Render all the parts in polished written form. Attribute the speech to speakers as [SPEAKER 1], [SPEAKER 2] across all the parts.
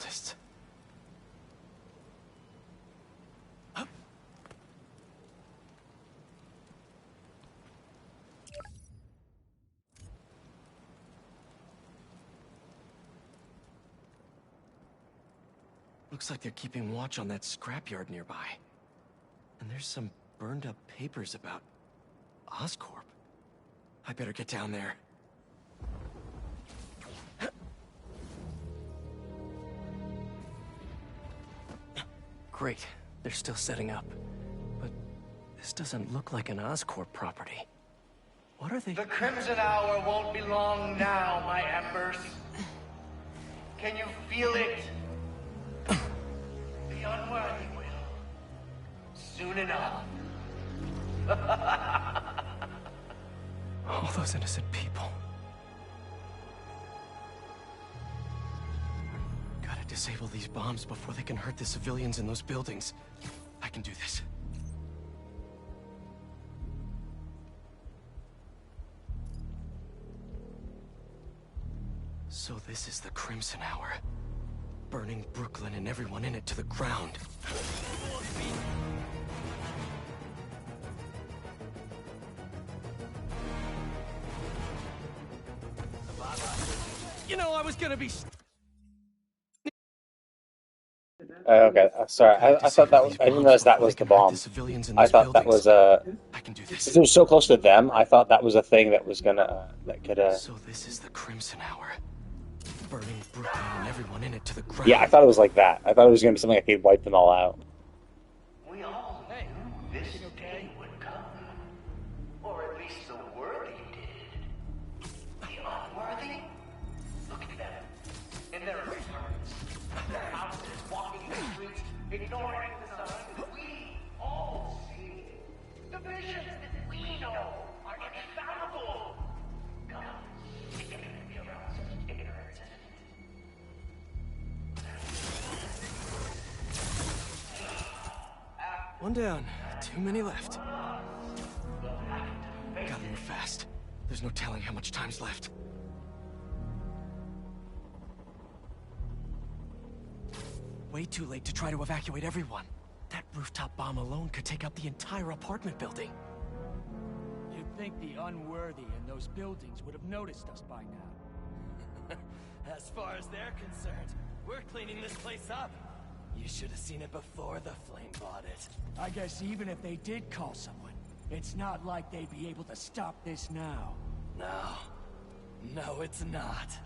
[SPEAKER 1] cultists. Looks like they're keeping watch on that scrapyard nearby. And there's some burned up papers about Oscorp. I better get down there. Great, they're still setting up. But this doesn't look like an Oscorp property. What are they?
[SPEAKER 2] The Crimson Hour won't be long now, my embers. Can you feel it? The unworthy will. Soon enough.
[SPEAKER 1] All those innocent people. Gotta disable these bombs before they can hurt the civilians in those buildings. I can do this. So this is the Crimson Hour. Burning Brooklyn and everyone in it to the ground. You know, I was gonna be...
[SPEAKER 3] Okay, sorry. I thought that was. I didn't realize that was the bomb. I thought that was
[SPEAKER 1] I can do this.
[SPEAKER 3] Since it was so close to them, I thought that was a thing that was gonna that could.
[SPEAKER 1] So this is the Crimson Hour. Burning Brooklyn and everyone in it to the ground.
[SPEAKER 3] Yeah, I thought it was like that. I thought it was gonna be something like he'd wipe them all out.
[SPEAKER 2] We all knew this day would come. Or at least the worthy did. The unworthy? Look at them. In their apartments, their houses, walking the streets, ignoring the signs that we all see. The visions that we know are infallible. God, we can't be around such ignorance.
[SPEAKER 1] One down. Too many left. Gotta move fast. There's no telling how much time's left. Way too late to try to evacuate everyone. That rooftop bomb alone could take out the entire apartment building.
[SPEAKER 4] You'd think the unworthy in those buildings would have noticed us by now.
[SPEAKER 5] As far as they're concerned, we're cleaning this place up. You should have seen it before the flame bought it.
[SPEAKER 4] I guess even if they did call someone, it's not like they'd be able to stop this now.
[SPEAKER 5] No, it's not.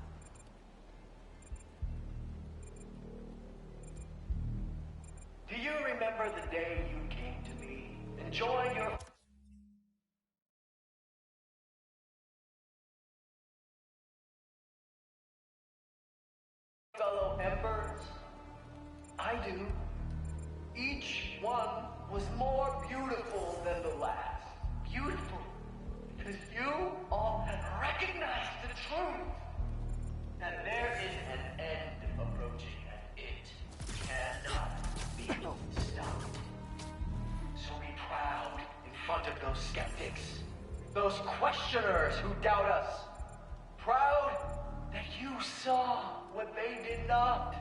[SPEAKER 2] Do you remember the day you came to me, enjoying your fellow embers? I do. Each one was more beautiful than the last. Beautiful. Because you all had recognized the truth. That there is an end approaching and it cannot be stopped. So be proud in front of those skeptics. Those questioners who doubt us. Proud that you saw what they did not.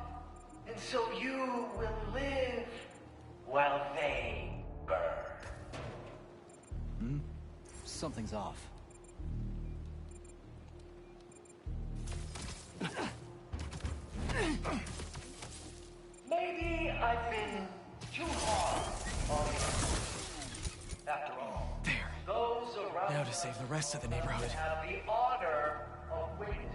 [SPEAKER 2] And so you will live while they burn.
[SPEAKER 6] Something's off.
[SPEAKER 2] Maybe I've been too hard on you. After all,
[SPEAKER 1] There.
[SPEAKER 2] those around
[SPEAKER 1] Now to save the rest of the neighborhood.
[SPEAKER 2] have the honor of witnessing.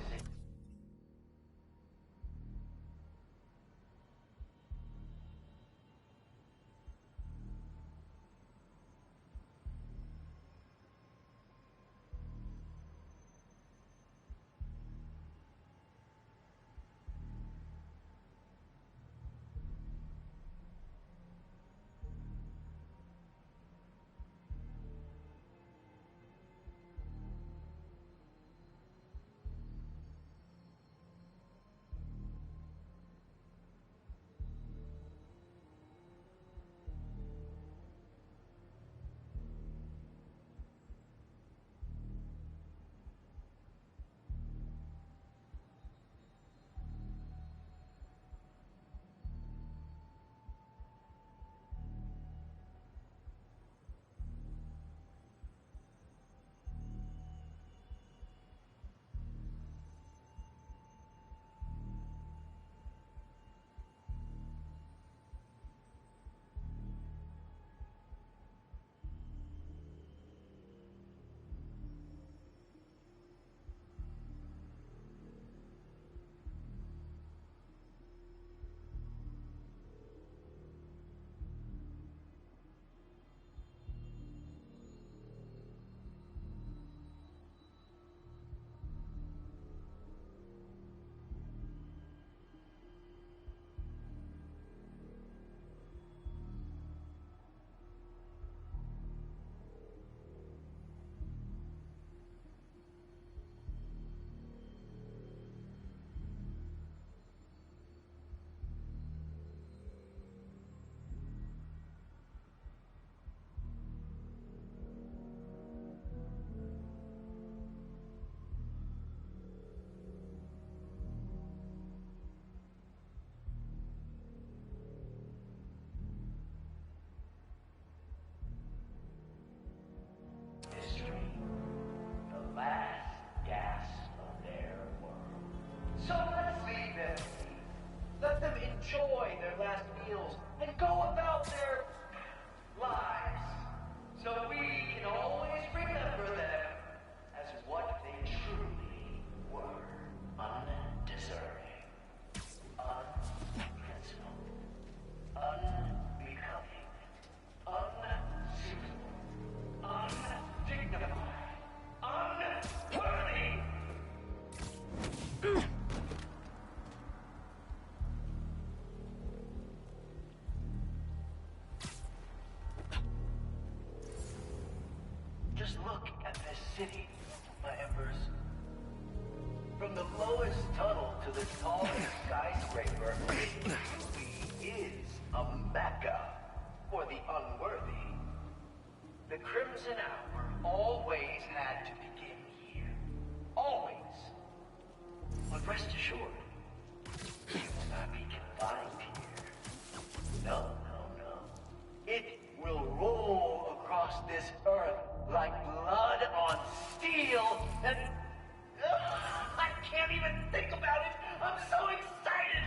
[SPEAKER 2] their last meals and go about their lives. So we can always remember them as what they truly were. Undeserving. Unprincipled. Unbecoming. Unsuitable. Undignified. Unworthy! Just look at this city, my embers. From the lowest tunnel to the tallest skyscraper, it truly is a mecca for the unworthy. The Crimson Hour always had to begin here. Always. But rest assured, it will not be confined here. No, no, no. It will roll across this earth like blood on steel, and I can't even think about it. I'm so excited.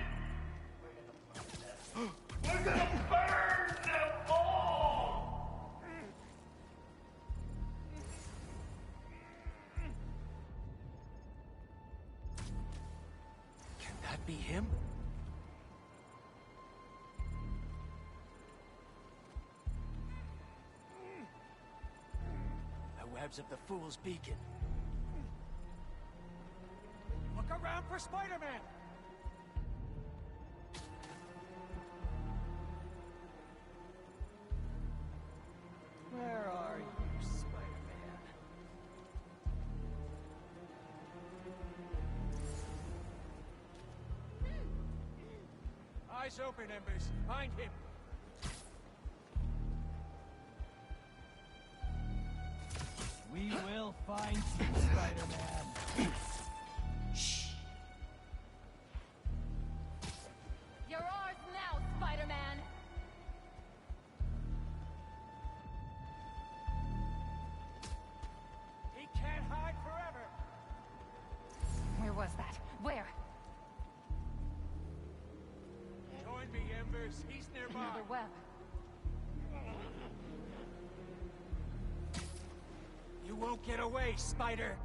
[SPEAKER 2] We're gonna burn them all.
[SPEAKER 1] Can that be him?
[SPEAKER 4] The webs of the Fool's Beacon. Look around for Spider-Man! Where are you, Spider-Man? Eyes open, Embers. Find him. We will find you, Spider-Man.
[SPEAKER 1] Shh.
[SPEAKER 6] You're ours now, Spider-Man!
[SPEAKER 4] He can't hide forever.
[SPEAKER 6] Where was that? Where?
[SPEAKER 4] Join me, Embers. He's nearby.
[SPEAKER 6] Another web.
[SPEAKER 4] You won't get away, Spider.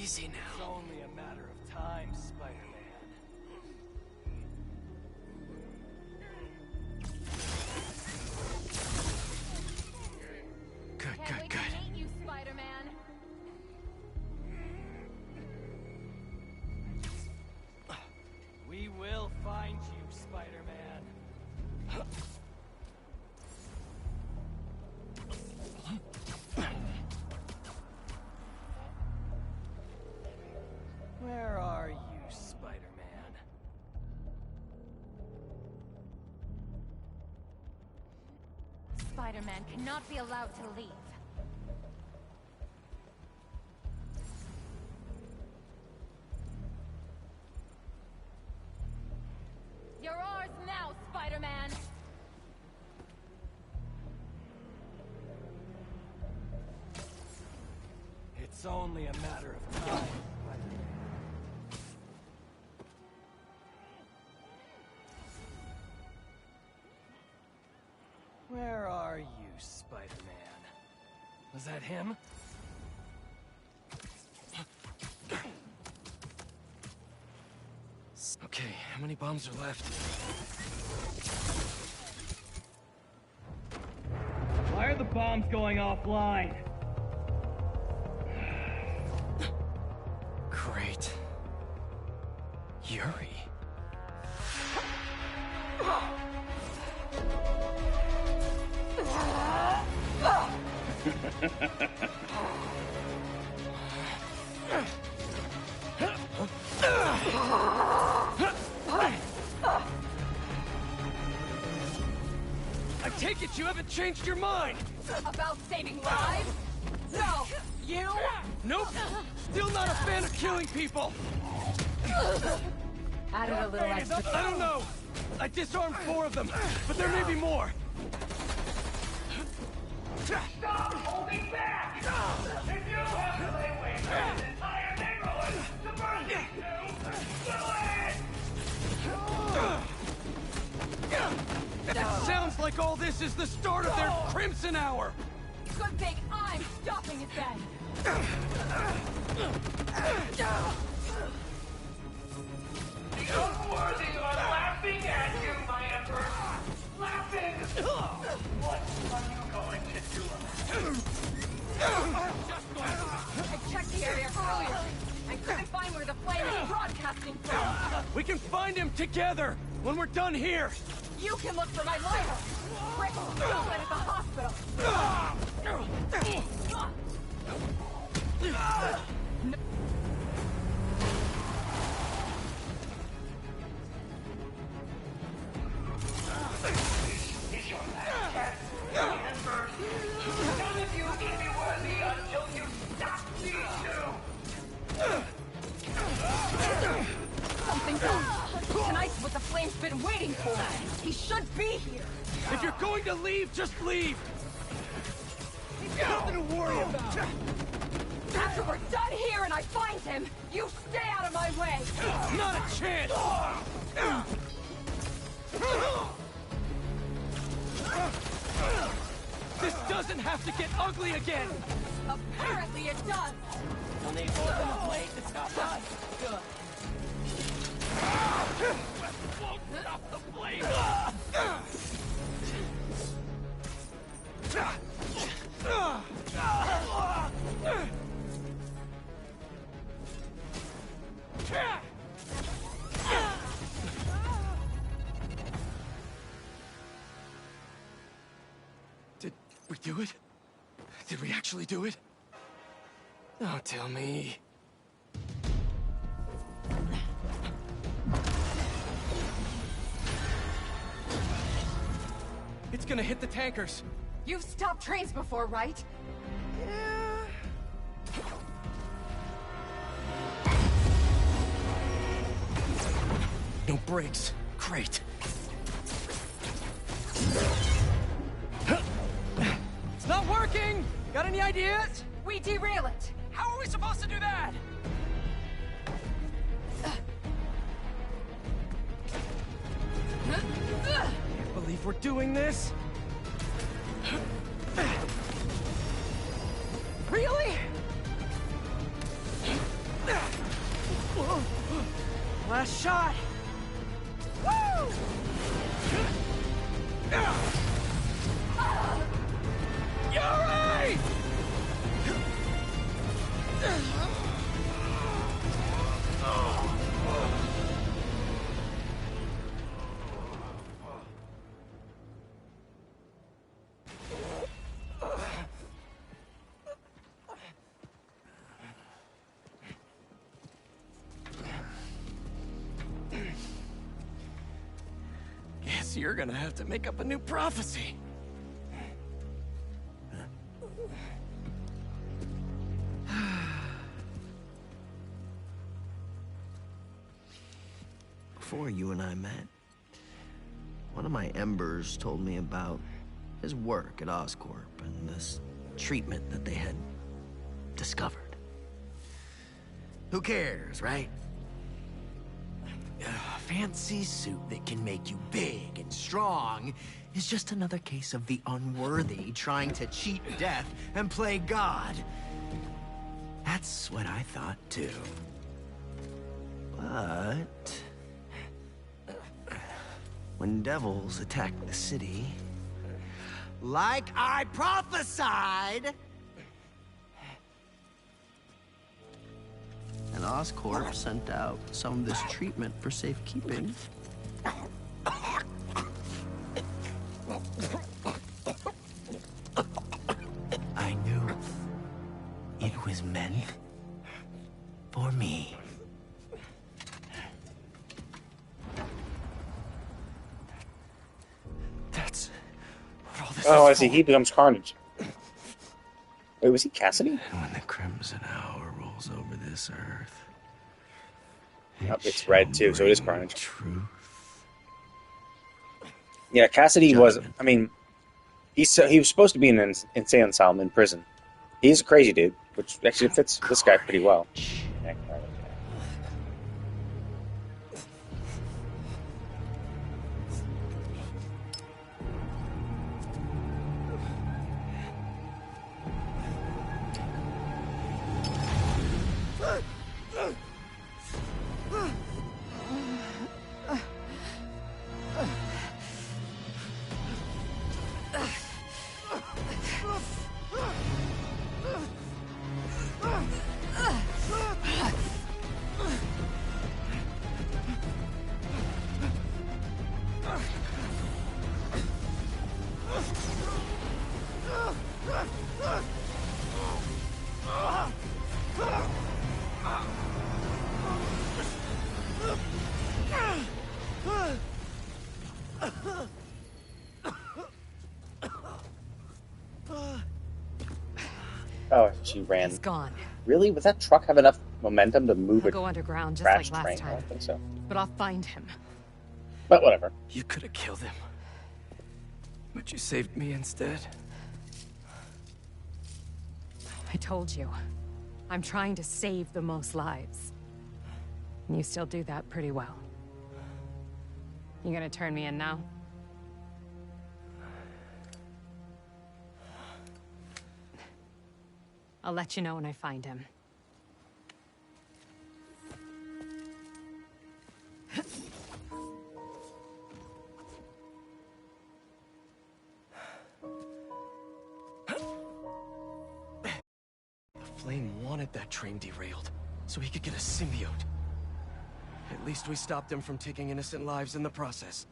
[SPEAKER 1] Easy
[SPEAKER 4] It's
[SPEAKER 1] now.
[SPEAKER 4] only a matter of time, Spider-Man.
[SPEAKER 1] Good,
[SPEAKER 6] Can't
[SPEAKER 1] good,
[SPEAKER 6] wait
[SPEAKER 1] good.
[SPEAKER 6] to meet you, Spider-Man!
[SPEAKER 4] We will find you, Spider-Man. Where are you, Spider-Man?
[SPEAKER 6] Spider-Man cannot be allowed to leave. You're ours now, Spider-Man!
[SPEAKER 4] It's only a matter of time. Where are you, Spider-Man? Was that him?
[SPEAKER 1] Okay, how many bombs are left?
[SPEAKER 7] Why are the bombs going offline?
[SPEAKER 1] Great. Yuri.
[SPEAKER 4] I take it you haven't changed your mind!
[SPEAKER 6] About saving lives? No! You?
[SPEAKER 4] Nope! Still not a fan of killing people!
[SPEAKER 6] Added a little extra.
[SPEAKER 4] I don't know! I disarmed 4 of them, but there may be more!
[SPEAKER 2] Stop holding back! If you have to lay waste to this entire neighborhood to burn these two, do it!
[SPEAKER 4] It sounds like all this is the start of their Crimson Hour!
[SPEAKER 6] Good thing I'm stopping it then!
[SPEAKER 2] The unworthy are laughing at you, my Emperor! Laughing! What are you going to do about it?
[SPEAKER 6] I checked the area earlier. I couldn't find where the flame is broadcasting from.
[SPEAKER 4] We can find him together when we're done here!
[SPEAKER 6] You can look for my lighter. Rick, don't let it at the hospital.
[SPEAKER 2] Is your last chance, Emperor? None of you can be worthy until you stop these two!
[SPEAKER 6] Something's up. Tonight's what the flame's been waiting for. He should be here.
[SPEAKER 4] If you're going to leave, just leave! He's got nothing to worry about!
[SPEAKER 6] After we're done here and I find him, you stay out of my way.
[SPEAKER 4] Not a chance! This doesn't have to get ugly again!
[SPEAKER 6] Apparently it does.
[SPEAKER 5] We'll need more than a blade to stop us.
[SPEAKER 4] Won't stop the blade! Did we do it? Did we actually do it? Don't tell me. It's gonna hit the tankers.
[SPEAKER 6] You've stopped trains before, right?
[SPEAKER 4] No brakes. Great. It's not working! Got any ideas?
[SPEAKER 6] We derail it.
[SPEAKER 4] How are we supposed to do that? Can't believe we're doing this. Really? Last shot. Woo! Yuri! Guess you're gonna have to make up a new prophecy.
[SPEAKER 1] Before you and I met, one of my Embers told me about his work at Oscorp and this treatment that they had discovered. Who cares, right? A fancy suit that can make you big and strong is just another case of the unworthy trying to cheat death and play God. That's what I thought too. But when devils attack the city, like I prophesied, and Oscorp sent out some of this treatment for safekeeping. I knew it was meant for me. That's what all this
[SPEAKER 3] Oh, I
[SPEAKER 1] is
[SPEAKER 3] see.
[SPEAKER 1] for.
[SPEAKER 3] He becomes Carnage. Wait, was he Cassidy?
[SPEAKER 1] And when the Crimson Hour rolls over this earth,
[SPEAKER 3] Yep, it's red too, so it is
[SPEAKER 1] shall bring
[SPEAKER 3] Carnage.
[SPEAKER 1] Truth.
[SPEAKER 3] Yeah, Cassidy was.
[SPEAKER 1] Judgment.
[SPEAKER 3] I mean, He was supposed to be in an insane asylum in prison. He's a crazy dude, which actually fits this guy pretty well. Oh, she ran.
[SPEAKER 6] He's gone.
[SPEAKER 3] Really? Would that truck have enough momentum to move
[SPEAKER 6] He'll
[SPEAKER 3] a
[SPEAKER 6] go underground just
[SPEAKER 3] crashed
[SPEAKER 6] like last
[SPEAKER 3] train? I
[SPEAKER 6] time.
[SPEAKER 3] don't think so.
[SPEAKER 6] But I'll find him.
[SPEAKER 3] But whatever.
[SPEAKER 5] You could have killed him. But you saved me instead.
[SPEAKER 6] I told you. I'm trying to save the most lives. And you still do that pretty well. You gonna turn me in now? I'll let you know when I find him.
[SPEAKER 5] The Flame wanted that train derailed, so he could get a symbiote. At least we stopped him from taking innocent lives in the process.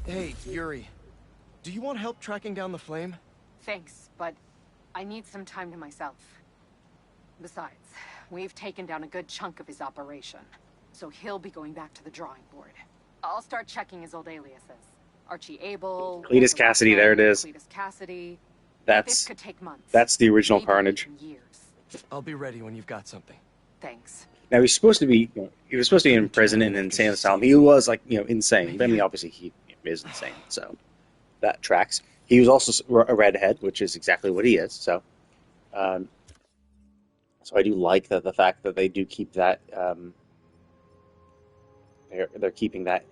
[SPEAKER 5] Hey, Yuri. Do you want help tracking down the Flame?
[SPEAKER 6] Thanks, but I need some time to myself. Besides, we've taken down a good chunk of his operation, so he'll be going back to the drawing board. I'll start checking his old aliases. Archie Abel...
[SPEAKER 3] Cletus Cassidy, there it is.
[SPEAKER 6] Cletus Cassidy...
[SPEAKER 3] That's
[SPEAKER 6] This could take months.
[SPEAKER 3] That's the original
[SPEAKER 6] Maybe
[SPEAKER 3] Carnage.
[SPEAKER 6] even years.
[SPEAKER 5] I'll be ready when you've got something.
[SPEAKER 6] Thanks.
[SPEAKER 3] Now he's supposed to be in prison in an insane asylum. He was like, insane. I mean, obviously he is insane, so that tracks. He was also a redhead, which is exactly what he is. So, so I do like the fact that they do keep that. They're keeping that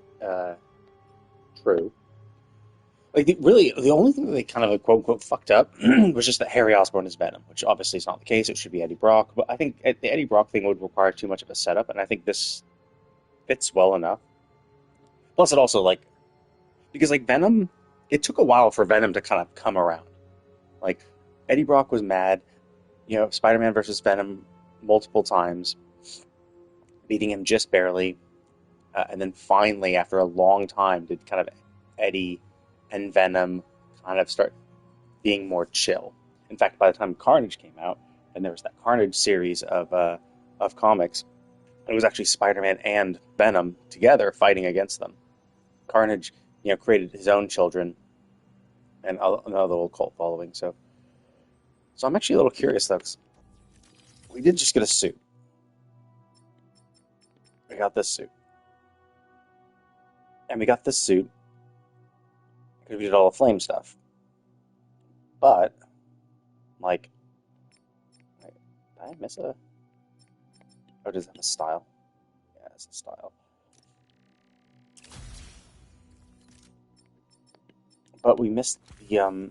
[SPEAKER 3] true. Like the only thing that they kind of quote unquote fucked up was just that Harry Osborn is Venom, which obviously is not the case. It should be Eddie Brock, but I think the Eddie Brock thing would require too much of a setup, and I think this fits well enough. Plus, it also because Venom, it took a while for Venom to kind of come around. Like Eddie Brock was mad, Spider-Man versus Venom multiple times, beating him just barely, and then finally, after a long time, did kind of Eddie and Venom kind of start being more chill. In fact, by the time Carnage came out, and there was that Carnage series of comics, it was actually Spider-Man and Venom together fighting against them. Carnage, created his own children and another little cult following. So I'm actually a little curious though, 'cause we did just get a suit. We got this suit. And we got this suit because we did all the Flame stuff. But, did I miss a... Oh, does it have a style? Yeah, it's a style. But we missed the,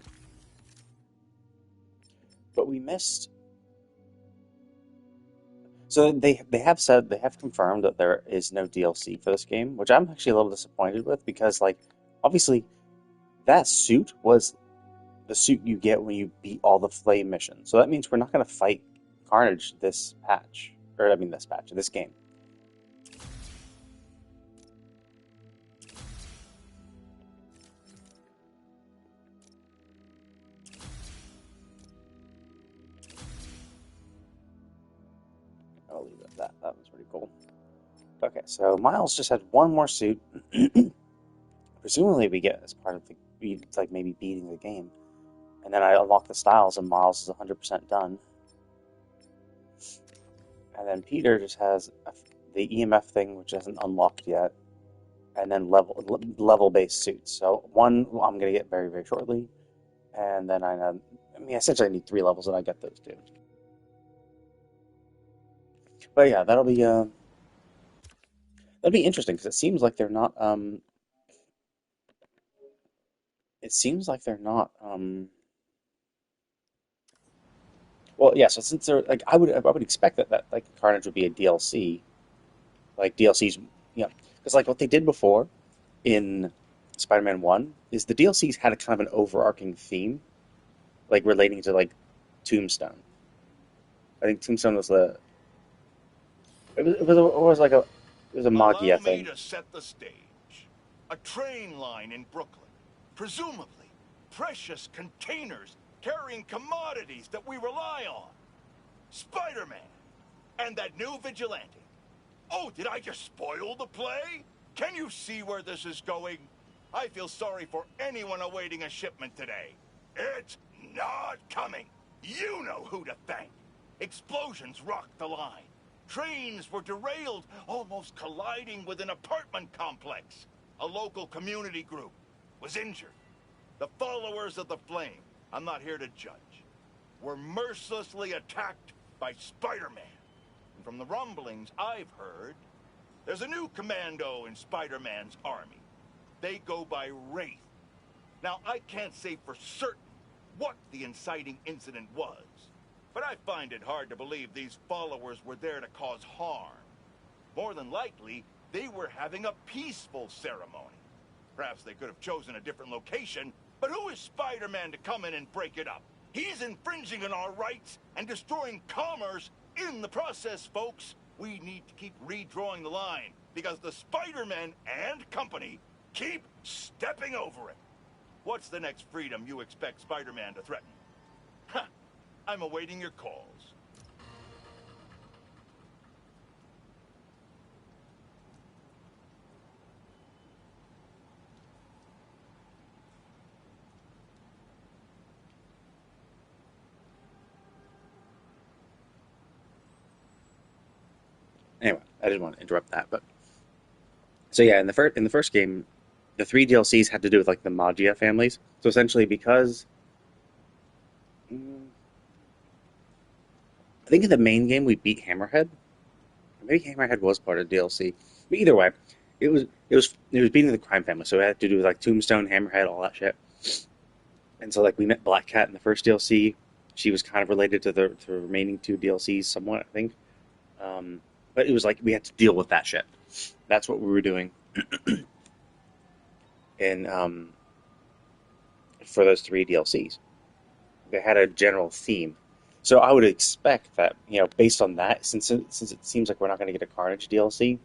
[SPEAKER 3] So they have confirmed that there is no DLC for this game, which I'm actually a little disappointed with, because, obviously, that suit was the suit you get when you beat all the Flame missions. So that means we're not going to fight Carnage this game. I'll leave it at that. That was pretty cool. Okay, so Miles just had one more suit. Presumably we get as part of maybe beating the game. And then I unlock the styles and Miles is 100% done. And then Peter just has the EMF thing, which isn't unlocked yet. and then level-based suits. So one I'm going to get very, very shortly, and then I mean, essentially I need 3 levels, and I get those 2. But yeah, that'll be interesting because it seems like they're not well, yeah. So since they're like, I would expect that like Carnage would be a DLC, like DLCs, because like what they did before in Spider-Man 1 is the DLCs had a kind of an overarching theme, like relating to like Tombstone. I think Tombstone was it was a Magia
[SPEAKER 8] Allow me
[SPEAKER 3] thing.
[SPEAKER 8] to set the stage. A train line in Brooklyn. Presumably, precious containers carrying commodities that we rely on. Spider-Man. And that new vigilante. Oh, did I just spoil the play? Can you see where this is going? I feel sorry for anyone awaiting a shipment today. It's not coming. You know who to thank. Explosions rocked the line. Trains were derailed, almost colliding with an apartment complex. A local community group was injured. The followers of the Flame, I'm not here to judge, were mercilessly attacked by Spider-Man. And from the rumblings I've heard, there's a new commando in Spider-Man's army. They go by Wraith. Now, I can't say for certain what the inciting incident was, but I find it hard to believe these followers were there to cause harm. More than likely, they were having a peaceful ceremony. Perhaps they could have chosen a different location, but who is Spider-Man to come in and break it up? He's infringing on our rights and destroying commerce in the process, folks. We need to keep redrawing the line, because the Spider-Men and company keep stepping over it. What's the next freedom you expect Spider-Man to threaten? Huh. I'm awaiting your calls.
[SPEAKER 3] Anyway, I didn't want to interrupt that, but so yeah, in the first game, the 3 DLCs had to do with like the Magia families. So essentially, because I think in the main game we beat Hammerhead. Maybe Hammerhead was part of DLC. But either way, it was beating the crime family, so it had to do with like Tombstone, Hammerhead, all that shit. And so like we met Black Cat in the first DLC. She was kind of related to the remaining 2 DLCs somewhat, I think. But it was like we had to deal with that shit. That's what we were doing in for those 3 DLCs. They had a general theme. So I would expect that, based on that, since it seems like we're not going to get a Carnage DLC,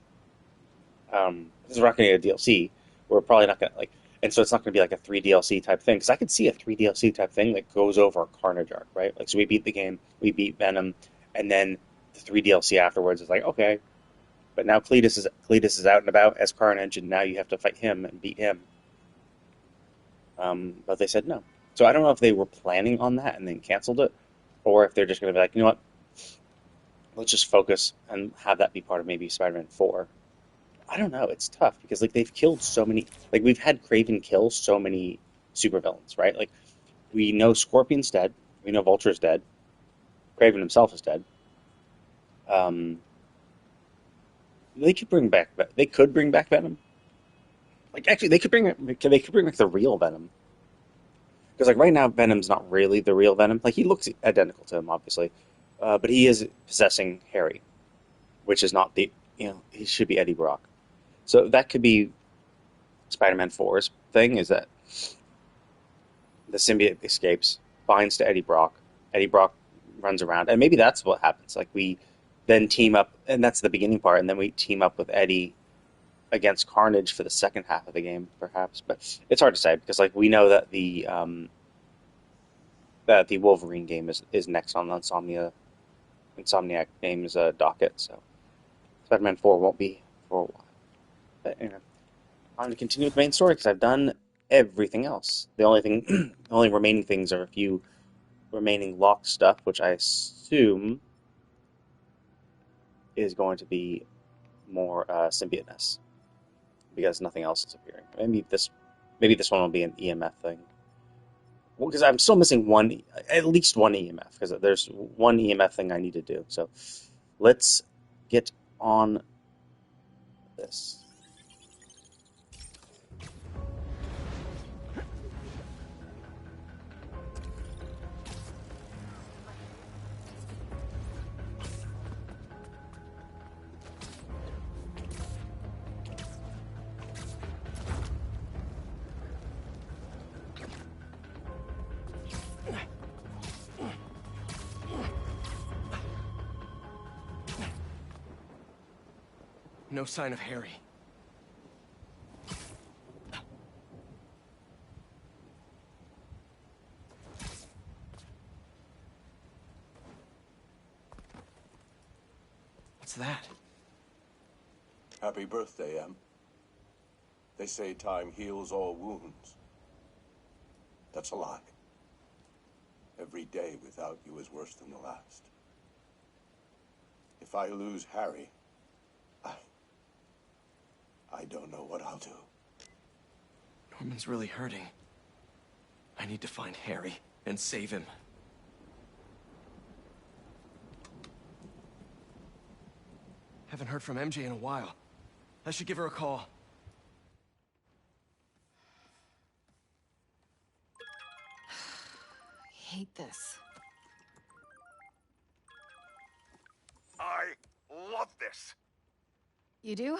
[SPEAKER 3] since we're not going to get a DLC, we're probably not going to, and so it's not going to be like a 3 DLC type thing, because I could see a 3 DLC type thing that goes over a Carnage arc, right? Like, so we beat the game, we beat Venom, and then the 3 DLC afterwards is like, okay, but now Cletus is out and about as Carnage, and now you have to fight him and beat him. But they said no. So I don't know if they were planning on that and then canceled it, or if they're just going to be like, you know what, let's just focus and have that be part of maybe Spider-Man 4. I don't know. It's tough because like they've killed so many. Like we've had Kraven kill so many supervillains, right? Like we know Scorpion's dead. We know Vulture's dead. Kraven himself is dead. They could bring back. They could bring back Venom. Like actually, they could bring back the real Venom. Because like right now, Venom's not really the real Venom. Like he looks identical to him, obviously, but he is possessing Harry, which is not the he should be Eddie Brock. So that could be Spider-Man 4's thing, is that the symbiote escapes, binds to Eddie Brock. Eddie Brock runs around, and maybe that's what happens. Like we then team up, and that's the beginning part, and then we team up with Eddie against Carnage for the second half of the game, perhaps. But it's hard to say because like we know that the Wolverine game is next on the Insomniac Games docket. So Spider-Man 4 won't be for a while. But anyway, I'm going to continue with the main story because I've done everything else. The only remaining things are a few remaining locked stuff, which I assume is going to be more symbioteness. because nothing else is appearing. Maybe this one will be an EMF thing. Well, because I'm still missing at least one EMF, because there's one EMF thing I need to do. So let's get on this.
[SPEAKER 5] No sign of Harry. What's that?
[SPEAKER 9] Happy birthday, Em. They say time heals all wounds. That's a lie. Every day without you is worse than the last. If I lose Harry, I don't know what I'll do.
[SPEAKER 5] Norman's really hurting. I need to find Harry and save him. Haven't heard from MJ in a while. I should give her a call.
[SPEAKER 6] I hate this.
[SPEAKER 8] I love this.
[SPEAKER 6] You do?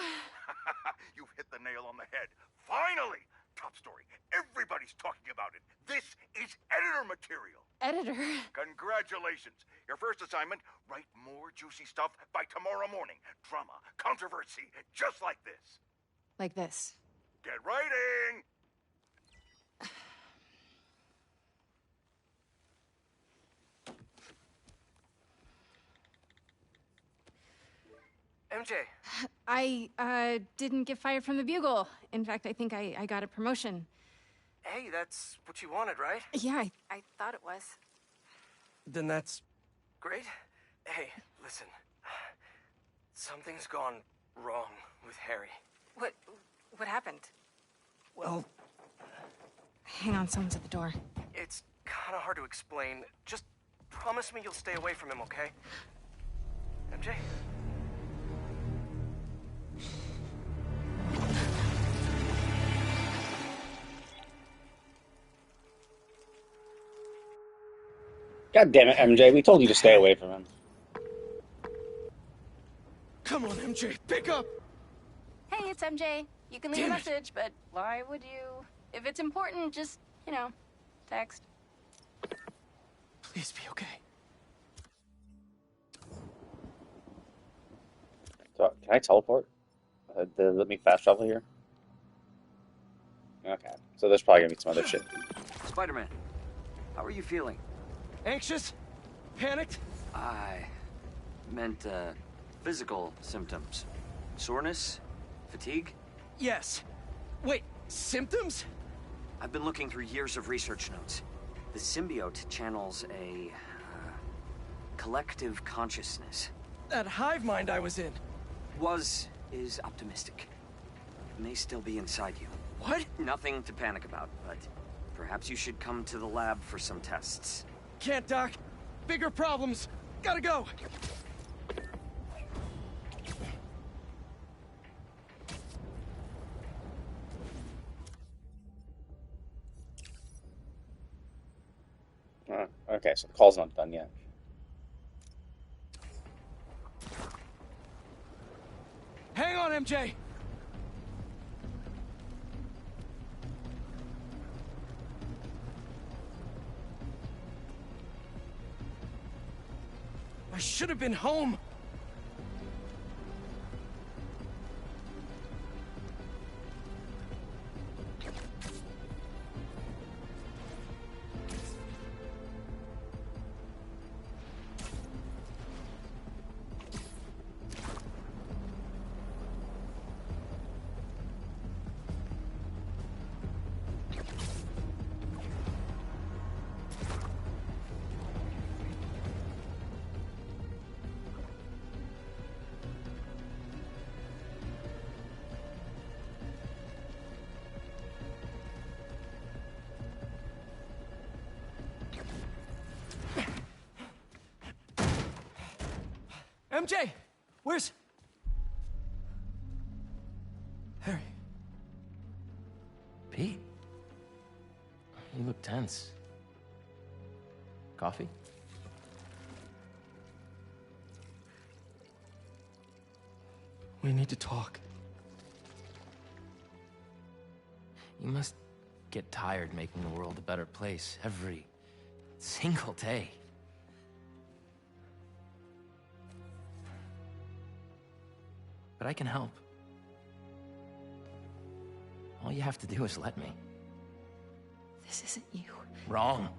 [SPEAKER 8] You've hit the nail on the head. Finally! Top story. Everybody's talking about it. This is editor material.
[SPEAKER 6] Editor?
[SPEAKER 8] Congratulations. Your first assignment, write more juicy stuff by tomorrow morning. Drama, controversy, just like this.
[SPEAKER 6] Like this.
[SPEAKER 8] Get writing!
[SPEAKER 5] MJ.
[SPEAKER 10] I didn't get fired from the Bugle. In fact, I think I got a promotion.
[SPEAKER 5] Hey, that's what you wanted, right?
[SPEAKER 10] Yeah, I thought it was.
[SPEAKER 5] Then that's great. Hey, listen. Something's gone wrong with Harry.
[SPEAKER 10] What happened?
[SPEAKER 5] Well,
[SPEAKER 10] Hang on, someone's at the door.
[SPEAKER 5] it's kind of hard to explain. Just promise me you'll stay away from him, okay? MJ?
[SPEAKER 3] God damn it, MJ. We told you to stay away from him.
[SPEAKER 5] Come on, MJ, pick up!
[SPEAKER 10] Hey, it's MJ. You can leave
[SPEAKER 5] Damn
[SPEAKER 10] a
[SPEAKER 5] it.
[SPEAKER 10] message, but why would you? If it's important, just, text.
[SPEAKER 5] Please be okay.
[SPEAKER 3] So, can I teleport? Let me fast travel here? Okay. So there's probably gonna be some other shit.
[SPEAKER 11] Spider-Man, how are you feeling?
[SPEAKER 5] Anxious? Panicked?
[SPEAKER 11] I meant, physical symptoms. Soreness? Fatigue?
[SPEAKER 5] Yes. Wait, symptoms?
[SPEAKER 11] I've been looking through years of research notes. The symbiote channels a, collective consciousness.
[SPEAKER 5] That hive mind I was in.
[SPEAKER 11] Is optimistic. It may still be inside you.
[SPEAKER 5] What?
[SPEAKER 11] Nothing to panic about, but perhaps you should come to the lab for some tests.
[SPEAKER 5] Can't, Doc. Bigger problems. Gotta go.
[SPEAKER 3] Okay, so the call's not done yet.
[SPEAKER 5] Hang on, MJ! I should have been home! MJ! Where's... Harry?
[SPEAKER 12] Pete? You look tense. Coffee?
[SPEAKER 5] We need to talk.
[SPEAKER 12] You must get tired making the world a better place every single day. But I can help. All you have to do is let me.
[SPEAKER 10] This isn't you.
[SPEAKER 12] Wrong.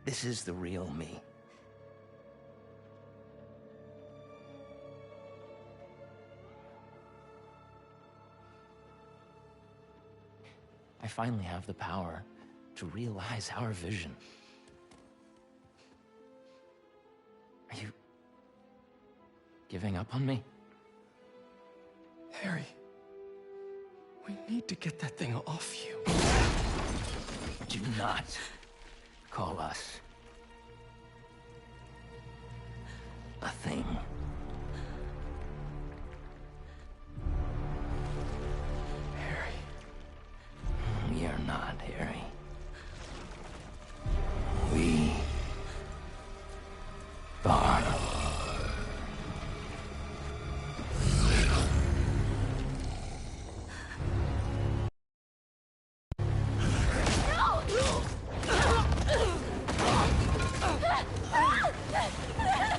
[SPEAKER 12] This is the real me. I finally have the power to realize our vision. Are you giving up on me?
[SPEAKER 5] Harry, we need to get that thing off you.
[SPEAKER 12] Do not call us a thing.
[SPEAKER 5] Harry.
[SPEAKER 12] We are not, Harry. We are.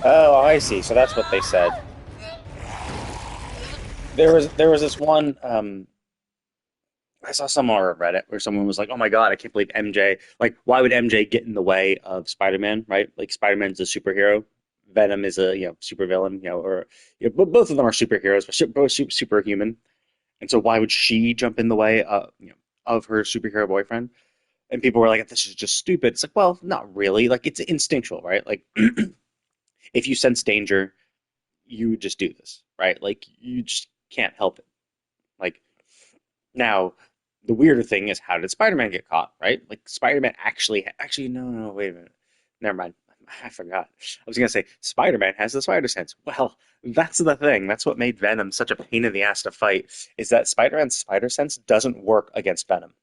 [SPEAKER 3] Oh, I see. So that's what they said. There was this one. I saw somewhere on Reddit where someone was like, "Oh my God, I can't believe MJ. Like, why would MJ get in the way of Spider-Man? Right? Like, Spider-Man's a superhero. Venom is a supervillain. Or both of them are superheroes, but both superhuman. And so why would she jump in the way of her superhero boyfriend?" And people were like, "This is just stupid." It's like, well, not really. Like, it's instinctual, right? Like, if you sense danger, you just do this, right? Like, you just can't help it. Like, now, the weirder thing is, how did Spider-Man get caught, right? Like, Spider-Man actually, no, wait a minute. Never mind. I forgot. I was going to say, Spider-Man has the spider sense. Well, that's the thing. That's what made Venom such a pain in the ass to fight, is that Spider-Man's spider sense doesn't work against Venom.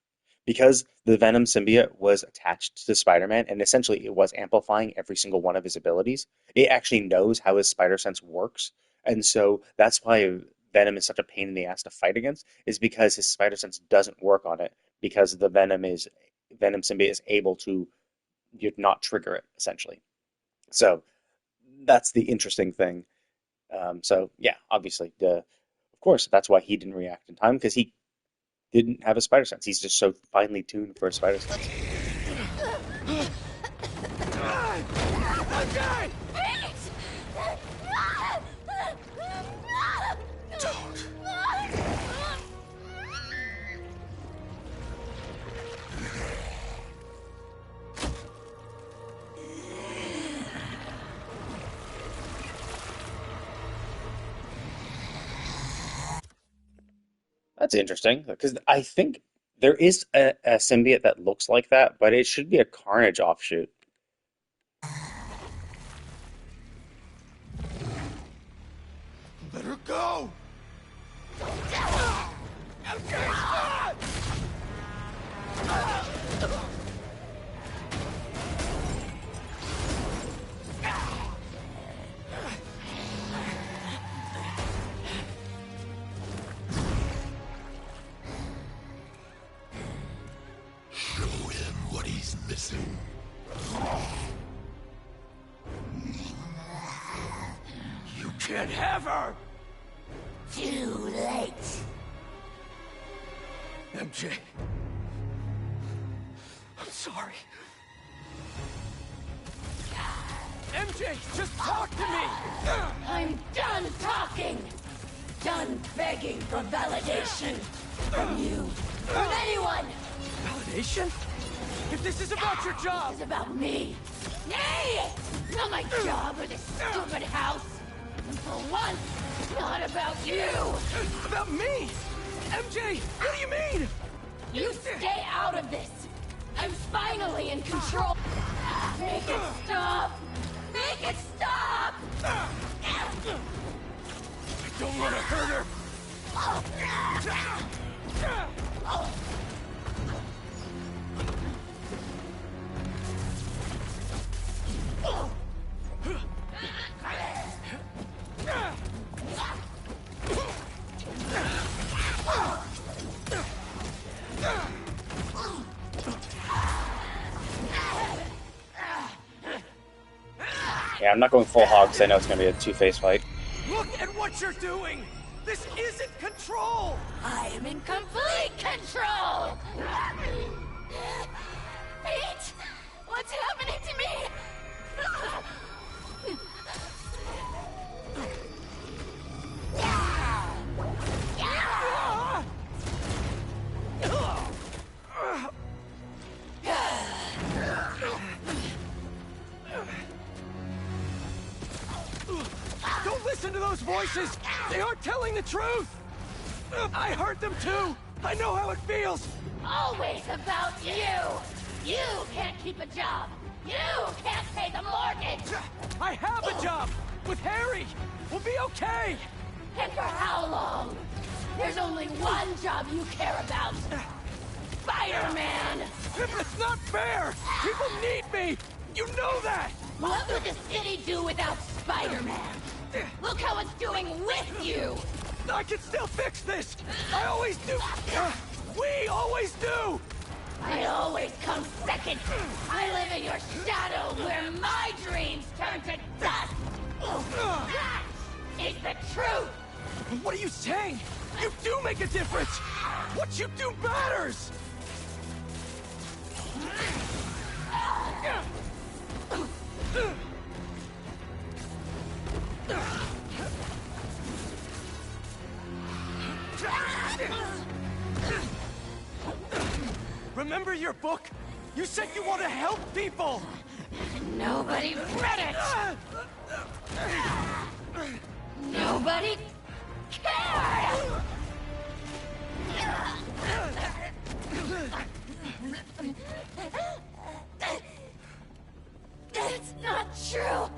[SPEAKER 3] Because the Venom symbiote was attached to Spider-Man, and essentially it was amplifying every single one of his abilities, it actually knows how his spider sense works. And so that's why Venom is such a pain in the ass to fight against, is because his spider sense doesn't work on it, because the Venom symbiote is able to not trigger it, essentially. So that's the interesting thing. So yeah, obviously, of course, that's why he didn't react in time, because he didn't have a spider sense. He's just so finely tuned for a spider sense.
[SPEAKER 5] Don't.
[SPEAKER 3] That's interesting, because I think there is a symbiote that looks like that, but it should be a Carnage offshoot.
[SPEAKER 8] Let her go!
[SPEAKER 9] Show him what he's missing.
[SPEAKER 8] You can't have her!
[SPEAKER 13] Too late.
[SPEAKER 5] MJ. I'm sorry. MJ, just talk to me!
[SPEAKER 13] I'm done talking! Done begging for validation! From you! From anyone!
[SPEAKER 5] Validation? If this is about your job!
[SPEAKER 13] This is about me! Nay! Not my job or this stupid house! And for once, not about you!
[SPEAKER 5] About me? MJ, what do you mean?
[SPEAKER 13] You stay out of this! I'm finally in control! Make it stop! Make stop!
[SPEAKER 5] I don't want to hurt her.
[SPEAKER 3] Yeah, I'm not going full hog because I know it's going to be a two-face fight.
[SPEAKER 5] Look at what you're doing! This isn't control!
[SPEAKER 13] I am in complete control! Pete! What's happening to me?
[SPEAKER 5] Don't listen to those voices! They aren't telling the truth! I heard them too! I know how it feels!
[SPEAKER 13] Always about you! You can't keep a job! You can't pay the mortgage!
[SPEAKER 5] I have a job! With Harry! We'll be okay!
[SPEAKER 13] And for how long? There's only one job you care about! Spider-Man!
[SPEAKER 5] It's not fair! People need me! You know that!
[SPEAKER 13] What would the city do without Spider-Man? Look how it's doing with you!
[SPEAKER 5] I can still fix this! I always do! We always do!
[SPEAKER 13] I always come second! I live in your shadow where my dreams turn to dust! That is the truth!
[SPEAKER 5] What are you saying? You do make a difference! What you do matters! Remember your book? You said you want to help people!
[SPEAKER 13] Nobody read it! Nobody cared! That's not true!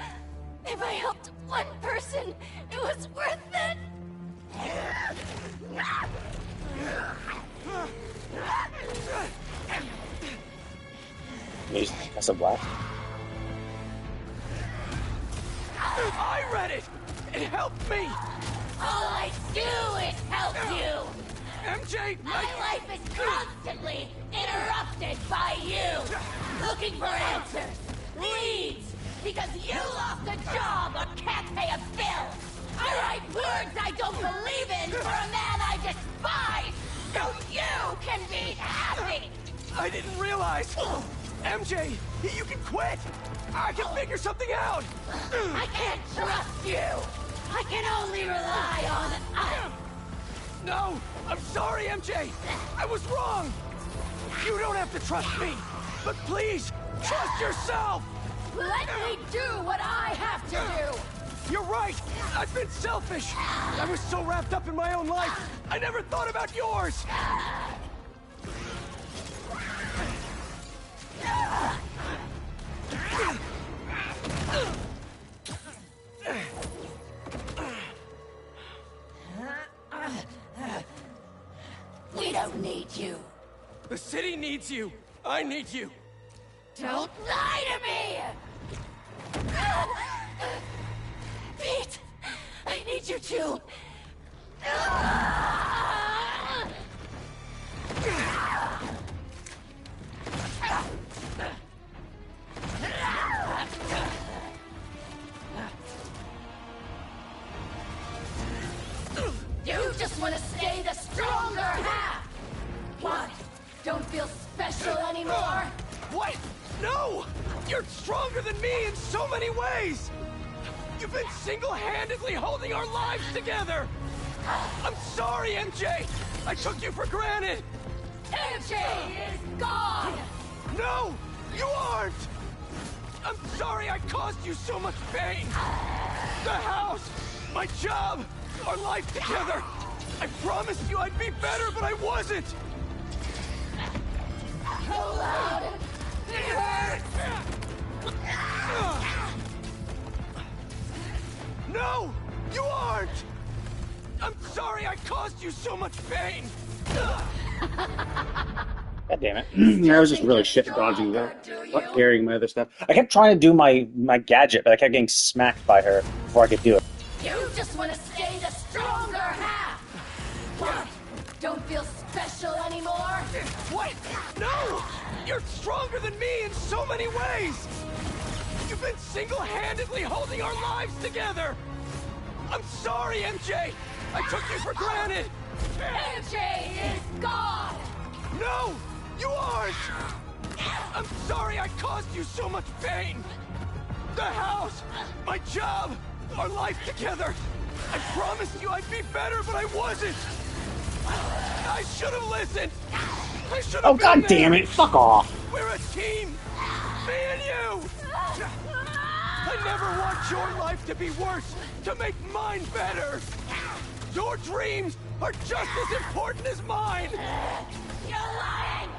[SPEAKER 13] If I helped one person, it was worth it!
[SPEAKER 3] That's a black.
[SPEAKER 5] I read it! It helped me!
[SPEAKER 13] All I do is help you!
[SPEAKER 5] MJ!
[SPEAKER 13] My life is constantly interrupted by you! Looking for answers, leads, because you lost a job or can't pay a bill! I write words I don't believe in for a man I despise! So you can be happy!
[SPEAKER 5] I didn't realize! MJ, you can quit! I can figure something out!
[SPEAKER 13] I can't trust you! I can only rely on us!
[SPEAKER 5] No! I'm sorry, MJ! I was wrong! You don't have to trust me! But please, trust yourself!
[SPEAKER 13] Let me do what I have to do!
[SPEAKER 5] You're right! I've been selfish! I was so wrapped up in my own life, I never thought about yours!
[SPEAKER 13] We don't need you.
[SPEAKER 5] The city needs you! I need you!
[SPEAKER 13] Don't lie to me! Pete! I need you too! You just want to stay the stronger half! What? Don't feel special anymore?
[SPEAKER 5] What? No! You're stronger than me in so many ways! You've been single-handedly holding our lives together! I'm sorry, MJ! I took you for granted!
[SPEAKER 13] MJ is gone!
[SPEAKER 5] No! You aren't! I'm sorry I caused you so much pain! The house! My job! Our life together! I promised you I'd be better, but I wasn't!
[SPEAKER 13] So loud! It hurts!
[SPEAKER 5] you so much pain!
[SPEAKER 3] God damn it. I was just really shit dodging carrying my other stuff. I kept trying to do my gadget, but I kept getting smacked by her before I could do it.
[SPEAKER 13] You just want to stay the stronger half! What? Don't feel special anymore?
[SPEAKER 5] What? No! You're stronger than me in so many ways! You've been single-handedly holding our lives together! I'm sorry, MJ! I took you for granted!
[SPEAKER 13] MJ is gone!
[SPEAKER 5] No! You aren't! I'm sorry I caused you so much pain! The house! My job! Our life together! I promised you I'd be better, but I wasn't! I should have listened! I should have
[SPEAKER 3] Oh,
[SPEAKER 5] been
[SPEAKER 3] god
[SPEAKER 5] there.
[SPEAKER 3] damn it! Fuck off!
[SPEAKER 5] We're a team! Me and you! I never want your life to be worse, to make mine better! Your dreams are just as important as mine!
[SPEAKER 13] You're lying!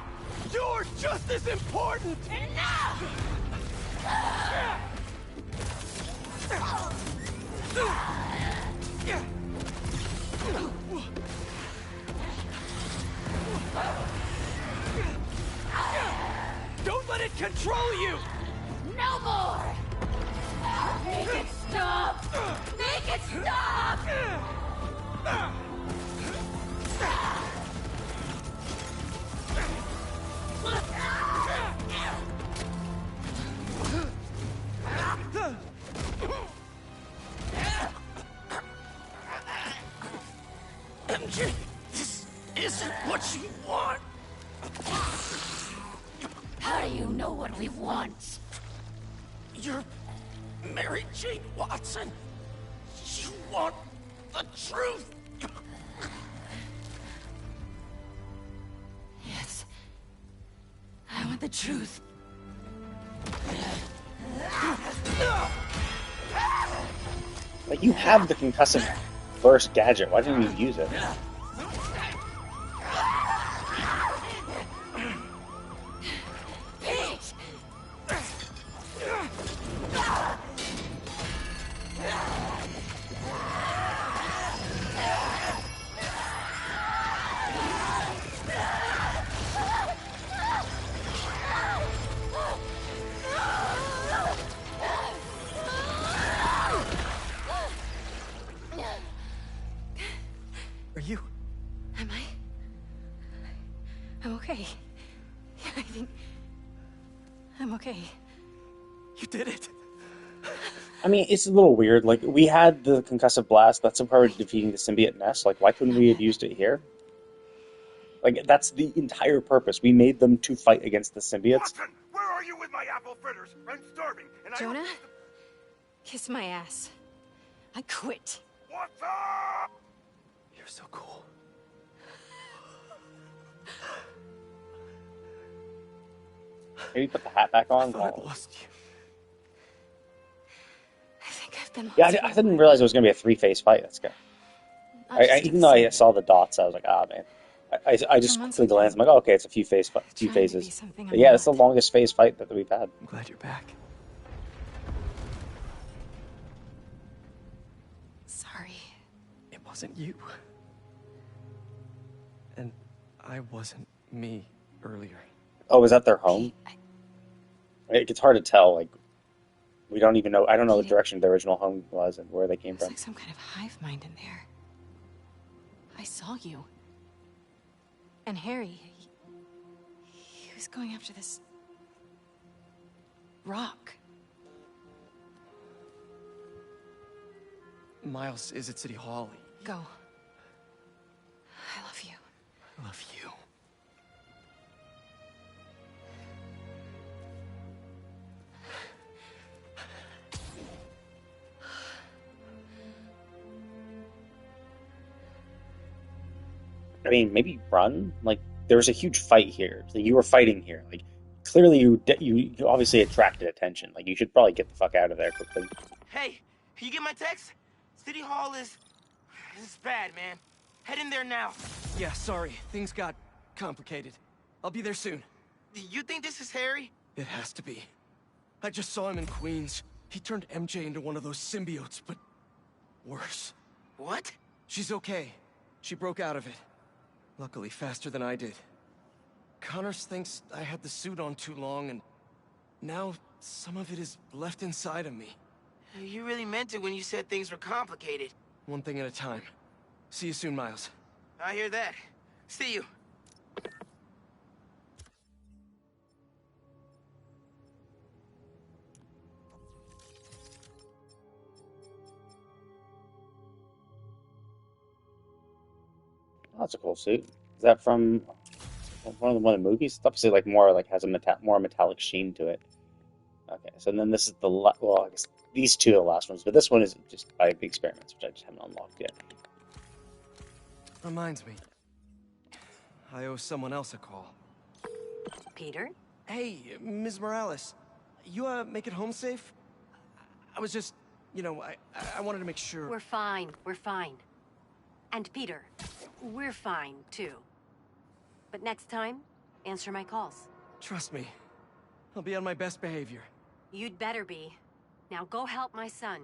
[SPEAKER 5] You're just as important!
[SPEAKER 13] Enough!
[SPEAKER 5] Don't let it control you!
[SPEAKER 13] No more! Make it stop! Make it stop!
[SPEAKER 5] MJ, this isn't what you want!
[SPEAKER 13] How do you know what we want?
[SPEAKER 5] You're Mary Jane Watson. You want the truth.
[SPEAKER 13] Yes. I want the truth.
[SPEAKER 3] Like, you have the concussive burst gadget. Why didn't you use it?
[SPEAKER 13] Pete!
[SPEAKER 5] Are you?
[SPEAKER 10] Am I? I'm okay. Yeah, I think I'm okay.
[SPEAKER 5] You did it.
[SPEAKER 3] I mean, it's a little weird. Like, we had the concussive blast. That's some part of defeating the symbiote nest. Like, why couldn't we have used it here? Like, that's the entire purpose. We made them to fight against the symbiotes.
[SPEAKER 8] Watson, where are you with my apple fritters? I'm starving, and
[SPEAKER 10] Jonah? Kiss my ass. I quit.
[SPEAKER 8] What's up?
[SPEAKER 5] You're so cool.
[SPEAKER 3] Maybe put the hat back on.
[SPEAKER 5] I thought I'd lost you.
[SPEAKER 10] I think I've been
[SPEAKER 3] Yeah, I didn't realize it was going to be a three-phase fight. That's good. Even though I saw the dots, I was like, ah, man. I just quickly glanced. I'm like, oh, okay, it's a few phases. But yeah, it's the longest phase fight that we've had.
[SPEAKER 5] I'm glad you're back.
[SPEAKER 10] Sorry.
[SPEAKER 5] It wasn't you. And I wasn't me earlier.
[SPEAKER 3] Oh, was that their home? It's hard to tell. Like, we don't even know. I don't know the direction the original home was and where they came
[SPEAKER 10] It's
[SPEAKER 3] from.
[SPEAKER 10] like some kind of hive mind in there. I saw you. And Harry, he was going after this rock.
[SPEAKER 5] Miles is at City Hall.
[SPEAKER 10] Go. I love you.
[SPEAKER 5] I love you.
[SPEAKER 3] I mean, maybe run. Like, there was a huge fight here. Like, you were fighting here. Like, clearly you obviously attracted attention. Like, you should probably get the fuck out of there quickly.
[SPEAKER 14] Hey, you get my text? City Hall is bad, man. Head in there now.
[SPEAKER 5] Yeah, sorry. Things got complicated. I'll be there soon.
[SPEAKER 14] You think this is Harry?
[SPEAKER 5] It has to be. I just saw him in Queens. He turned MJ into one of those symbiotes, but worse.
[SPEAKER 14] What?
[SPEAKER 5] She's okay. She broke out of it. Luckily, faster than I did. Connors thinks I had the suit on too long, and now some of it is left inside of me.
[SPEAKER 14] You really meant it when you said things were complicated.
[SPEAKER 5] One thing at a time. See you soon, Miles.
[SPEAKER 14] I hear that. See you.
[SPEAKER 3] Oh, that's a cool suit. Is that from one of the movies? It's obviously like more like has a more metallic sheen to it. Okay, so then this is the well, I guess these two are the last ones, but this one is just by the experiments, which I just haven't unlocked yet.
[SPEAKER 5] Reminds me, I owe someone else a call.
[SPEAKER 15] Peter?
[SPEAKER 5] Hey, Ms. Morales, you make it home safe? I was just, you know, I wanted to make sure.
[SPEAKER 15] We're fine. We're fine. And Peter, we're fine too. But next time, answer my calls.
[SPEAKER 5] Trust me, I'll be on my best behavior.
[SPEAKER 15] You'd better be. Now go help my son.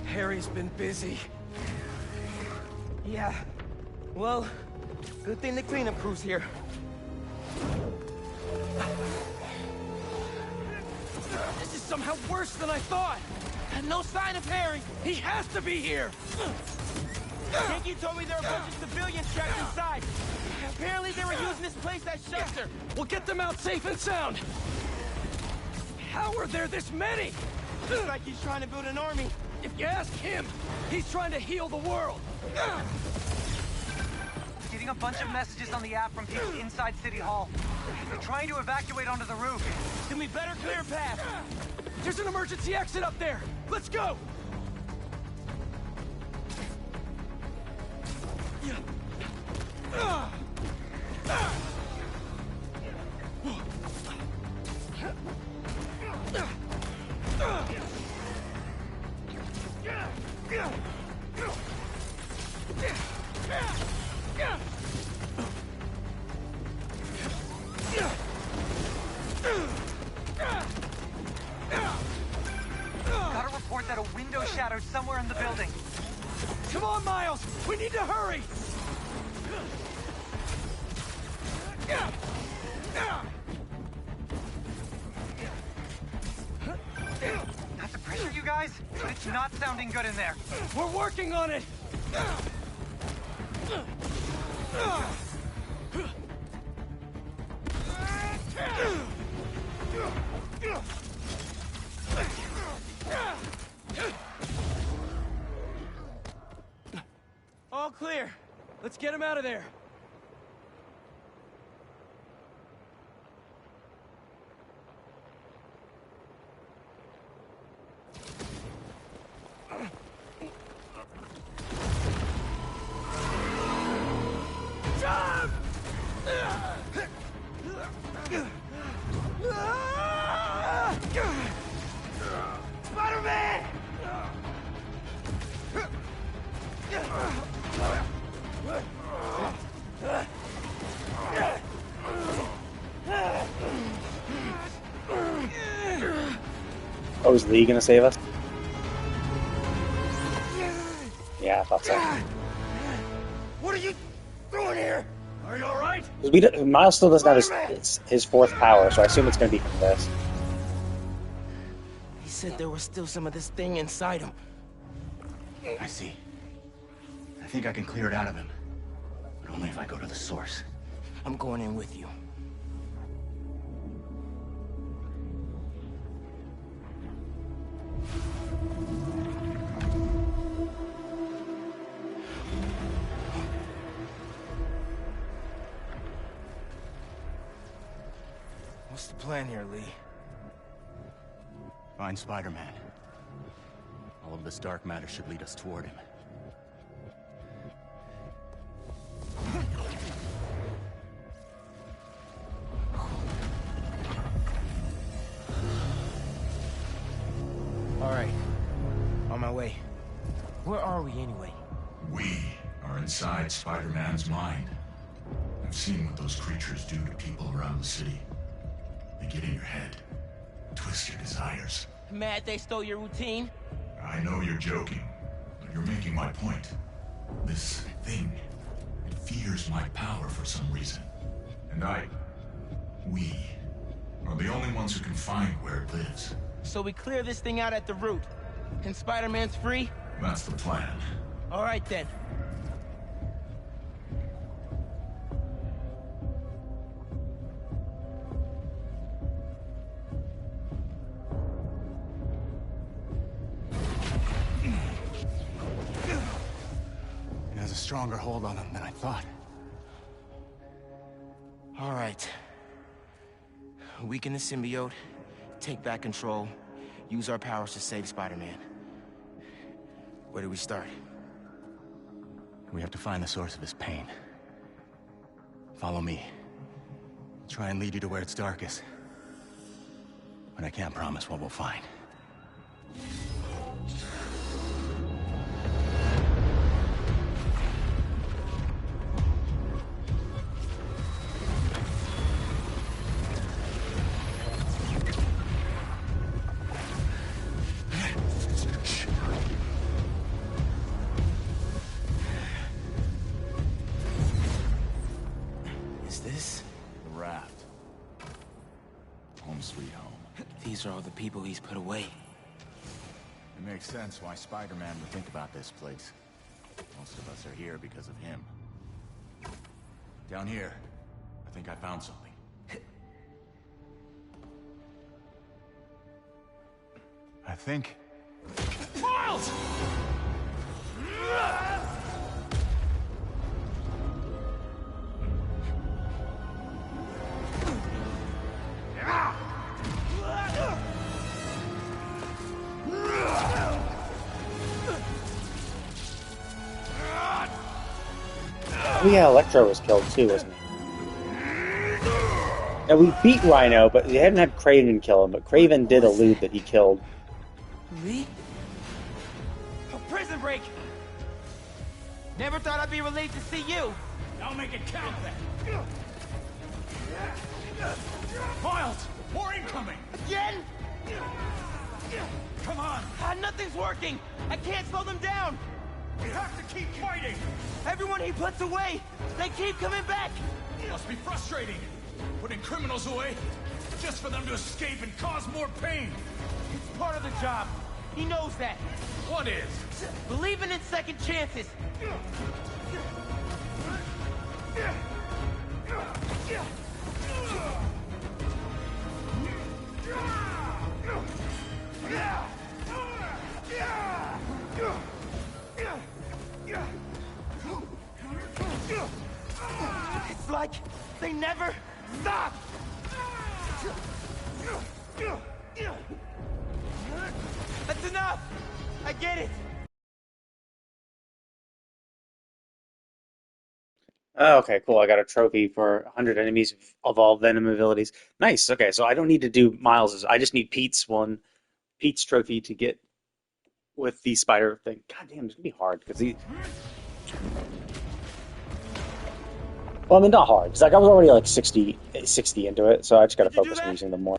[SPEAKER 5] Harry's been busy. Yeah. Well, good thing the cleanup crew's here. This is somehow worse than I thought.
[SPEAKER 14] And no sign of Harry.
[SPEAKER 5] He has to be here.
[SPEAKER 14] Yankee told me there were a bunch of civilians trapped inside. Apparently they were using this place as shelter.
[SPEAKER 5] We'll get them out safe and sound. How are there this many?
[SPEAKER 14] Looks like he's trying to build an army.
[SPEAKER 5] If you ask him, he's trying to heal the world.
[SPEAKER 16] Getting a bunch of messages on the app from people inside City Hall. They're trying to evacuate onto the roof.
[SPEAKER 14] Then we better clear a path.
[SPEAKER 5] There's an emergency exit up there. Let's go.
[SPEAKER 16] Got a report that a window shattered somewhere in the building.
[SPEAKER 5] Come on, Miles! We need to hurry!
[SPEAKER 16] Not the pressure, you guys, but it's not sounding good in there.
[SPEAKER 5] We're working on it! All clear. Let's get him out of there.
[SPEAKER 14] Spider-Man!
[SPEAKER 3] Oh, is Lee gonna save us? Yeah, I thought so.
[SPEAKER 14] What are you doing here? Are you alright?
[SPEAKER 3] Miles still doesn't have his fourth power, so I assume it's gonna be from this.
[SPEAKER 14] He said there was still some of this thing inside him.
[SPEAKER 17] I see. I think I can clear it out of him. But only if I go to the source.
[SPEAKER 14] I'm going in with you. What's the plan here, Lee?
[SPEAKER 17] Find Spider-Man. All of this dark matter should lead us toward him.
[SPEAKER 4] Where are we anyway?
[SPEAKER 18] We are inside Spider-Man's mind. I've seen what those creatures do to people around the city. They get in your head, twist your desires.
[SPEAKER 4] Mad they stole your routine?
[SPEAKER 18] I know you're joking, but you're making my point. This thing, it fears my power for some reason. And we are the only ones who can find where it lives.
[SPEAKER 4] So we clear this thing out at the root, and Spider-Man's free?
[SPEAKER 18] That's the plan.
[SPEAKER 4] All right then.
[SPEAKER 17] It has a stronger hold on him than I thought.
[SPEAKER 4] All right. Weaken the symbiote, take back control, use our powers to save Spider-Man. Where do we start?
[SPEAKER 17] We have to find the source of his pain. Follow me. I'll try and lead you to where it's darkest. But I can't promise what we'll find.
[SPEAKER 4] These are all the people he's put away.
[SPEAKER 17] It makes sense why Spider-Man would think about this place. Most of us are here because of him. Down here, I think I found something. I think...
[SPEAKER 5] Miles!
[SPEAKER 3] Oh yeah, Electro was killed too, wasn't he? Now we beat Rhino, but we hadn't had Kraven kill him, but Kraven did allude that he killed.
[SPEAKER 4] Me? A prison break! Never thought I'd be relieved to see you!
[SPEAKER 5] I'll make it count then! Miles! More incoming!
[SPEAKER 4] Again?
[SPEAKER 5] Come on!
[SPEAKER 4] Nothing's working! I can't slow them down!
[SPEAKER 5] We have to keep fighting!
[SPEAKER 4] Everyone he puts away, they keep coming back!
[SPEAKER 5] Must be frustrating. Putting criminals away, just for them to escape and cause more pain.
[SPEAKER 4] It's part of the job. He knows that.
[SPEAKER 5] What is?
[SPEAKER 4] Believing in second chances. It's like they never stop! That's enough! I get it!
[SPEAKER 3] Oh, okay, cool. I got a trophy for 100 enemies of all Venom abilities. Nice. Okay, so I don't need to do Miles's. I just need Pete's trophy to get with the spider thing. God damn, it's gonna be hard because he. Well, I mean, not hard. It's like I was already like 60 into it, so I just gotta focus on using them more.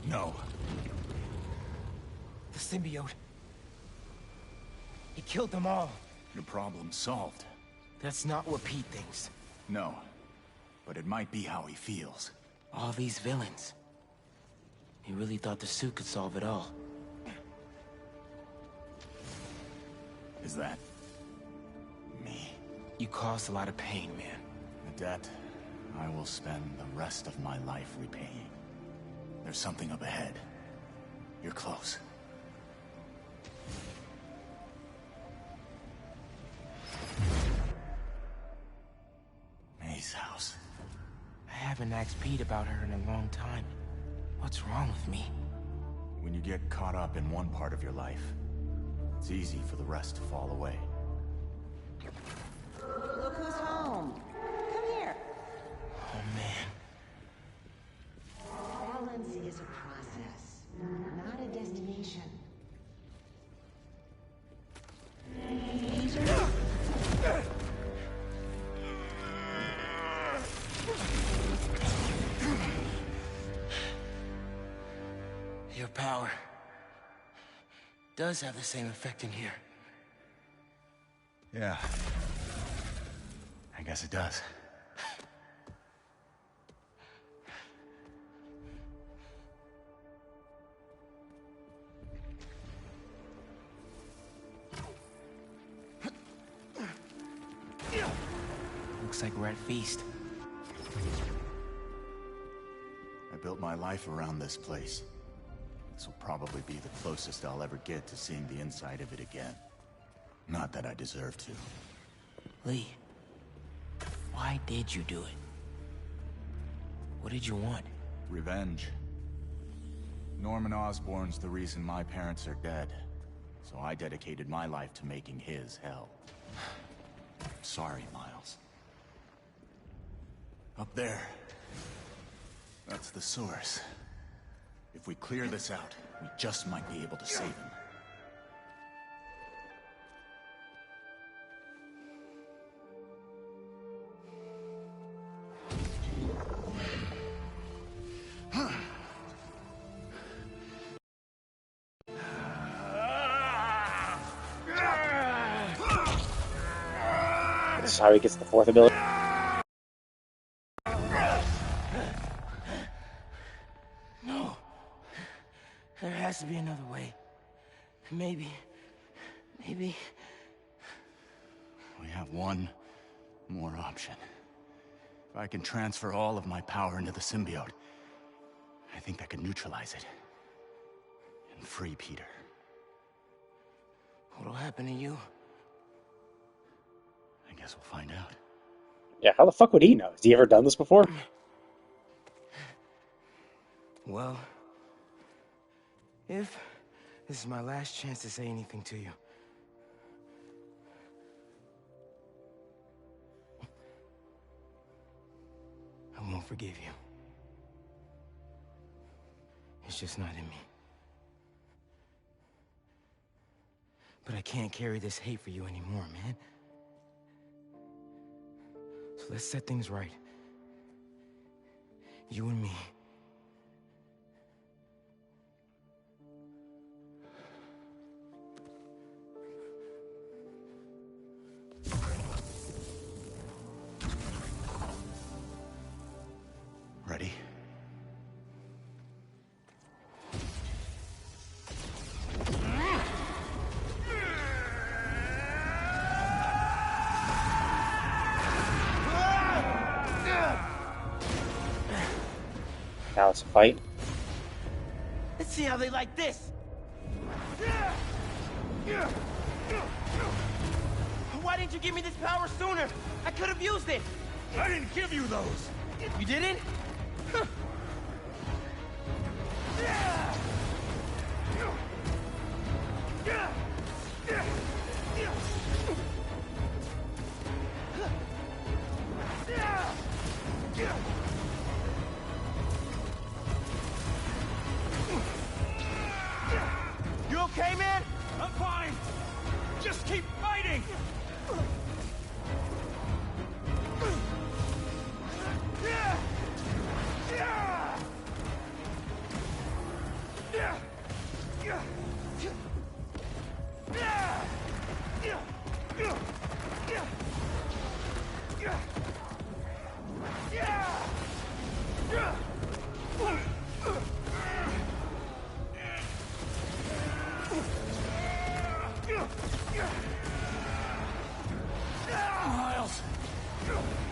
[SPEAKER 5] No.
[SPEAKER 4] The symbiote. He killed them all.
[SPEAKER 17] Your problem solved.
[SPEAKER 4] That's not what Pete thinks.
[SPEAKER 17] No, but it might be how he feels.
[SPEAKER 4] All these villains. He really thought the suit could solve it all.
[SPEAKER 17] Is that me?
[SPEAKER 4] You caused a lot of pain, man.
[SPEAKER 17] A debt I will spend the rest of my life repaying. There's something up ahead. You're close. May's house.
[SPEAKER 4] I haven't asked Pete about her in a long time. What's wrong with me?
[SPEAKER 17] When you get caught up in one part of your life, it's easy for the rest to fall away.
[SPEAKER 19] Look who's home. Come here.
[SPEAKER 4] Oh, man.
[SPEAKER 19] Balance is a process, not a destination.
[SPEAKER 4] Your power does have the same effect in here.
[SPEAKER 17] Yeah. I guess it does.
[SPEAKER 4] Looks like we're at Feast.
[SPEAKER 17] I built my life around this place. This will probably be the closest I'll ever get to seeing the inside of it again. Not that I deserve to.
[SPEAKER 4] Lee, why did you do it? What did you want?
[SPEAKER 17] Revenge. Norman Osborn's the reason my parents are dead. So I dedicated my life to making his hell. Sorry, Miles. Up there. That's the source. If we clear this out, we just might be able to save him.
[SPEAKER 3] This is how he gets the fourth ability.
[SPEAKER 4] No. There has to be another way. Maybe.
[SPEAKER 17] We have one more option. If I can transfer all of my power into the symbiote, I think that could neutralize it. And free Peter.
[SPEAKER 4] What'll happen to you?
[SPEAKER 17] I guess we'll find out.
[SPEAKER 3] Yeah, how the fuck would he know? Has he ever done this before?
[SPEAKER 4] Well, if this is my last chance to say anything to you, I won't forgive you. It's just not in me. But I can't carry this hate for you anymore, man. So let's set things right. You and me.
[SPEAKER 17] Ready?
[SPEAKER 3] Now it's a fight.
[SPEAKER 4] Let's see how they like this. Why didn't you give me this power sooner? I could have used it.
[SPEAKER 8] I didn't give you those.
[SPEAKER 4] You didn't?
[SPEAKER 14] You okay, man? I'm fine. Just keep fighting.
[SPEAKER 8] Miles,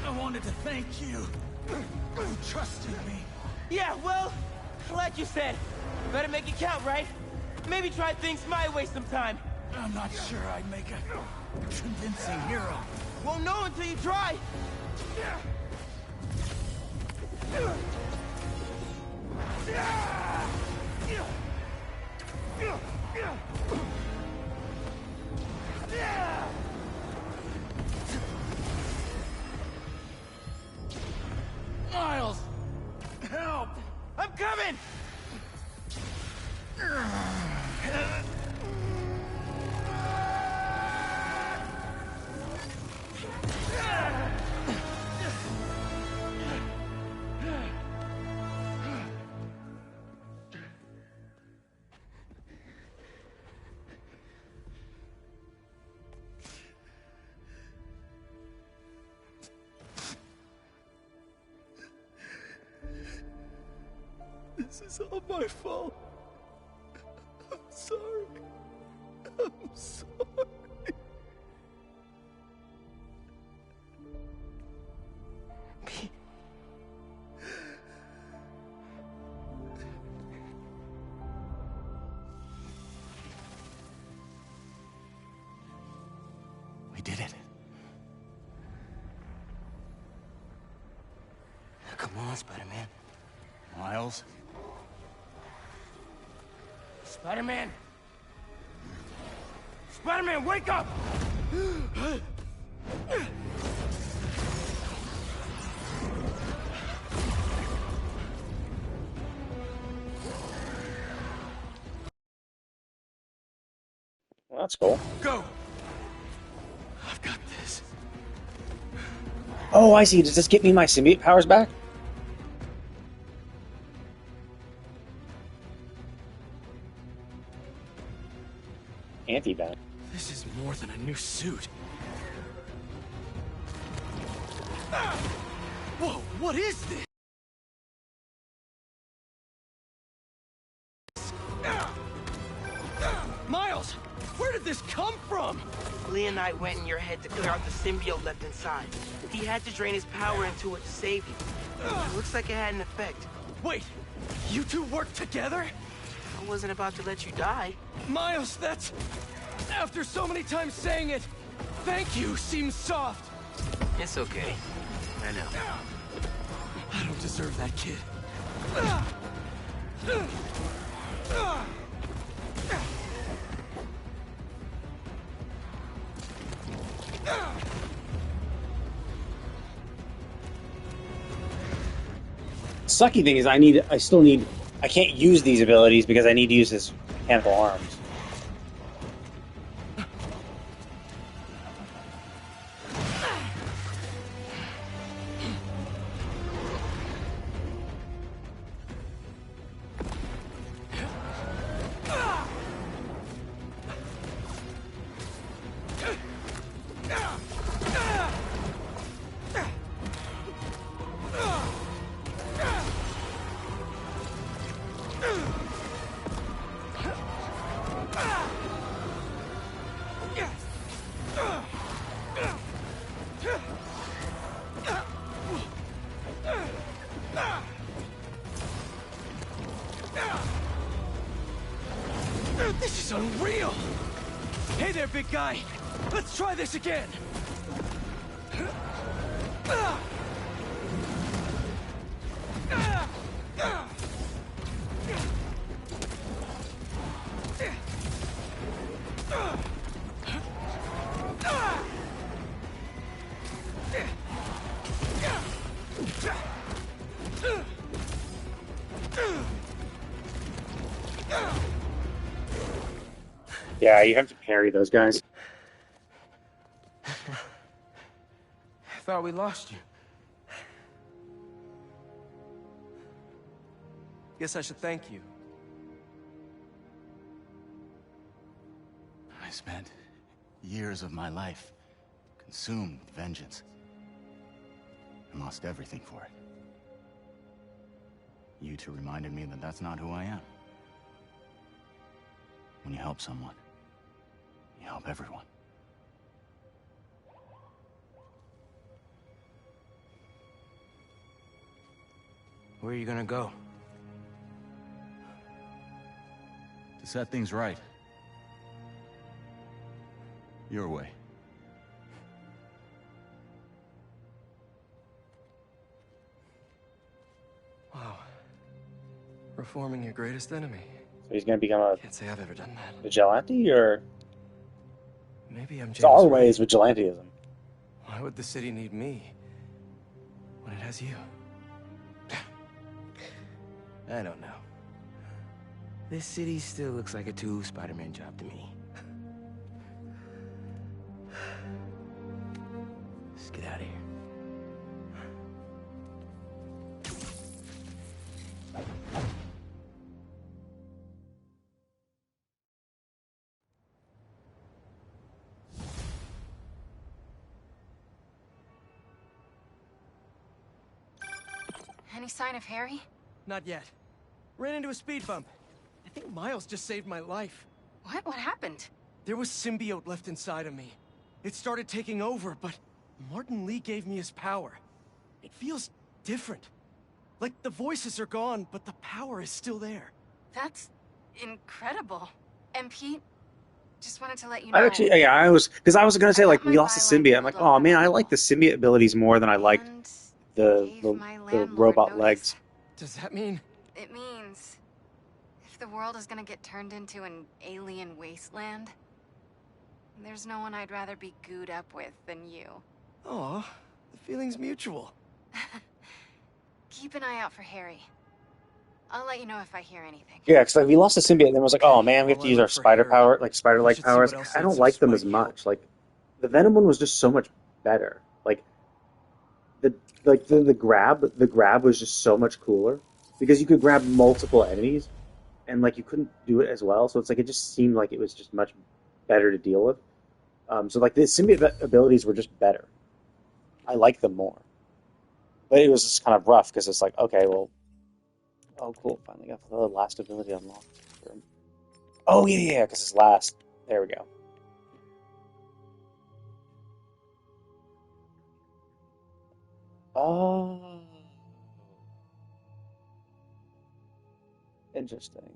[SPEAKER 8] I wanted to thank you. You trusted me.
[SPEAKER 4] Yeah, well, like you said, better make it count, right? Maybe try things my way sometime.
[SPEAKER 8] I'm not sure I'd make a convincing hero.
[SPEAKER 4] Won't know until you try.
[SPEAKER 8] Miles, help!
[SPEAKER 4] I'm coming!
[SPEAKER 5] This is all my fault. I'm sorry. I'm sorry.
[SPEAKER 17] We did it.
[SPEAKER 4] Come on, Spider-Man.
[SPEAKER 17] Miles?
[SPEAKER 4] Spider-Man! Spider-Man, wake up!
[SPEAKER 3] Well, that's cool.
[SPEAKER 5] Go! I've got this.
[SPEAKER 3] Oh, I see. Does this get me my symbiote powers back? Anti-bat.
[SPEAKER 5] This is more than a new suit. Whoa, what is this? Miles, where did this come from?
[SPEAKER 14] Leonite went in your head to clear out the symbiote left inside. He had to drain his power into it to save you. It looks like it had an effect.
[SPEAKER 5] Wait, you two work together?
[SPEAKER 14] I wasn't about to let you die.
[SPEAKER 5] Miles, that's... After so many times saying it, thank you seems soft.
[SPEAKER 14] It's okay. I know.
[SPEAKER 5] I don't deserve that kid.
[SPEAKER 3] Sucky thing is I can't use these abilities because I need to use his mechanical arms.
[SPEAKER 5] This is unreal! Hey there, big guy! Let's try this again!
[SPEAKER 3] Yeah, you have to parry those guys.
[SPEAKER 4] I thought we lost you.
[SPEAKER 5] Guess I should thank you.
[SPEAKER 17] I spent years of my life consumed with vengeance and lost everything for it. You two reminded me that that's not who I am. When you help someone, you help everyone.
[SPEAKER 4] Where are you gonna go?
[SPEAKER 17] To set things right. Your way.
[SPEAKER 5] Wow. Reforming your greatest enemy.
[SPEAKER 3] So he's gonna become a
[SPEAKER 5] Can't say I've ever done that.
[SPEAKER 3] vigilante, or
[SPEAKER 5] Maybe I'm James.
[SPEAKER 3] it's all the way is vigilantism.
[SPEAKER 5] Why would the city need me when it has you?
[SPEAKER 4] I don't know. This city still looks like a Spider-Man job to me. Let's get out of here.
[SPEAKER 6] Any sign of Harry?
[SPEAKER 5] Not yet.
[SPEAKER 16] Ran into a speed bump. I think Miles just saved my life.
[SPEAKER 6] What? What happened?
[SPEAKER 16] There was symbiote left inside of me. It started taking over, but Martin Lee gave me his power. It feels different. Like the voices are gone, but the power is still there.
[SPEAKER 6] That's incredible. And Pete, just wanted to let you know.
[SPEAKER 3] I actually, yeah, I was gonna say like we lost the symbiote. I'm like, oh man, I like the symbiote abilities more than I liked the robot legs.
[SPEAKER 16] Does that mean?
[SPEAKER 6] It means if the world is gonna get turned into an alien wasteland, there's no one I'd rather be gooed up with than you.
[SPEAKER 16] Aw, the feeling's mutual.
[SPEAKER 6] Keep an eye out for Harry. I'll let you know if I hear anything.
[SPEAKER 3] Yeah, because like we lost the symbiote, and then I was like, oh man, we have to use our spider power, like spider-like powers. I don't like them as much. Like the Venom one was just so much better. Like the grab was just so much cooler because you could grab multiple enemies, and like you couldn't do it as well. So it's like it just seemed like it was just much better to deal with. So like the symbiote abilities were just better. I like them more, but it was just kind of rough because it's like, okay, well, oh cool, finally got the last ability unlocked. Oh yeah, because it's last. There we go. Oh, interesting.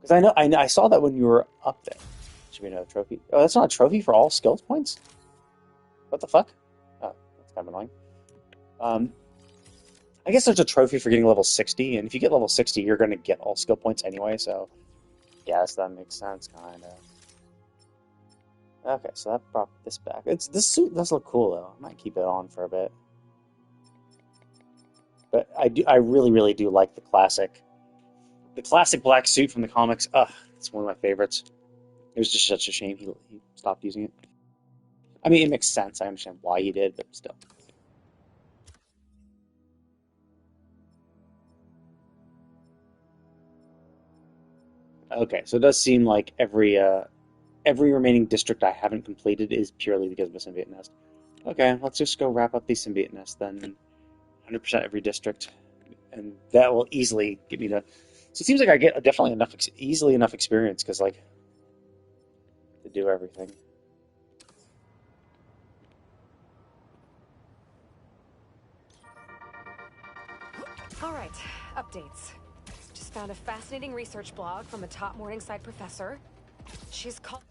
[SPEAKER 3] Because I saw that when you were up there. Should be another trophy. Oh, that's not a trophy for all skills points? What the fuck? Oh, that's kind of annoying. I guess there's a trophy for getting level 60, and if you get level 60, you're going to get all skill points anyway, so yes, that makes sense, kind of. Okay, so that brought this back. This suit does look cool, though. I might keep it on for a bit. But I really, really do like the classic black suit from the comics. Ugh, it's one of my favorites. It was just such a shame he stopped using it. I mean, it makes sense. I understand why he did, but still. Okay, so it does seem like every remaining district I haven't completed is purely because of a symbiote nest. Okay, let's just go wrap up these symbiote nests then. 100% every district, and that will easily get me to. So it seems like I get definitely easily enough experience because like to do everything.
[SPEAKER 20] All right, updates. Just found a fascinating research blog from a top Morningside professor. She's called.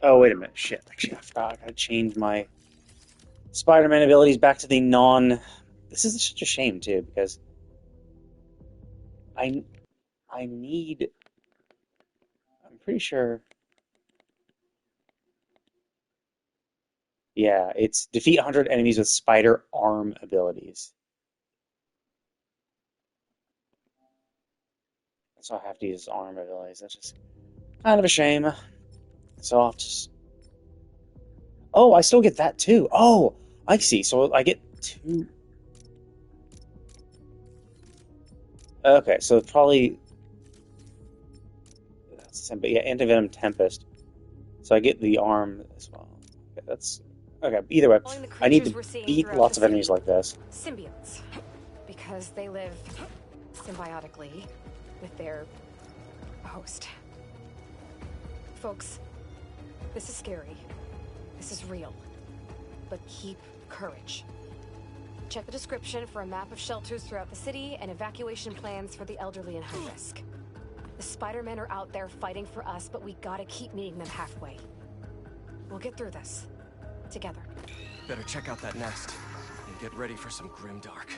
[SPEAKER 3] Oh wait a minute, shit! Actually, I forgot. I gotta change my Spider-Man abilities back to the non. This is such a shame too because I need. I'm pretty sure. Yeah, it's defeat 100 enemies with spider arm abilities. So I have to use arm abilities. That's just kind of a shame. So I'll just. Oh, I still get that too. Oh, I see. So I get 2. Okay, so it's probably. But yeah, Anti-Venom Tempest. So I get the arm as well. Okay, that's. Okay, either way, I need to beat lots of enemies like this.
[SPEAKER 20] Symbiotes. Because they live symbiotically with their host. Folks, this is scary. This is real. But keep courage. Check the description for a map of shelters throughout the city and evacuation plans for the elderly and high risk. The Spider-Men are out there fighting for us, but we gotta keep meeting them halfway. We'll get through this. Together.
[SPEAKER 16] Better check out that nest and get ready for some grimdark.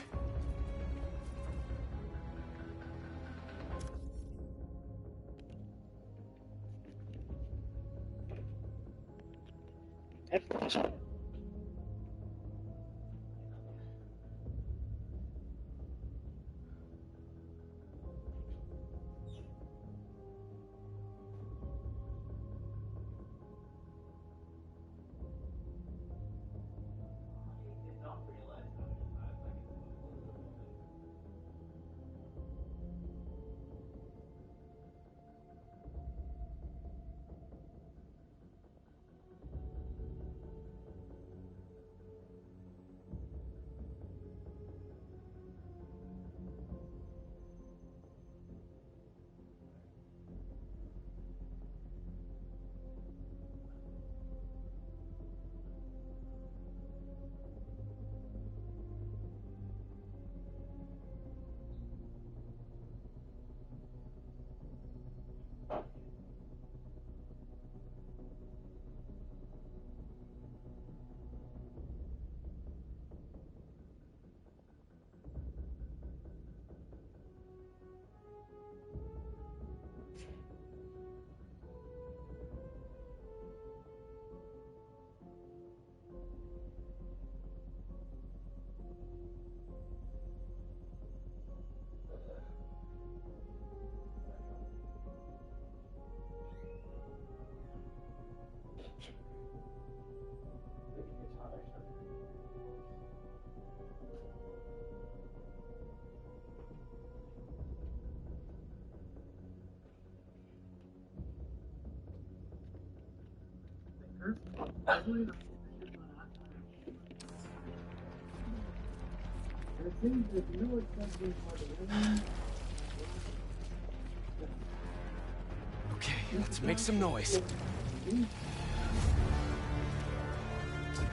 [SPEAKER 16] Okay, let's make some noise.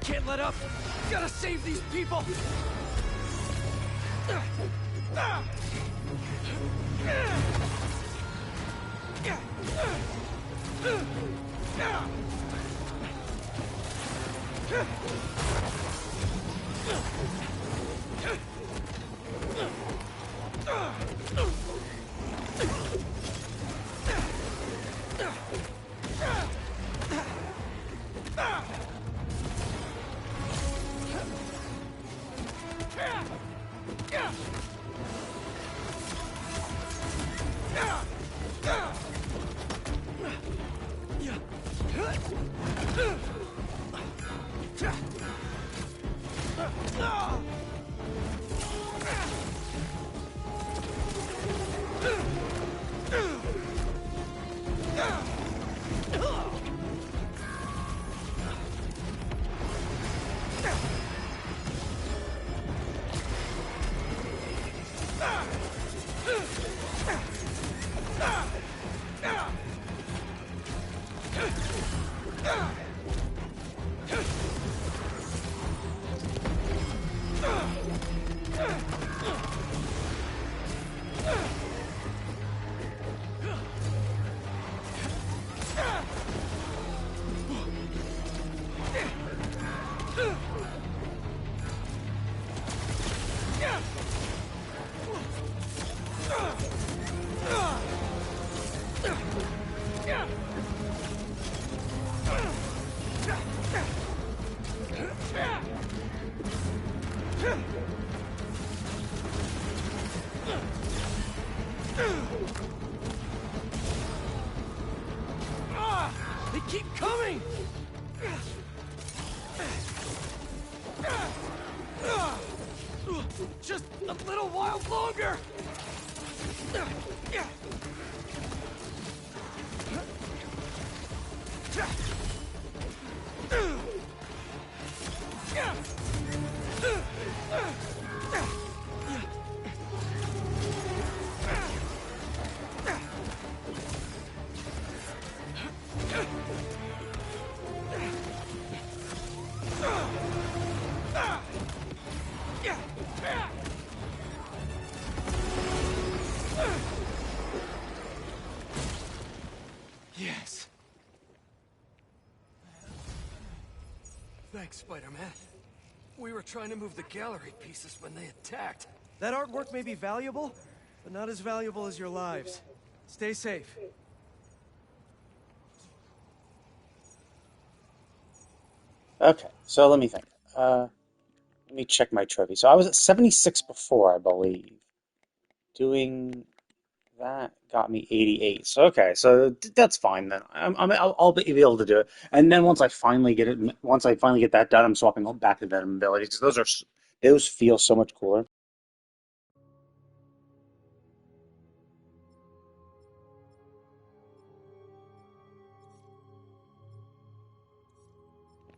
[SPEAKER 16] Can't let up! Gotta save these people! They keep coming! Just a little while longer! Yes. Thanks, Spider-Man. We were trying to move the gallery pieces when they attacked. That artwork may be valuable, but not as valuable as your lives. Stay safe.
[SPEAKER 3] Okay, so let me think. Let me check my trophy. So I was at 76 before, I believe. Doing that got me 88. So okay, so that's fine then. I'll be able to do it. And then once I finally get that done, I'm swapping back to Venom abilities because those feel so much cooler.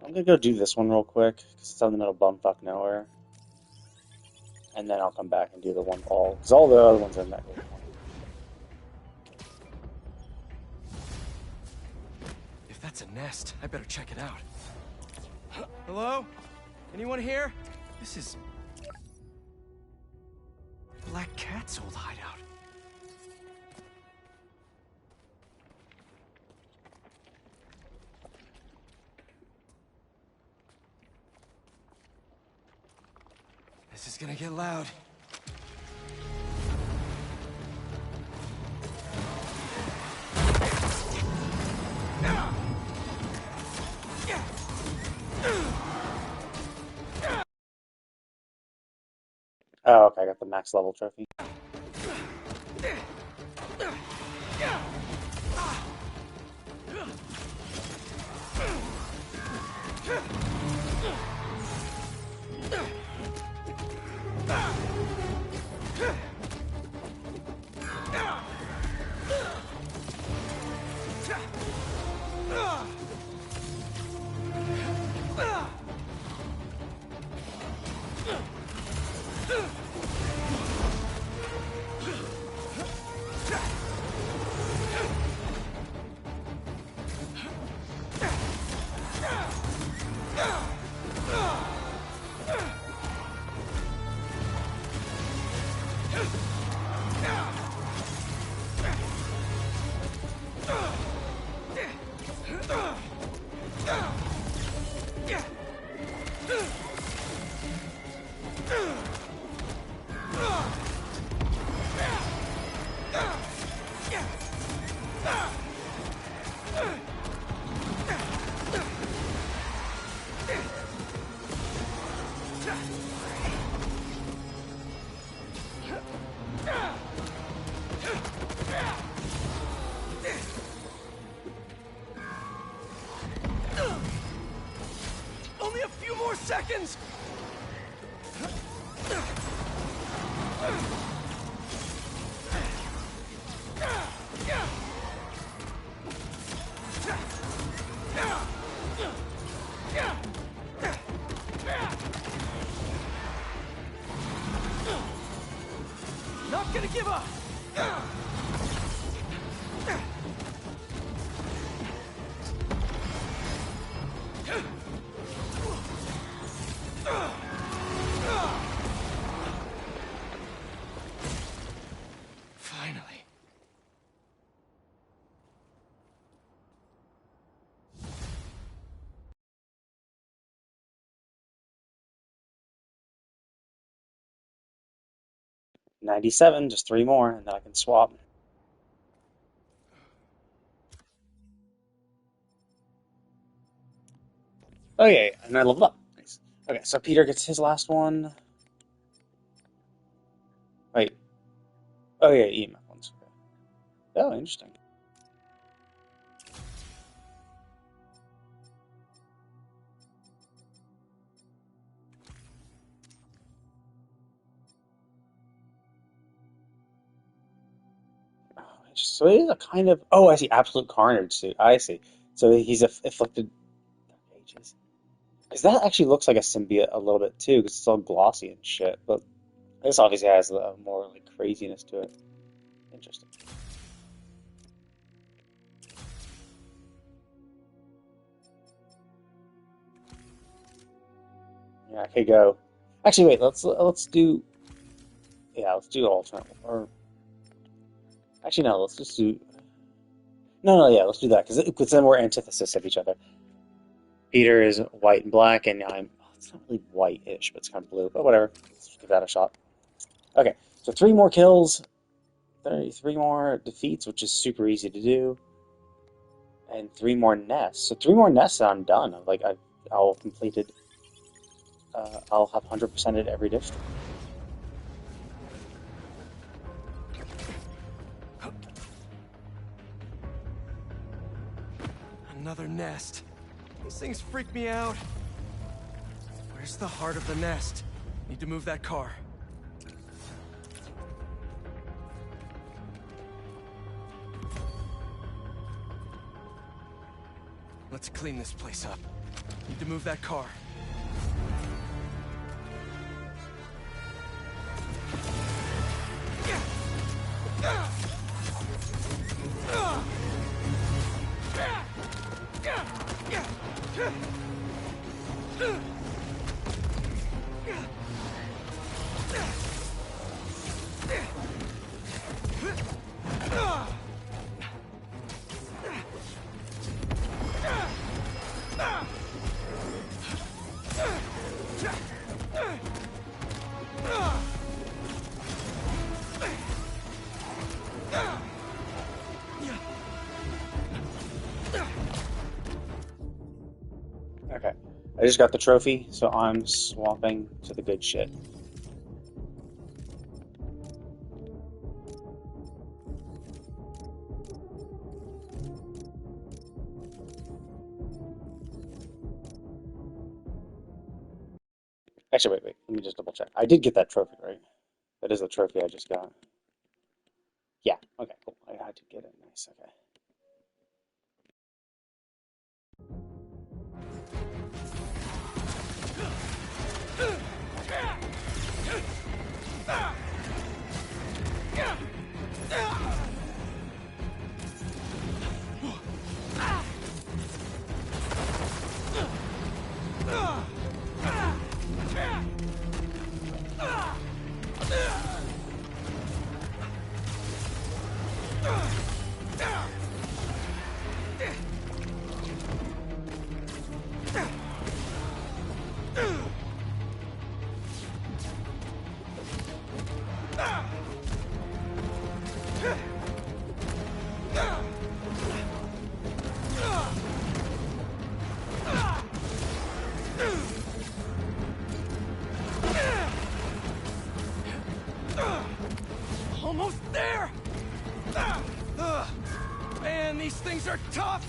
[SPEAKER 3] I'm gonna go do this one real quick because it's in the middle of bumfuck nowhere, and then I'll come back and do the one because all the other ones are in that one.
[SPEAKER 16] If that's a nest, I better check it out. Hello? Anyone here? This is Black Cat's old hideout. This is gonna get loud.
[SPEAKER 3] Oh, okay, I got the max level trophy.
[SPEAKER 16] seconds! Not gonna give up! Finally.
[SPEAKER 3] $97, just 3 more, and then I can swap. Okay, and I leveled up. Nice. Okay, so Peter gets his last one. Wait. Oh yeah, EMF ones. Okay. Oh, interesting. So it is a kind of... Oh, I see. Absolute Carnage suit. I see. So he's afflicted... Ages. Because that actually looks like a symbiote a little bit too, because it's all glossy and shit. But this obviously has a more like craziness to it. Interesting. Yeah, I could go. Actually, wait. Let's do. Yeah, let's do alternate. Or actually, no. Let's just do. No, yeah. Let's do that because then we're antithesis of each other. Peter is white and black, and I'm. It's not really white-ish, but it's kind of blue. But whatever. Let's give that a shot. Okay, so 3 more kills, 33 more defeats, which is super easy to do, and 3 more nests. So 3 more nests, and I'm done. Like I'll completed. I'll have 100%ed every district.
[SPEAKER 16] Another nest. These things freak me out. Where's the heart of the nest? Need to move that car. Let's clean this place up. Need to move that car.
[SPEAKER 3] Okay, I just got the trophy, so I'm swapping to the good shit. Actually, wait, let me just double check. I did get that trophy, right? That is the trophy I just got. Yeah, okay, cool. I had to get it. Nice, okay.
[SPEAKER 16] Almost there! Man, these things are tough!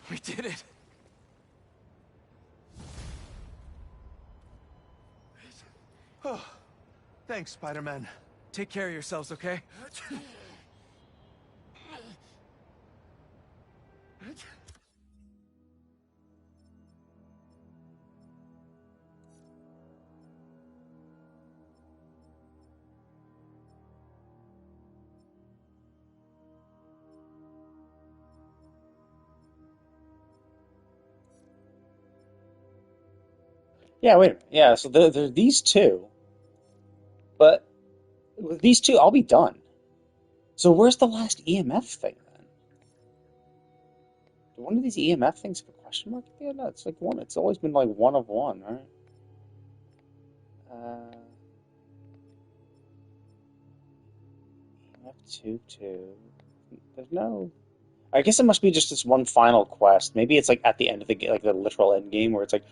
[SPEAKER 16] We did it.
[SPEAKER 5] Oh, thanks, Spider-Man.
[SPEAKER 16] Take care of yourselves, okay?
[SPEAKER 3] Yeah, wait. Yeah, so there are these two, but with these two, I'll be done. So where's the last EMF thing then? Do one of these EMF things have a question mark at the end? No, it's like one. It's always been like one of one, right? EMF 2. There's no. I guess it must be just this one final quest. Maybe it's like at the end of the like the literal end game where it's like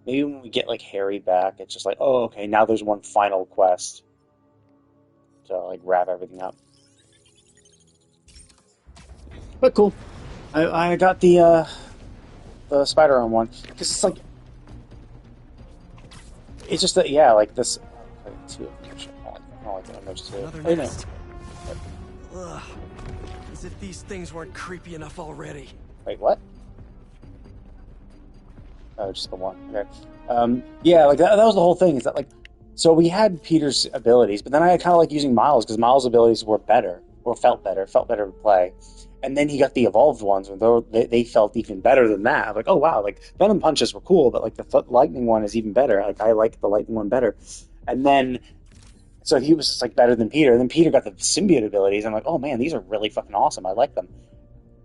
[SPEAKER 3] maybe when we get like Harry back, it's just like, oh, okay, now there's one final quest to like wrap everything up. But cool. I got the Spider-Man one because it's like it's just that like this. Two. I don't like the image too.
[SPEAKER 16] Another nest. Ugh. As if these things weren't creepy enough already.
[SPEAKER 3] Wait, what? Oh, just the one. Okay. Yeah, like that was the whole thing. Is that like, so we had Peter's abilities, but then I kind of like using Miles because Miles' abilities were better, or felt better to play. And then he got the evolved ones, and they felt even better than that. I'm like, oh wow, like Venom punches were cool, but like the lightning one is even better. Like I like the lightning one better. And then, so he was just like better than Peter. And then Peter got the symbiote abilities. I'm like, oh man, these are really fucking awesome. I like them.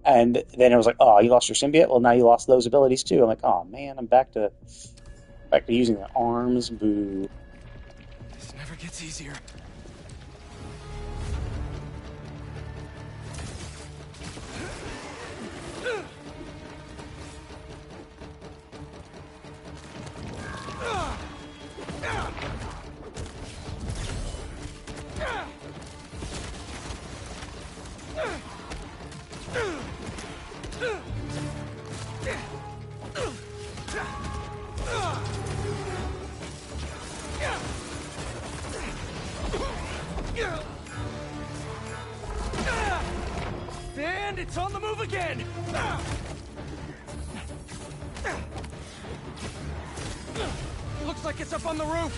[SPEAKER 3] And then it was like, oh, you lost your symbiote? Well, now you lost those abilities too. I'm like, oh man, I'm back to using the arms. Boo.
[SPEAKER 16] This never gets easier. And it's on the move again! Looks like it's up on the roof!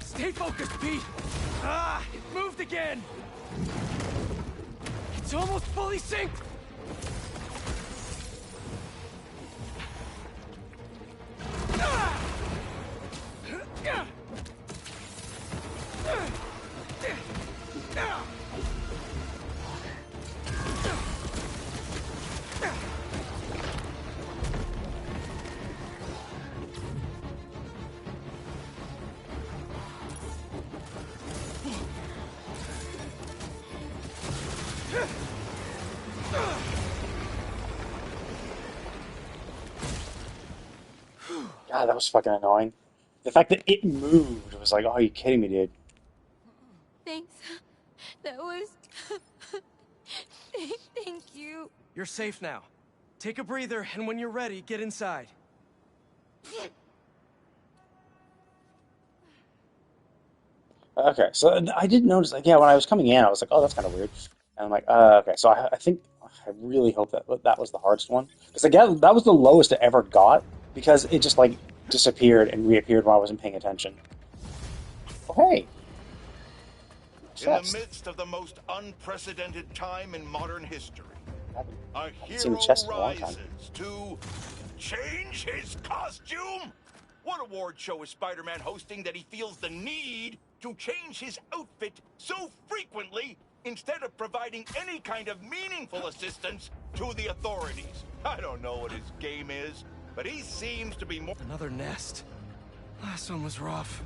[SPEAKER 16] Stay focused, Pete! It moved again! It's almost fully synced!
[SPEAKER 3] God, that was fucking annoying. The fact that it moved was like, oh, are you kidding me, dude?
[SPEAKER 10] Thanks. That was... Thank you.
[SPEAKER 16] You're safe now. Take a breather, and when you're ready, get inside.
[SPEAKER 3] Okay, so I did notice, like, yeah, when I was coming in, I was like, oh, that's kind of weird. And I'm like, okay, so I think, I really hope that was the hardest one. Because, again, that was the lowest it ever got, because it just, like, disappeared and reappeared while I wasn't paying attention. Oh, hey!
[SPEAKER 8] In the midst of the most unprecedented time in modern history, a hero rises to change his costume? What award show is Spider-Man hosting that he feels the need to change his outfit so frequently instead of providing any kind of meaningful assistance to the authorities? I don't know what his game is, but he seems to be more...
[SPEAKER 16] Another nest. Last one was rough.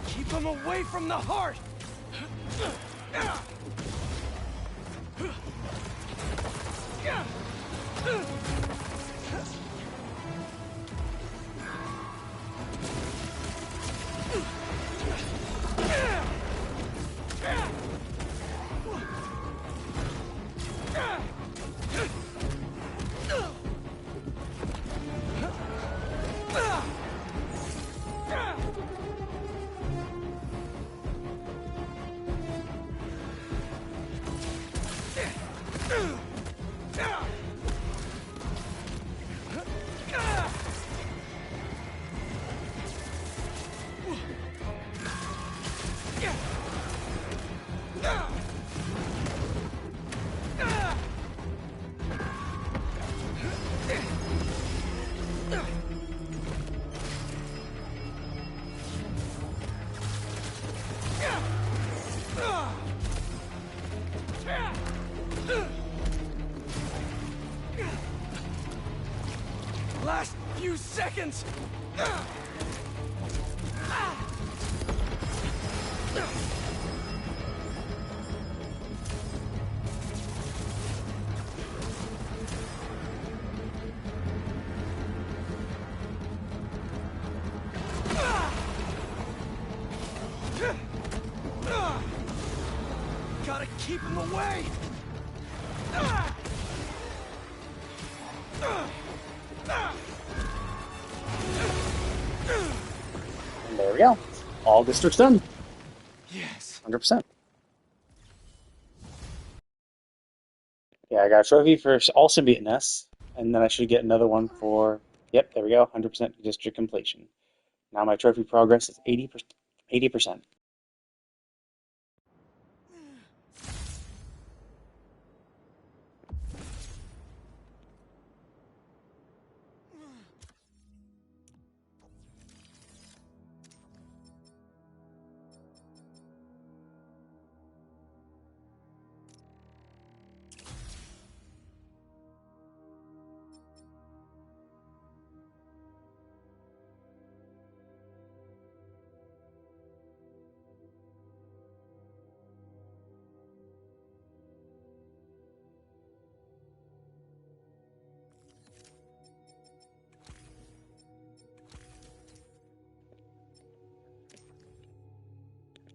[SPEAKER 16] Keep him away from the heart! Last few seconds! Gotta keep him away!
[SPEAKER 3] And there we go. All districts done.
[SPEAKER 16] Yes.
[SPEAKER 3] 100%. Yeah, I got a trophy for all symbiote nests, and then I should get another one for... Yep, there we go. 100% district completion. Now my trophy progress is 80%.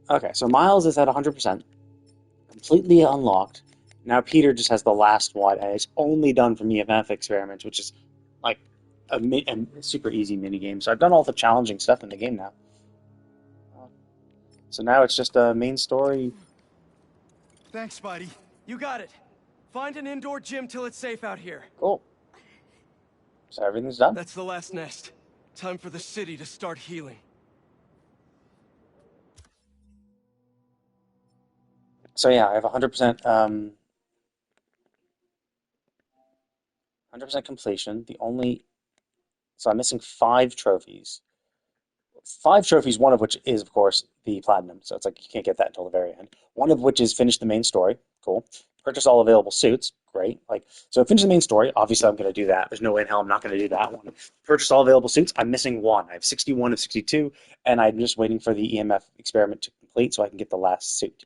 [SPEAKER 3] Okay, so Miles is at 100%, completely unlocked. Now Peter just has the last one, and it's only done for EMF experiments, which is like a super easy minigame. So I've done all the challenging stuff in the game now. So now it's just a main story.
[SPEAKER 16] Thanks, Spidey. You got it. Find an indoor gym till it's safe out here.
[SPEAKER 3] Cool. So everything's done?
[SPEAKER 16] That's the last nest. Time for the city to start healing.
[SPEAKER 3] So yeah, I have 100%, 100% completion. So I'm missing 5 trophies. 5 trophies, one of which is, of course, the platinum. So it's like you can't get that until the very end. One of which is finish the main story. Cool. purchase all available suits. Great. Like, so finish the main story. Obviously, I'm going to do that. There's no way in hell I'm not going to do that one. Purchase all available suits. I'm missing one. I have 61 of 62, and I'm just waiting for the EMF experiment to complete so I can get the last suit.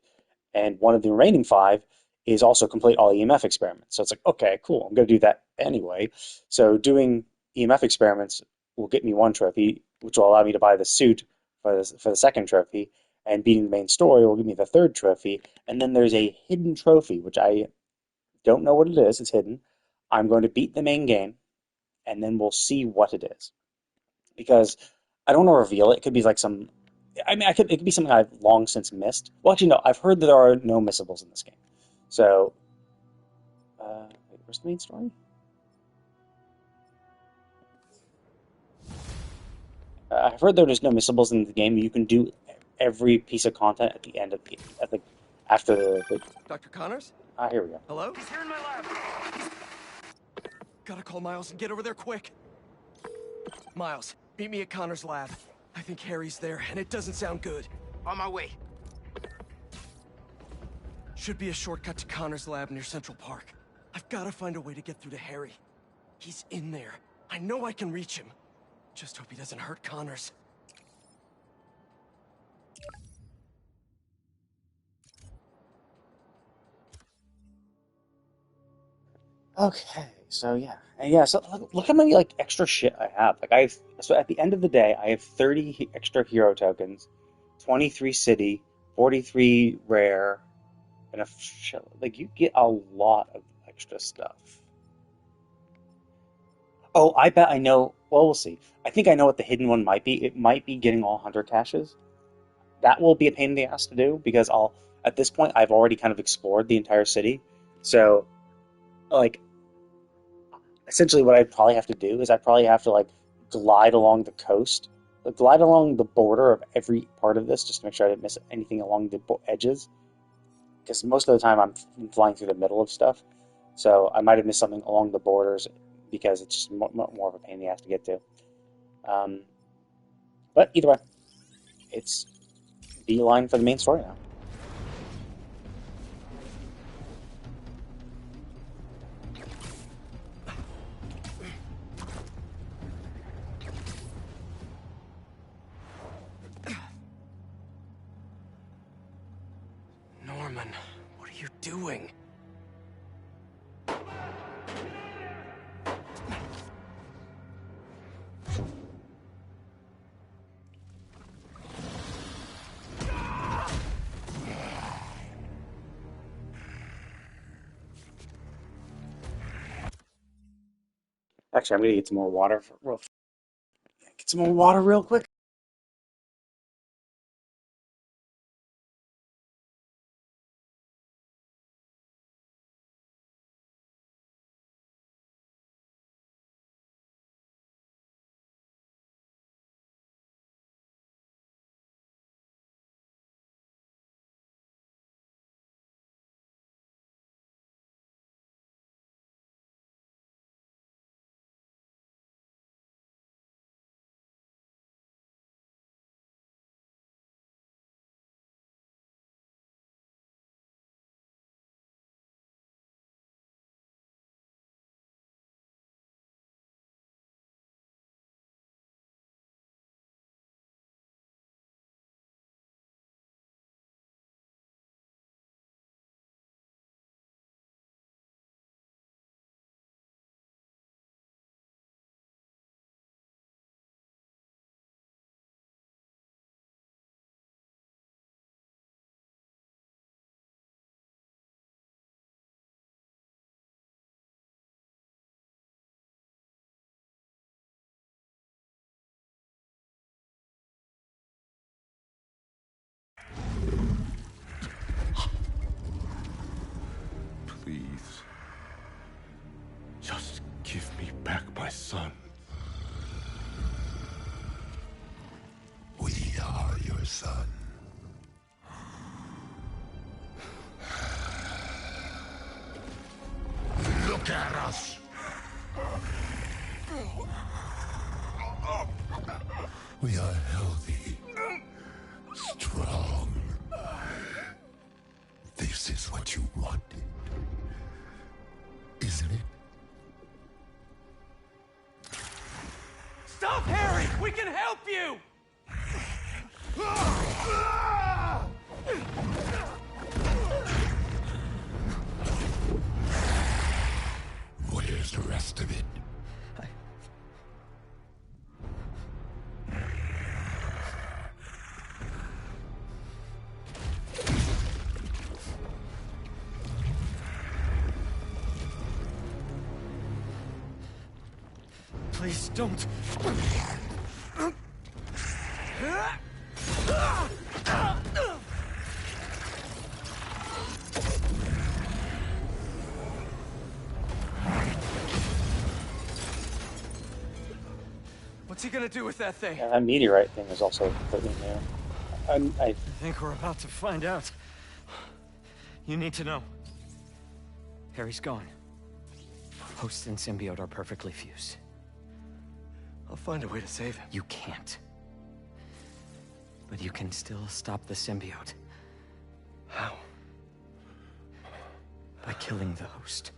[SPEAKER 3] And one of the remaining 5 is also complete all EMF experiments. So it's like, okay, cool. I'm going to do that anyway. So doing EMF experiments will get me 1 trophy, which will allow me to buy the suit for the 2nd trophy. And beating the main story will give me the 3rd trophy. And then there's a hidden trophy, which I don't know what it is. It's hidden. I'm going to beat the main game, and then we'll see what it is. Because I don't want to reveal it. It could be like some... I mean, it could be something I've long since missed. Well, actually, no. I've heard that there are no missables in this game. So, wait, where's the main story? I've heard there's no missables in the game. You can do every piece of content at the end of after the
[SPEAKER 16] Dr. Connors?
[SPEAKER 3] Here we go.
[SPEAKER 16] Hello? He's here in my lab. Gotta call Miles and get over there quick. Miles, meet me at Connors' lab. I think Harry's there, and it doesn't sound good.
[SPEAKER 14] On my way.
[SPEAKER 16] Should be a shortcut to Connors' lab near Central Park. I've gotta find a way to get through to Harry. He's in there. I know I can reach him. Just hope he doesn't hurt Connors.
[SPEAKER 3] Okay, so yeah. And yeah, so look how many like extra shit I have. So at the end of the day, I have 30 extra hero tokens, 23 city, 43 rare, and like you get a lot of extra stuff. Oh, I bet I know. Well, we'll see. I think I know what the hidden one might be. It might be getting all hunter caches. That will be a pain in the ass to do because at this point I've already kind of explored the entire city. So, like, essentially what I'd probably have to do is I'd probably have to like glide along the coast, glide along the border of every part of this just to make sure I didn't miss anything along the edges. Because most of the time I'm flying through the middle of stuff, so I might have missed something along the borders because it's just more of a pain in the ass to get to. But either way, it's beeline for the main story now.
[SPEAKER 16] Norman, what are you doing?
[SPEAKER 3] Actually, I'm gonna get some more water. Get some more water real quick.
[SPEAKER 9] Please. Just give me back my son.
[SPEAKER 21] We are your son. Look at us. We are healthy, strong. This is what you wanted.
[SPEAKER 5] help you!
[SPEAKER 21] Where's the rest of it?
[SPEAKER 16] Please don't. What's he gonna do with that thing?
[SPEAKER 3] Yeah, that meteorite thing is also completely new.
[SPEAKER 16] I think we're about to find out. You need to know.
[SPEAKER 12] Harry's gone. Host and symbiote are perfectly fused.
[SPEAKER 16] I'll find a way to save him.
[SPEAKER 12] You can't. But you can still stop the symbiote.
[SPEAKER 16] How?
[SPEAKER 12] By killing the host.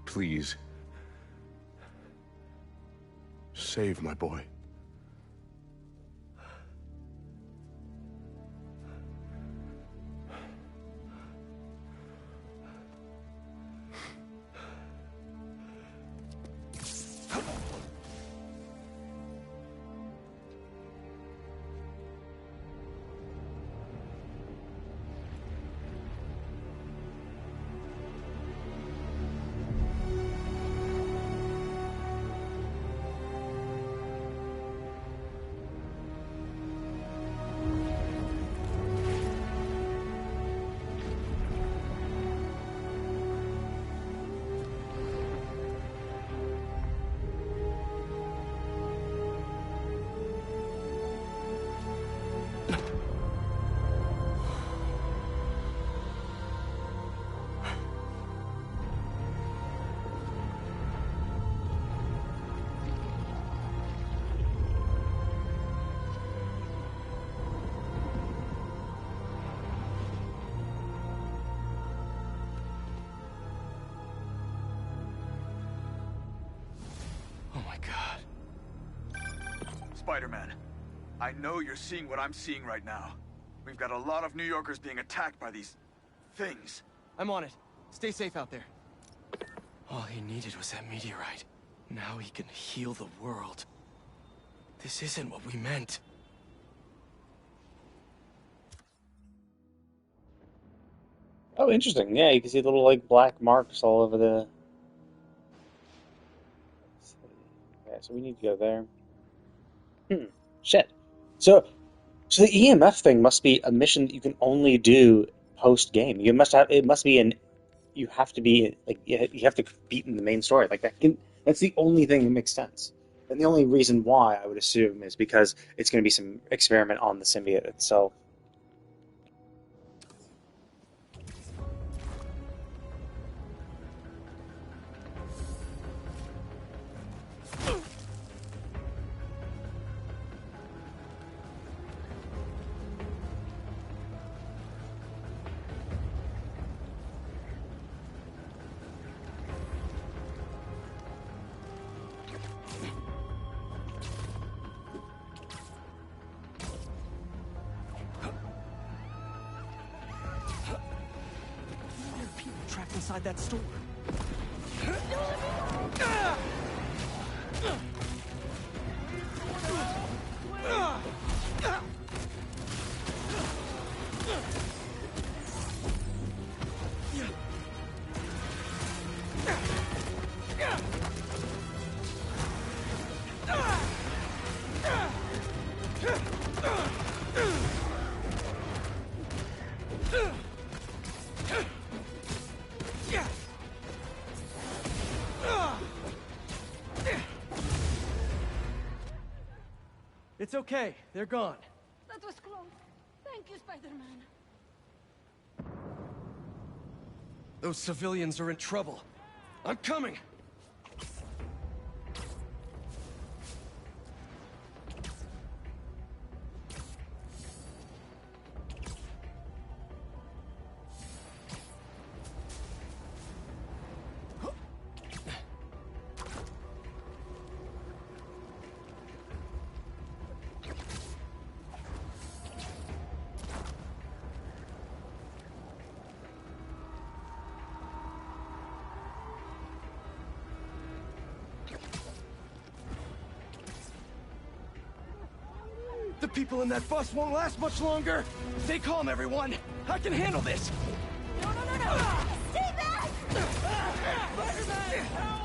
[SPEAKER 21] Please. Save my boy.
[SPEAKER 5] Spider-Man, I know you're seeing what I'm seeing right now. We've got a lot of New Yorkers being attacked by these things.
[SPEAKER 16] I'm on it. Stay safe out there. All he needed was that meteorite. Now he can heal the world. This isn't what we meant.
[SPEAKER 3] Oh, interesting. Yeah, you can see little like black marks all over the. Yeah, so we need to go there. Shit. So the EMF thing must be a mission that you can only do post game. You must have. It must be an. You have to be like you have to compete in the main story. Like that can. That's the only thing that makes sense. And the only reason why I would assume is because it's going to be some experiment on the symbiote itself.
[SPEAKER 16] Trapped inside that store. It's okay. They're gone.
[SPEAKER 13] That was close. Thank you, Spider-Man.
[SPEAKER 16] Those civilians are in trouble. I'm coming. people in that bus won't last much longer. Stay calm, everyone. I can handle this.
[SPEAKER 13] No! Stay back! Spider-Man, help!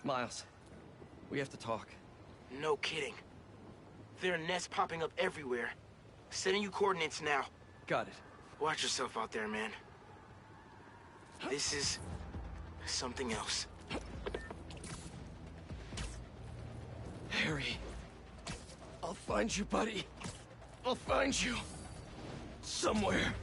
[SPEAKER 16] Miles, we have to talk.
[SPEAKER 14] No kidding. There are nests popping up everywhere. Sending you coordinates now.
[SPEAKER 16] Got it.
[SPEAKER 14] Watch yourself out there, man. This is something else.
[SPEAKER 16] Harry, I'll find you, buddy. I'll find you. Somewhere.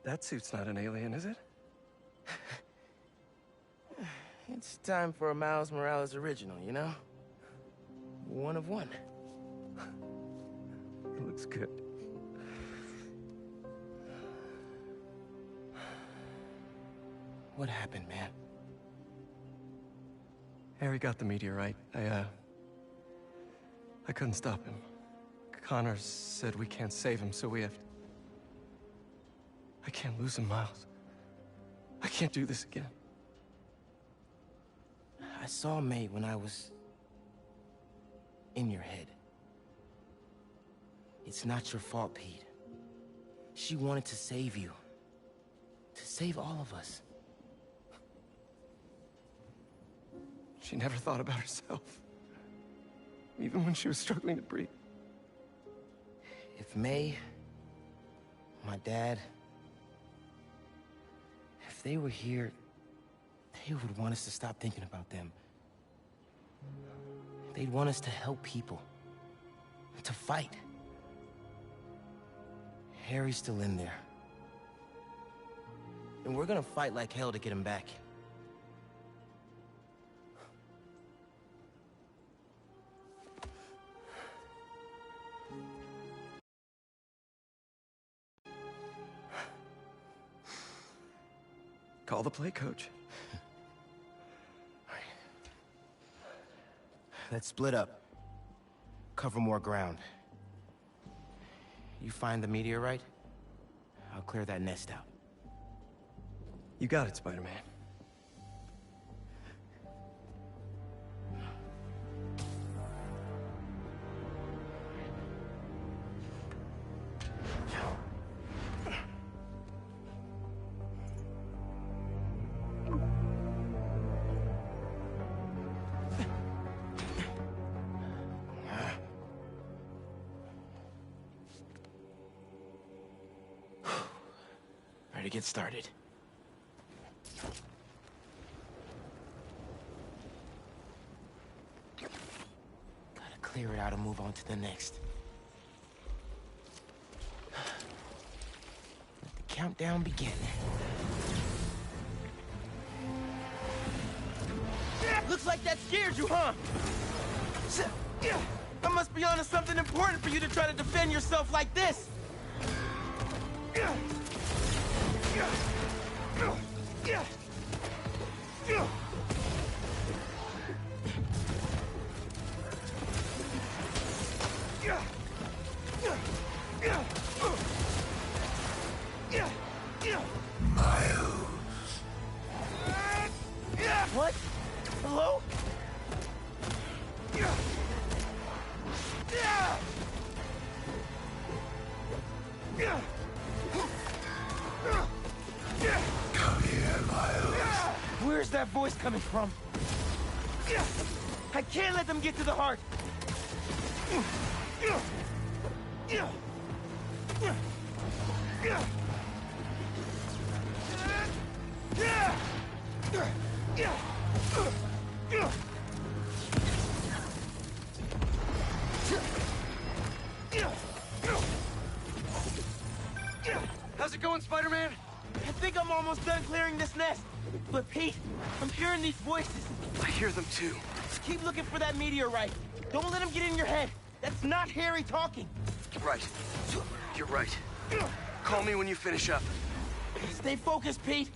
[SPEAKER 16] That suit's not an alien, is it?
[SPEAKER 14] It's time for a Miles Morales original, you know? One of one.
[SPEAKER 16] It looks good.
[SPEAKER 14] What happened, man?
[SPEAKER 16] Harry got the meteorite. I couldn't stop him. Connor said we can't save him, so we have to... I can't lose him, Miles. I can't do this again.
[SPEAKER 14] I saw May when I was... in your head. It's not your fault, Pete. She wanted to save you. To save all of us.
[SPEAKER 16] She never thought about herself. Even when she was struggling to breathe.
[SPEAKER 14] If May, my dad, if they were here, they would want us to stop thinking about them. They'd want us to help people. To fight. Harry's still in there. And we're gonna fight like hell to get him back.
[SPEAKER 16] Call the play, Coach.
[SPEAKER 14] Let's split up. Cover more ground. You find the meteorite, I'll clear that nest out.
[SPEAKER 16] You got it, Spider-Man.
[SPEAKER 14] Ready to get started. Gotta clear it out and move on to the next. Let the countdown begin. Looks like that scared you, huh? I must be onto something important for you to try to defend yourself like this.
[SPEAKER 18] Miles
[SPEAKER 4] What? Hello?
[SPEAKER 18] Come here, Miles.
[SPEAKER 4] Where's that voice coming from? I can't let them get to the heart. How's it going, Spider-Man? I think I'm almost done clearing this nest. But Pete, I'm hearing these voices.
[SPEAKER 5] I hear them too.
[SPEAKER 4] Just keep looking for that meteorite. Don't let him get in your head. That's not Harry talking.
[SPEAKER 5] Right. You're right. Call me when you finish up.
[SPEAKER 4] Stay focused, Pete.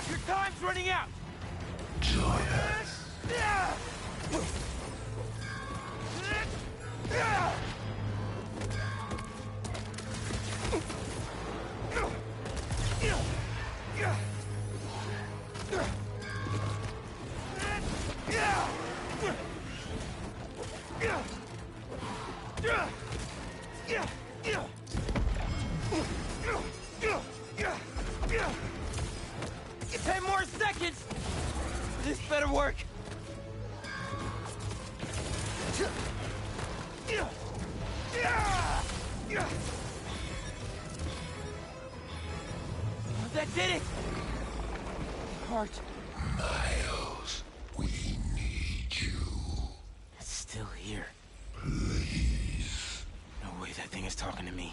[SPEAKER 4] Your time's running out.
[SPEAKER 18] Join us.
[SPEAKER 4] Get 10 more seconds. This better work. That did it! Heart.
[SPEAKER 18] Miles, we need you.
[SPEAKER 4] It's still here.
[SPEAKER 18] Please.
[SPEAKER 4] No way that thing is talking to me.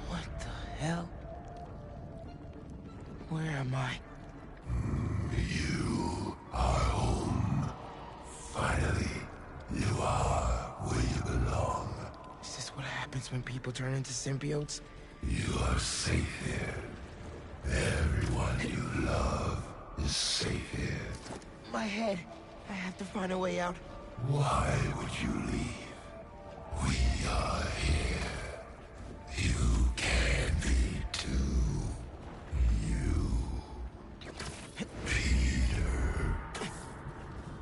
[SPEAKER 4] What the hell? Where am I?
[SPEAKER 18] You are home. Finally, you are where you belong.
[SPEAKER 4] Is this what happens when people turn into symbiotes?
[SPEAKER 18] You are safe here. Everyone you love is safe here.
[SPEAKER 4] My head. I have to find a way out.
[SPEAKER 18] Why would you leave? We are here. You can be too. You. Peter.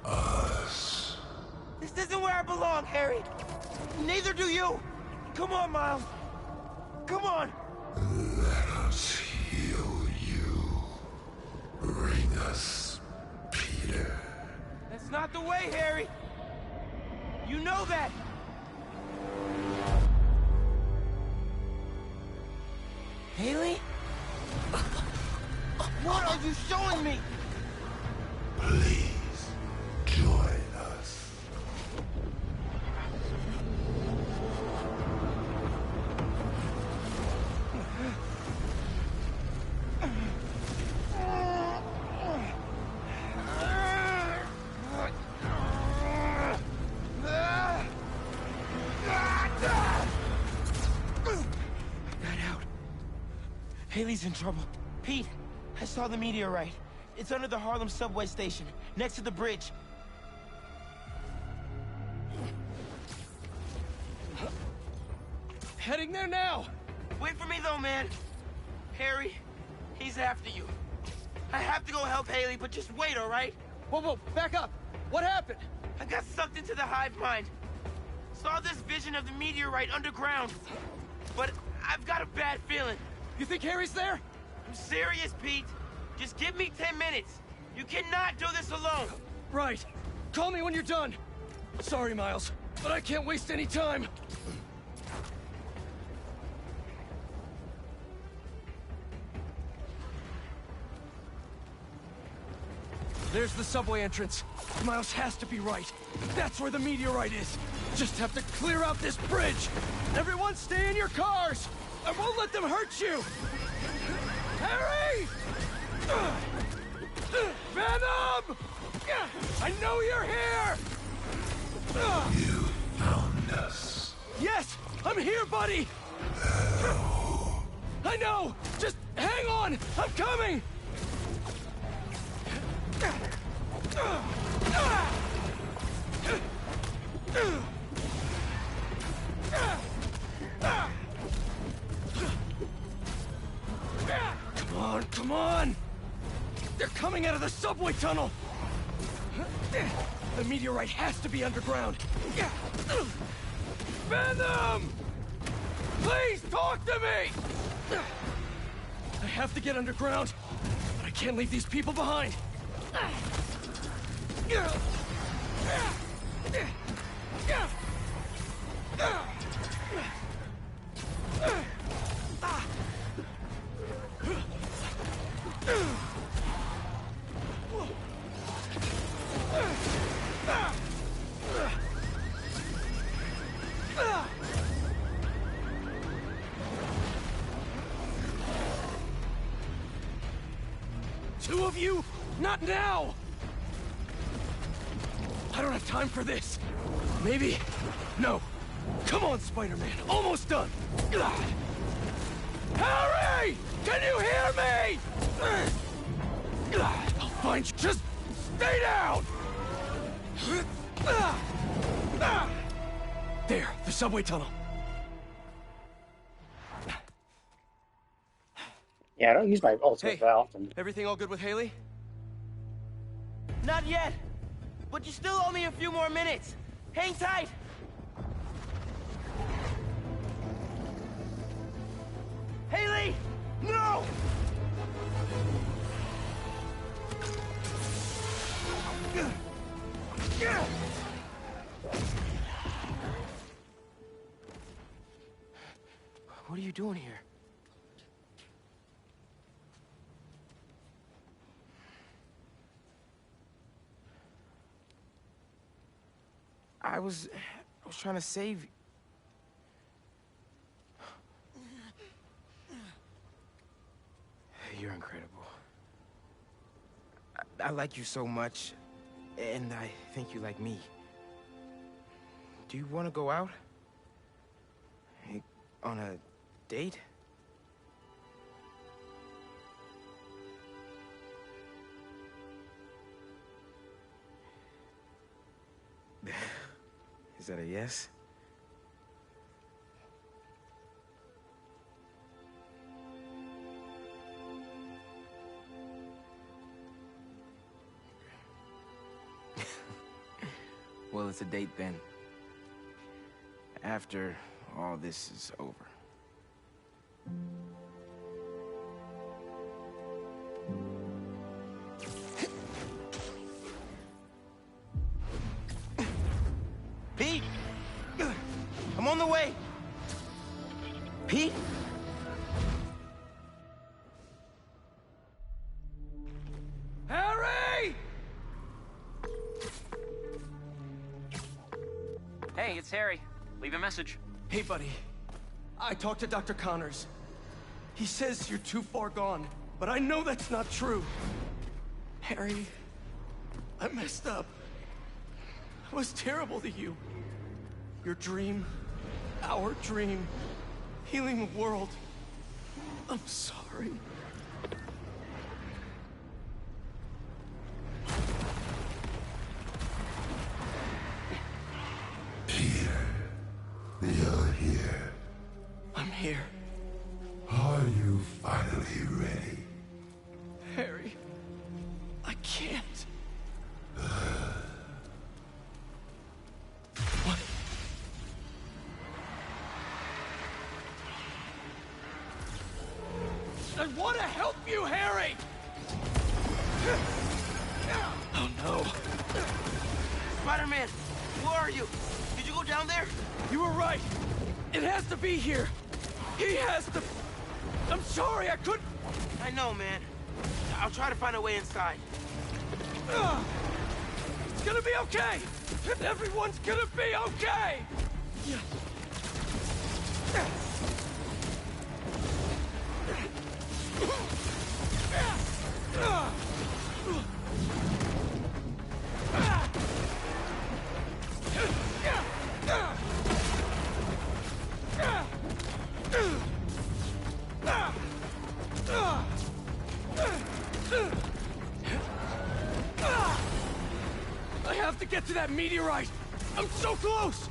[SPEAKER 18] Us.
[SPEAKER 4] This isn't where I belong, Harry. Neither do you. Come on, Miles. Come on.
[SPEAKER 18] Let us heal you. Bring us Peter.
[SPEAKER 4] That's not the way, Harry. You know that. Haley? What are you showing me?
[SPEAKER 18] Please, join us.
[SPEAKER 4] Haley's in trouble. Pete, I saw the meteorite. It's under the Harlem subway station, next to the bridge.
[SPEAKER 16] Heading there now!
[SPEAKER 4] Wait for me though, man. Harry, he's after you. I have to go help Haley, but just wait, all right?
[SPEAKER 16] Whoa, back up! What happened?
[SPEAKER 4] I got sucked into the hive mind. Saw this vision of the meteorite underground. But I've got a bad feeling.
[SPEAKER 16] You think Harry's there?
[SPEAKER 4] I'm serious, Pete. Just give me 10 minutes. You cannot do this alone.
[SPEAKER 16] Right. Call me when you're done. Sorry, Miles, but I can't waste any time. There's the subway entrance. Miles has to be right. That's where the meteorite is. Just have to clear out this bridge. Everyone stay in your cars. I won't let them hurt you. Harry!
[SPEAKER 5] I know you're here!
[SPEAKER 18] You found us.
[SPEAKER 5] Yes! I'm here, buddy! I know! Just hang on! I'm coming! Come on, come on! They're coming out of the subway tunnel! The meteorite has to be underground! Venom! Please talk to me! I have to get underground, but I can't leave these people behind! Two of you? Not now! I don't have time for this. Maybe... No. Come on, Spider-Man. Almost done. Harry! Can you hear me? I'll find you. Just stay down! There, the subway tunnel.
[SPEAKER 3] Yeah, I don't use my ultimate that often.
[SPEAKER 16] Everything all good with Haley?
[SPEAKER 4] Not yet, but you still owe me a few more minutes. Hang tight. Haley! No! What are you doing here? I was trying to save you. You're incredible. I like you so much, and I think you like me. Do you want to go out? On a date? Is that a yes? Well, it's a date then. After all this is over. Pete! I'm on the way! Pete?
[SPEAKER 5] Harry!
[SPEAKER 11] Hey, it's Harry. Leave a message.
[SPEAKER 16] Hey, buddy. I talked to Dr. Connors. He says you're too far gone, but I know that's not true. Harry, I messed up. I was terrible to you. Your dream, our dream, healing the world. I'm sorry.
[SPEAKER 18] You're here.
[SPEAKER 16] I'm here.
[SPEAKER 18] Are you finally ready?
[SPEAKER 16] Harry, I can't. What? I want to help you, Harry! Oh, no.
[SPEAKER 4] Spider-Man, where are you? Did you go down there?
[SPEAKER 16] You were right. It has to be here. He has to... I'm sorry, I couldn't...
[SPEAKER 4] I know, man. I'll try to find a way inside.
[SPEAKER 16] It's gonna be okay! Everyone's gonna be okay! to get to that meteorite! I'm so close!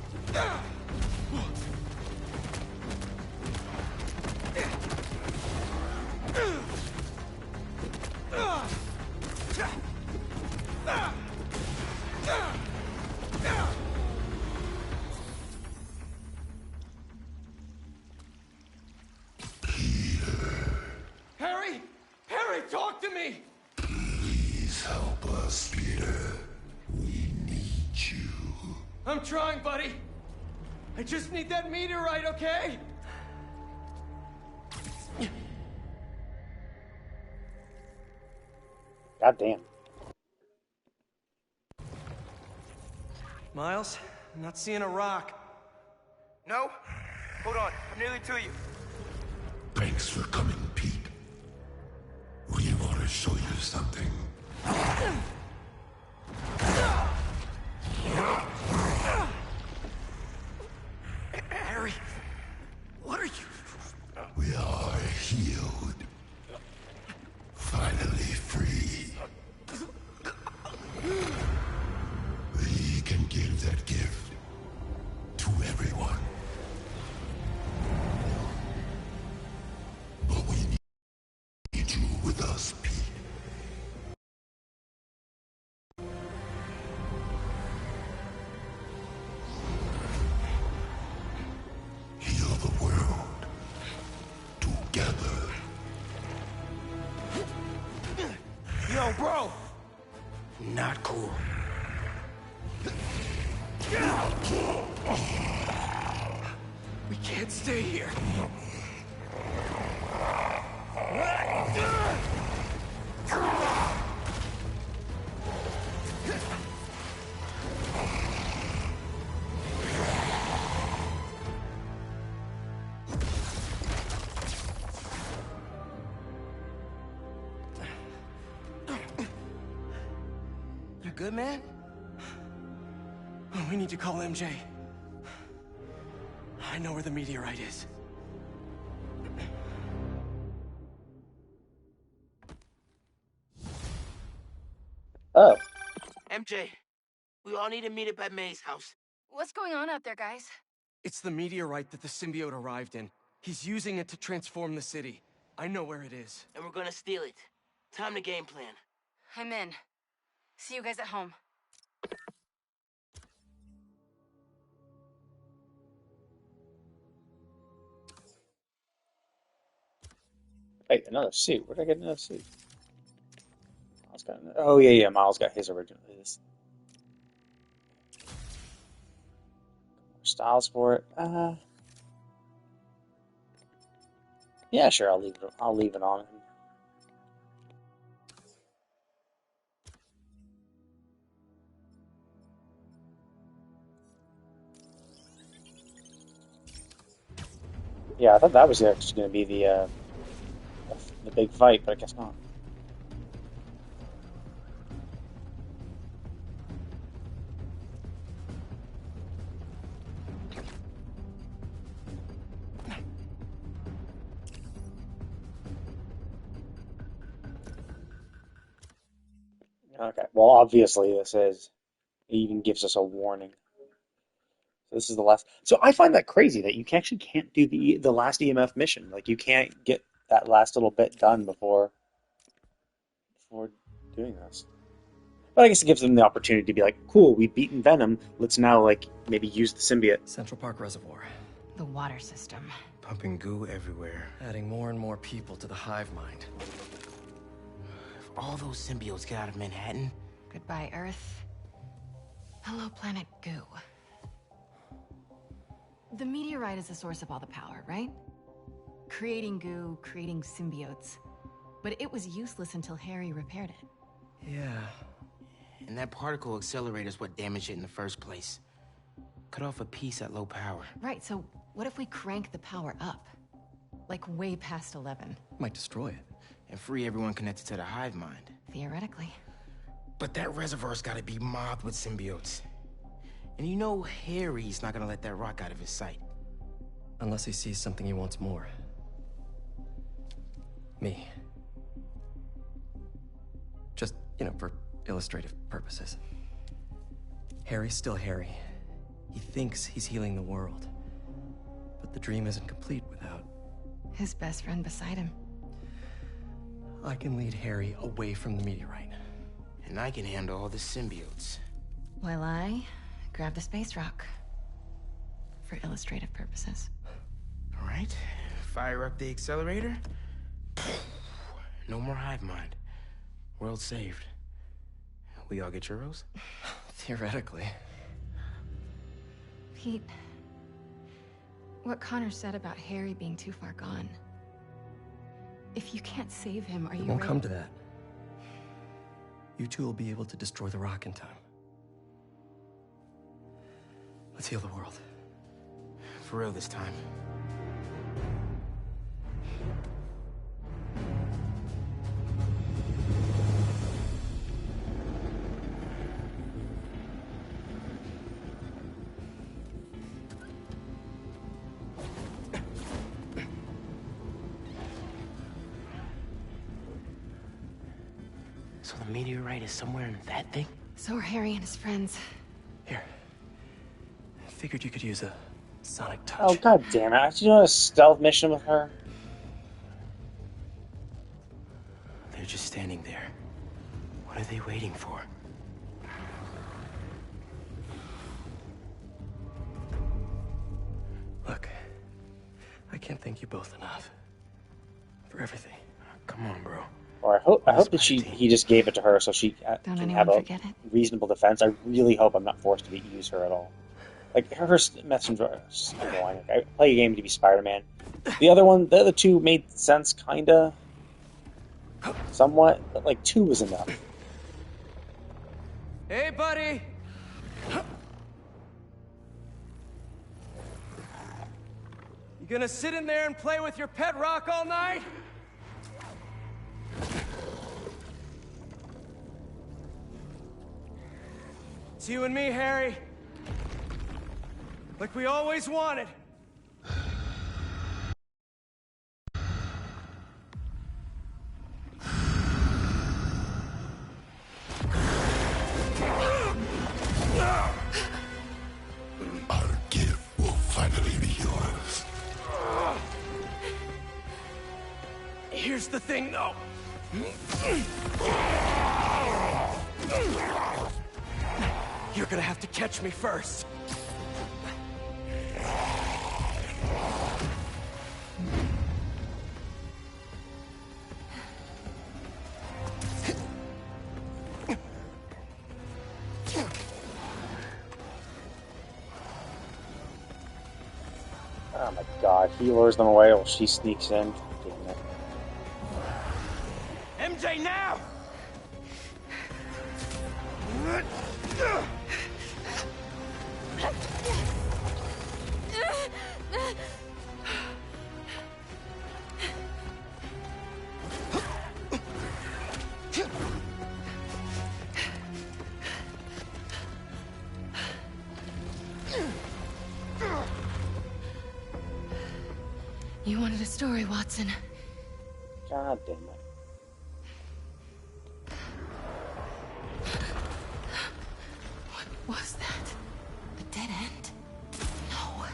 [SPEAKER 16] Harry! Harry, talk to me!
[SPEAKER 18] Please help us, Peter. We need you.
[SPEAKER 16] I'm trying, buddy. I just need that meteorite, okay?
[SPEAKER 3] God damn.
[SPEAKER 16] Miles, I'm not seeing a rock.
[SPEAKER 5] No? Hold on, I'm nearly to you.
[SPEAKER 18] Thanks for coming, Pete. We want to show you something.
[SPEAKER 16] Harry, what are you?
[SPEAKER 18] We are healed. Finally free. We can give that gift to everyone. But we need you with us, Pete. Heal the world together.
[SPEAKER 5] Yo, bro! Not cool.
[SPEAKER 16] We can't stay here.
[SPEAKER 5] You good, man?
[SPEAKER 16] Oh, we need to call MJ. I know where the meteorite is.
[SPEAKER 3] Oh.
[SPEAKER 14] MJ, we all need to meet up at May's house.
[SPEAKER 20] What's going on out there, guys?
[SPEAKER 16] It's the meteorite that the symbiote arrived in. He's using it to transform the city. I know where it is.
[SPEAKER 14] And we're gonna steal it. Time to game plan.
[SPEAKER 20] I'm in. See you guys at home.
[SPEAKER 3] Wait, another suit. Where did I get another suit? Miles got another... Oh, yeah, Miles got his original. His. More styles for it. Yeah, sure, I'll leave it on him. Yeah, I thought that was actually going to be the big fight, but I guess not. Okay, well, obviously this is, it even gives us a warning. So this is the last. So I find that crazy that you actually can't do the last EMF mission. Like, you can't get that last little bit done before doing this. But I guess it gives them the opportunity to be like, cool, we've beaten Venom. Let's now, like, maybe use the symbiote.
[SPEAKER 16] Central Park Reservoir.
[SPEAKER 20] The water system.
[SPEAKER 16] Pumping goo everywhere. Adding more and more people to the hive mind.
[SPEAKER 5] If all those symbiotes get out of Manhattan...
[SPEAKER 20] Goodbye, Earth. Hello, planet Goo. The meteorite is the source of all the power, right? Creating goo, creating symbiotes. But it was useless until Harry repaired it.
[SPEAKER 5] Yeah. And that particle accelerator's what damaged it in the first place. Cut off a piece at low power.
[SPEAKER 20] Right, so what if we crank the power up? Like way past 11.
[SPEAKER 5] Might destroy it. And free everyone connected to the hive mind.
[SPEAKER 20] Theoretically.
[SPEAKER 5] But that reservoir's gotta be mobbed with symbiotes. And you know Harry's not gonna let that rock out of his sight.
[SPEAKER 16] Unless he sees something he wants more. Me. Just, for illustrative purposes. Harry's still Harry. He thinks he's healing the world. But the dream isn't complete without...
[SPEAKER 10] his best friend beside him.
[SPEAKER 16] I can lead Harry away from the meteorite.
[SPEAKER 12] And I can handle all the symbiotes.
[SPEAKER 10] While I grab the space rock. For illustrative purposes.
[SPEAKER 12] All right, fire up the accelerator. No more hive mind. World saved. We all get churros?
[SPEAKER 16] Theoretically.
[SPEAKER 10] Pete, what Connor said about Harry being too far gone. If you can't save him, are you
[SPEAKER 16] It won't
[SPEAKER 10] ready?
[SPEAKER 16] come to that. You two will be able to destroy the rock in time. Let's heal the world.
[SPEAKER 12] For real this time. So the meteorite is somewhere in that thing?
[SPEAKER 10] So are Harry and his friends.
[SPEAKER 16] Here. I figured you could use a sonic touch.
[SPEAKER 3] Oh, god damn it. I should do a stealth mission with her.
[SPEAKER 12] They're just standing there. What are they waiting for?
[SPEAKER 16] Look, I can't thank you both enough. For everything.
[SPEAKER 12] Come on, bro.
[SPEAKER 3] Or I hope that he just gave it to her so she
[SPEAKER 10] Don't
[SPEAKER 3] can
[SPEAKER 10] anyone
[SPEAKER 3] have a
[SPEAKER 10] forget it.
[SPEAKER 3] reasonable defense. I really hope I'm not forced to use her at all. Like, her message was just annoying. Like, I play a game to be Spider-Man. The other two made sense, kinda. Somewhat. But, like, 2 was enough.
[SPEAKER 16] Hey, buddy! You gonna sit in there and play with your pet rock all night? It's you and me, Harry. Like we always wanted.
[SPEAKER 21] Our gift will finally be yours.
[SPEAKER 16] Here's the thing, though. You're gonna have to catch me first.
[SPEAKER 3] Oh my god, he lures them away while she sneaks in. Damn it.
[SPEAKER 5] MJ, now!
[SPEAKER 10] You wanted a story, Watson.
[SPEAKER 3] God damn it.
[SPEAKER 10] What was that? A dead end? No.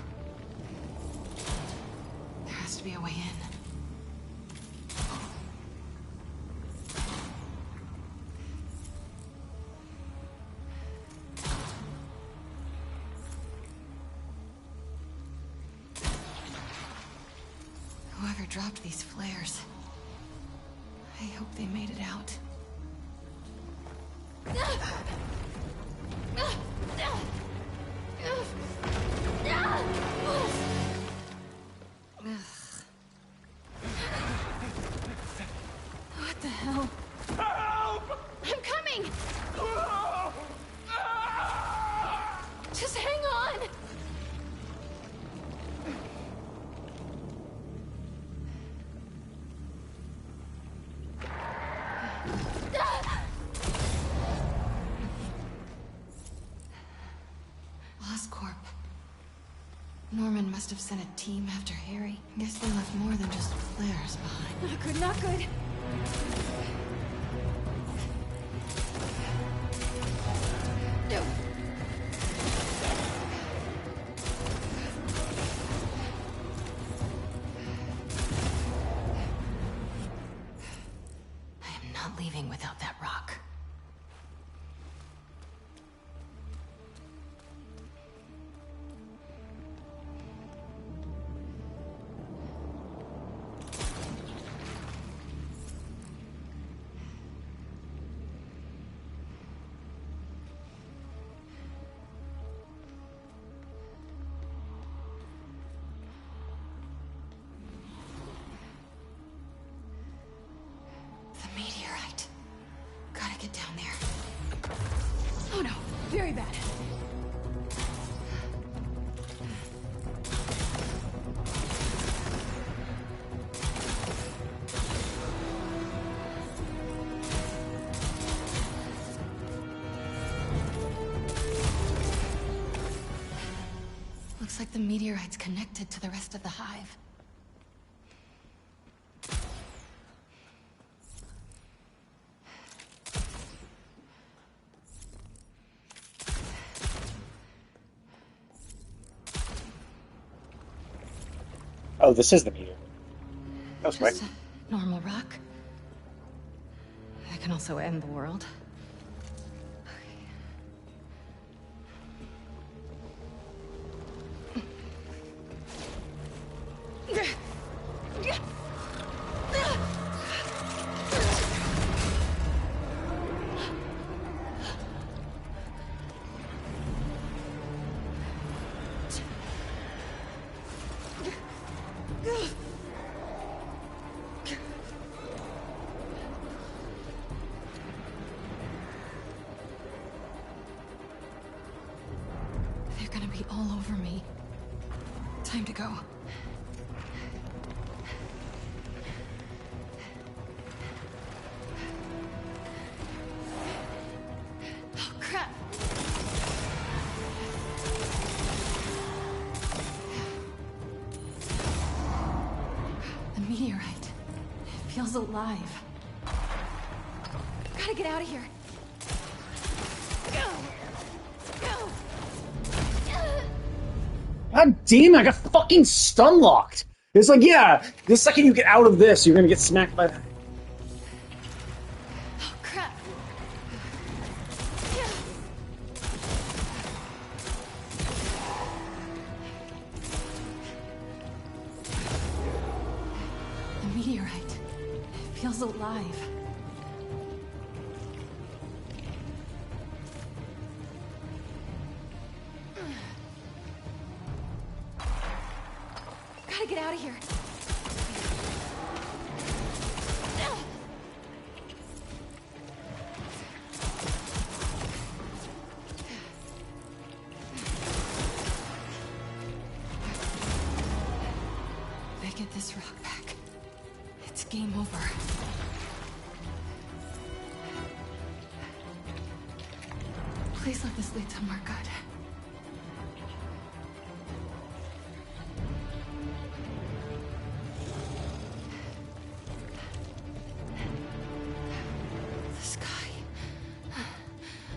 [SPEAKER 10] There has to be a way in. Whoever dropped these flares, I hope they made it out. What the hell?
[SPEAKER 5] Help!
[SPEAKER 10] I'm coming! Just hang on! Oscorp. Norman must have sent a team after Harry. Guess they left more than just flares behind.
[SPEAKER 20] Not good, not good.
[SPEAKER 10] No.
[SPEAKER 20] down there. Oh no, very bad. Looks like the meteorite's connected to the rest of the hive.
[SPEAKER 3] Oh, this is the meteor. That was quick.
[SPEAKER 20] Just a normal rock. That can also end the world. They're gonna be all over me. Time to go. Oh, crap! The meteorite. It feels alive. Gotta get out of here.
[SPEAKER 3] God damn it, I got fucking stun locked. It's like, yeah, the second you get out of this, you're gonna get smacked by that.
[SPEAKER 20] Oh, crap. The meteorite. It feels alive. Gotta get out of here. If I get this rock back, it's game over. Please let this lead somewhere good. The sky.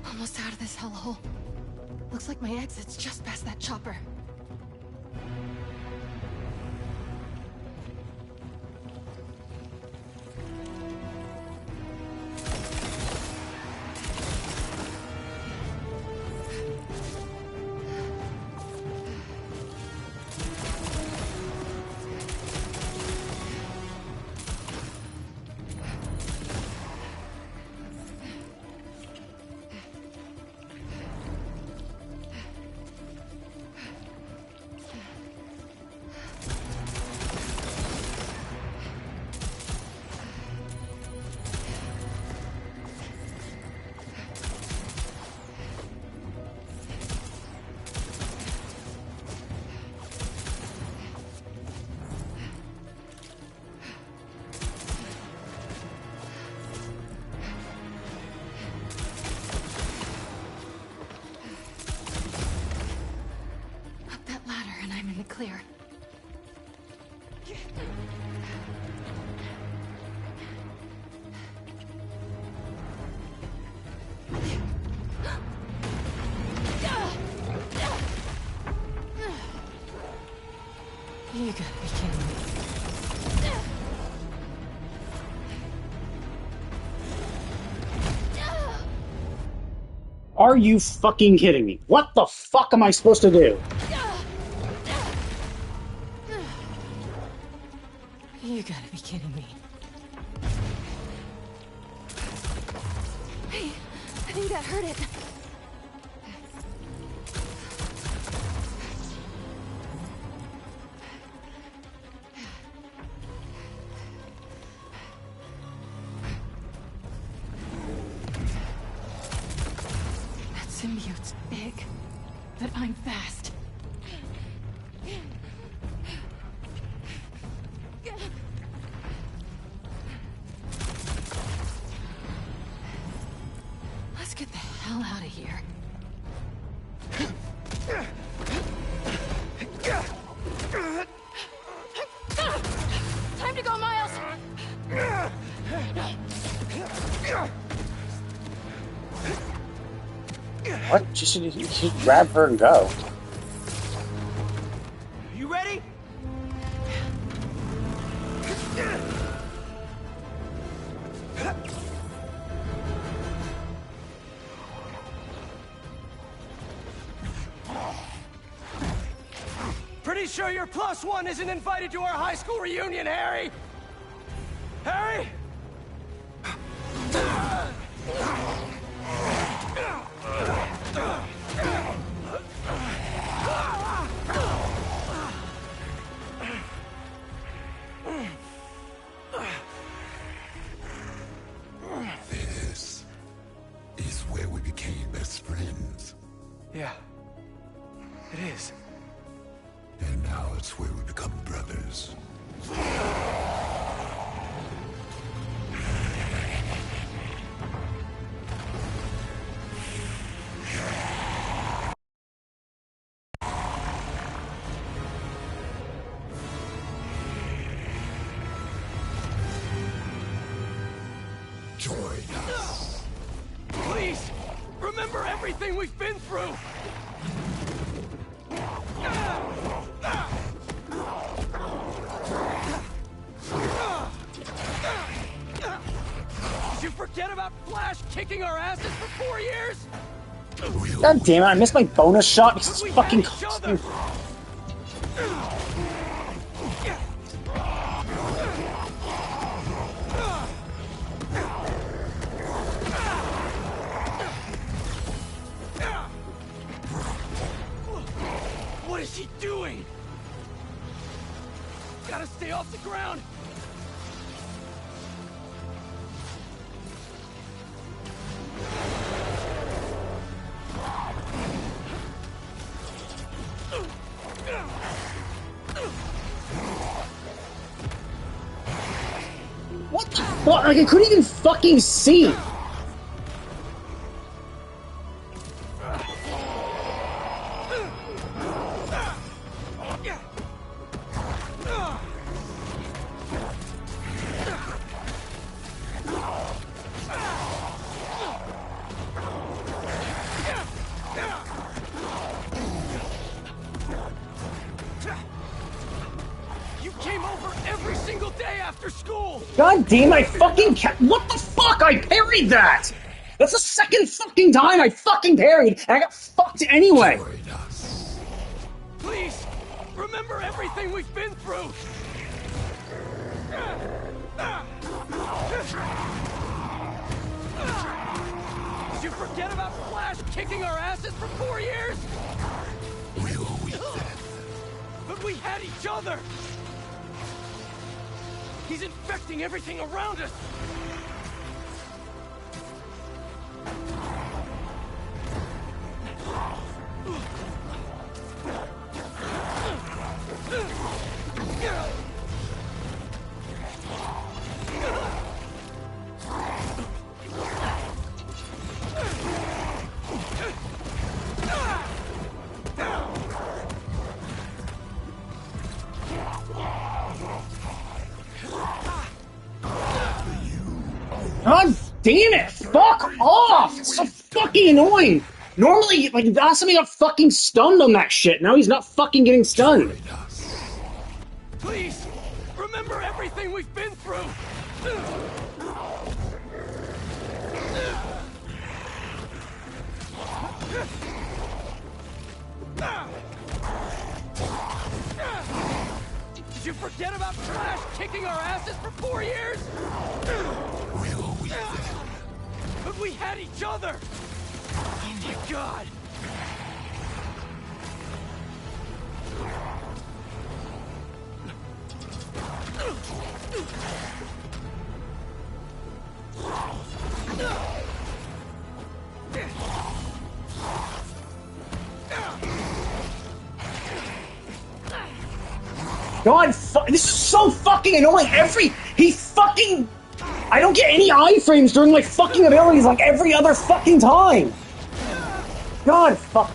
[SPEAKER 20] Almost out of this hellhole. Looks like my exit's just past that chopper. Clear. You gotta be kidding me.
[SPEAKER 3] Are you fucking kidding me? What the fuck am I supposed to do?
[SPEAKER 20] You gotta be kidding me. Hey, I think that hurt it.
[SPEAKER 10] symbiote's big, but I'm fast. Let's get the hell out of here. Time to go, Miles!
[SPEAKER 3] What? You should grab her and go.
[SPEAKER 4] You ready?
[SPEAKER 16] Pretty sure your +1 isn't invited to our high school reunion, Harry! Harry?
[SPEAKER 21] This is where we became best friends.
[SPEAKER 16] Yeah, it is.
[SPEAKER 21] And now it's where we become brothers. Join us.
[SPEAKER 16] Please, remember everything we've been through! Did you forget about Flash kicking our asses for 4 years?
[SPEAKER 3] God damn it, I missed my bonus shot because it's fucking costing.
[SPEAKER 16] What is he doing? Gotta stay off the ground!
[SPEAKER 3] What the fuck? Like, I couldn't even fucking see!
[SPEAKER 16] You came over every single day after school!
[SPEAKER 3] God damn, I fucking what the fuck? I parried that! That's the second fucking time I fucking parried, and I got fucked anyway!
[SPEAKER 16] Please, remember everything we've been through! Did you forget about Flash kicking our asses for 4 years? But we had each other! He's infecting everything around us!
[SPEAKER 3] God damn it! Fuck off! It's so fucking annoying! Normally, like, last time he got fucking stunned on that shit, now he's not fucking getting stunned.
[SPEAKER 16] Please, remember everything we've been through! Did you forget about Flash kicking our asses for 4 years? But we had each other! Oh my god!
[SPEAKER 3] God, this is so fucking annoying. I don't get any iframes during my fucking abilities like every other fucking time. God, fuck.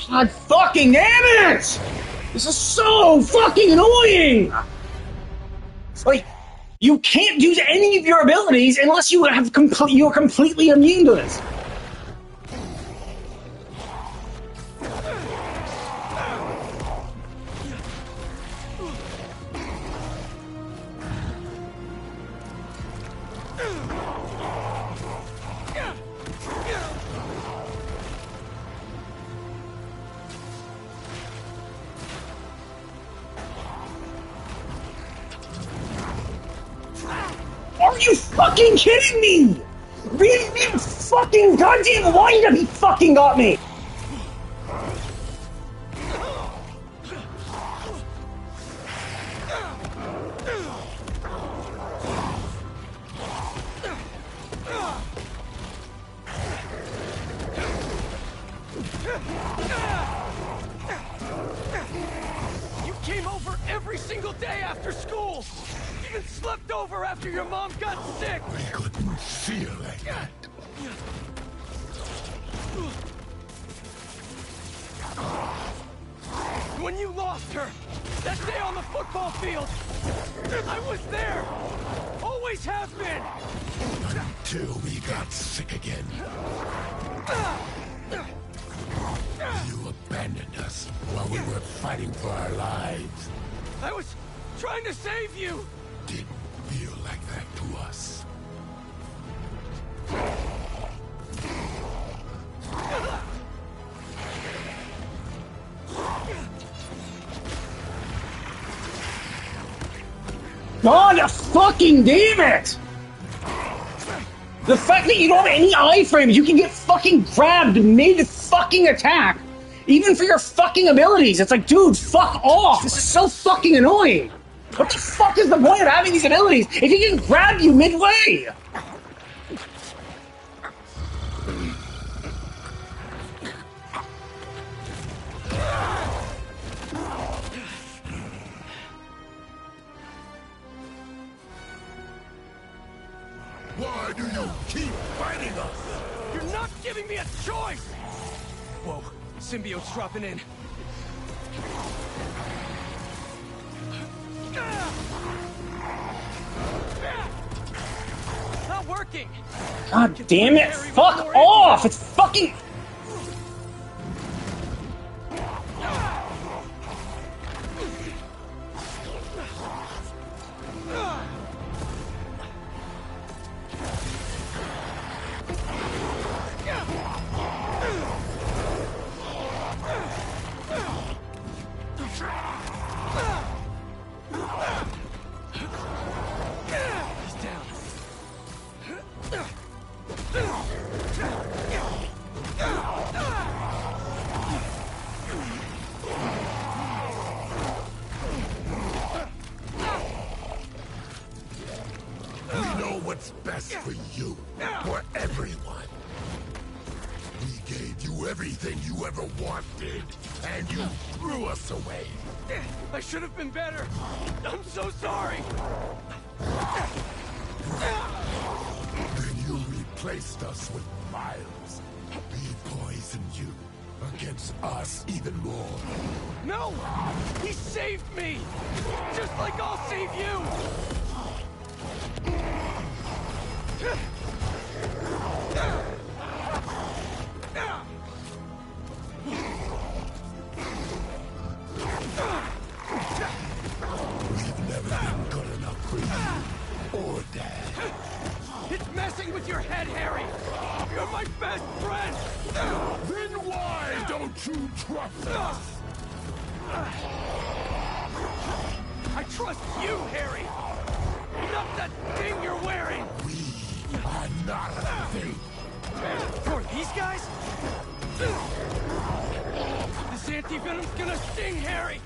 [SPEAKER 3] God fucking damn it! This is so fucking annoying! Like, you can't use any of your abilities unless you are completely immune to this. Are you fucking kidding me? Really fucking goddamn wind up, he fucking got me!
[SPEAKER 5] You came over every single day after school! Even slept over after your mom got sick!
[SPEAKER 21] I couldn't feel like that.
[SPEAKER 5] When you lost her, that day on the football field, I was there! Always have been!
[SPEAKER 21] Until we got sick again. You abandoned us while we were fighting for our lives.
[SPEAKER 5] I was trying to save you!
[SPEAKER 21] Didn't feel like that to us.
[SPEAKER 3] God fucking damn it! The fact that you don't have any iframes, you can get fucking grabbed mid-fucking attack, even for your fucking abilities. It's like, dude, fuck off! This is so fucking annoying! What the fuck is the point of having these abilities if he can grab you midway?
[SPEAKER 21] Why do you keep fighting us?
[SPEAKER 5] You're not giving me a choice! Whoa, symbiote's dropping in. Not working!
[SPEAKER 3] God damn it! Fuck off! It's fucking...
[SPEAKER 21] We know what's best for you, for everyone. We gave you everything you ever wanted, and you threw us away.
[SPEAKER 5] I should have been better. I'm so sorry.
[SPEAKER 21] Then you replaced us with Miles. He poisoned you against us even more.
[SPEAKER 5] No! He saved me! Just like I'll save you!
[SPEAKER 21] We've never been good enough for you or Dad.
[SPEAKER 5] It's messing with your head, Harry! You're my best friend!
[SPEAKER 21] Then why don't you trust us?
[SPEAKER 5] I trust you, Harry! Not that thing you're wearing!
[SPEAKER 21] We are not a thing.
[SPEAKER 5] For these guys? This anti-venom's gonna sting Harry!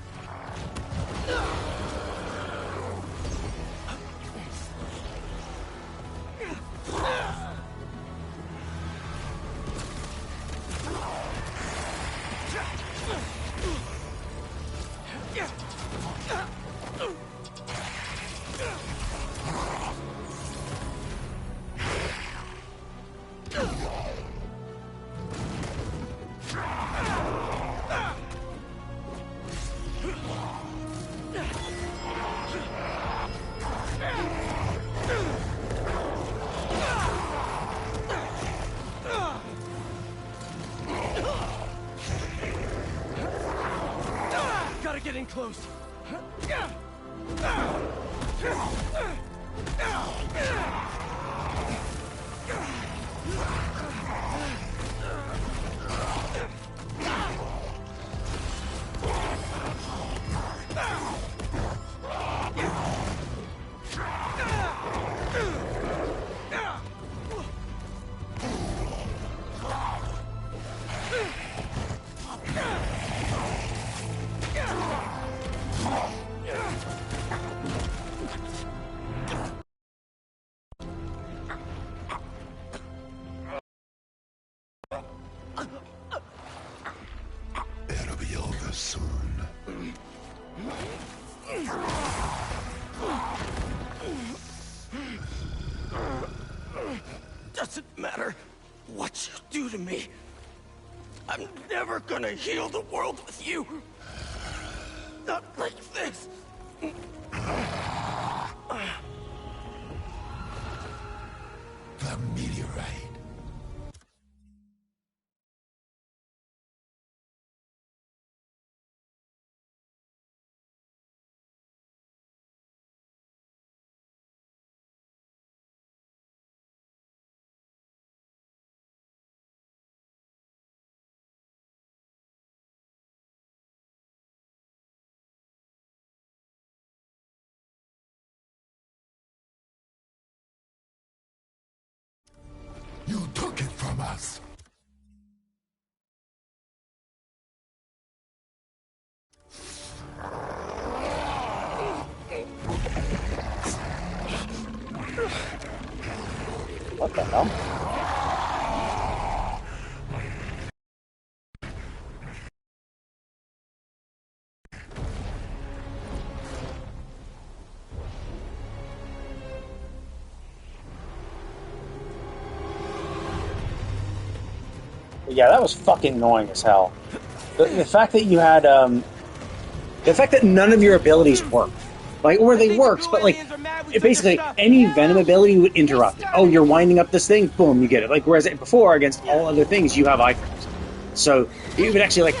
[SPEAKER 16] Gotta get in close.
[SPEAKER 21] It'll be over soon.
[SPEAKER 16] Doesn't matter what you do to me. I'm never gonna heal the world with you. Not like this.
[SPEAKER 21] The meteorite. You took it from us.
[SPEAKER 3] What the hell? Yeah, that was fucking annoying as hell. The fact that you had, the fact that none of your abilities worked. Like, or they worked, but like, basically any Venom ability would interrupt it. Oh, you're winding up this thing? Boom, you get it. Like, whereas before, against all other things, you have icons. So, it would actually, like,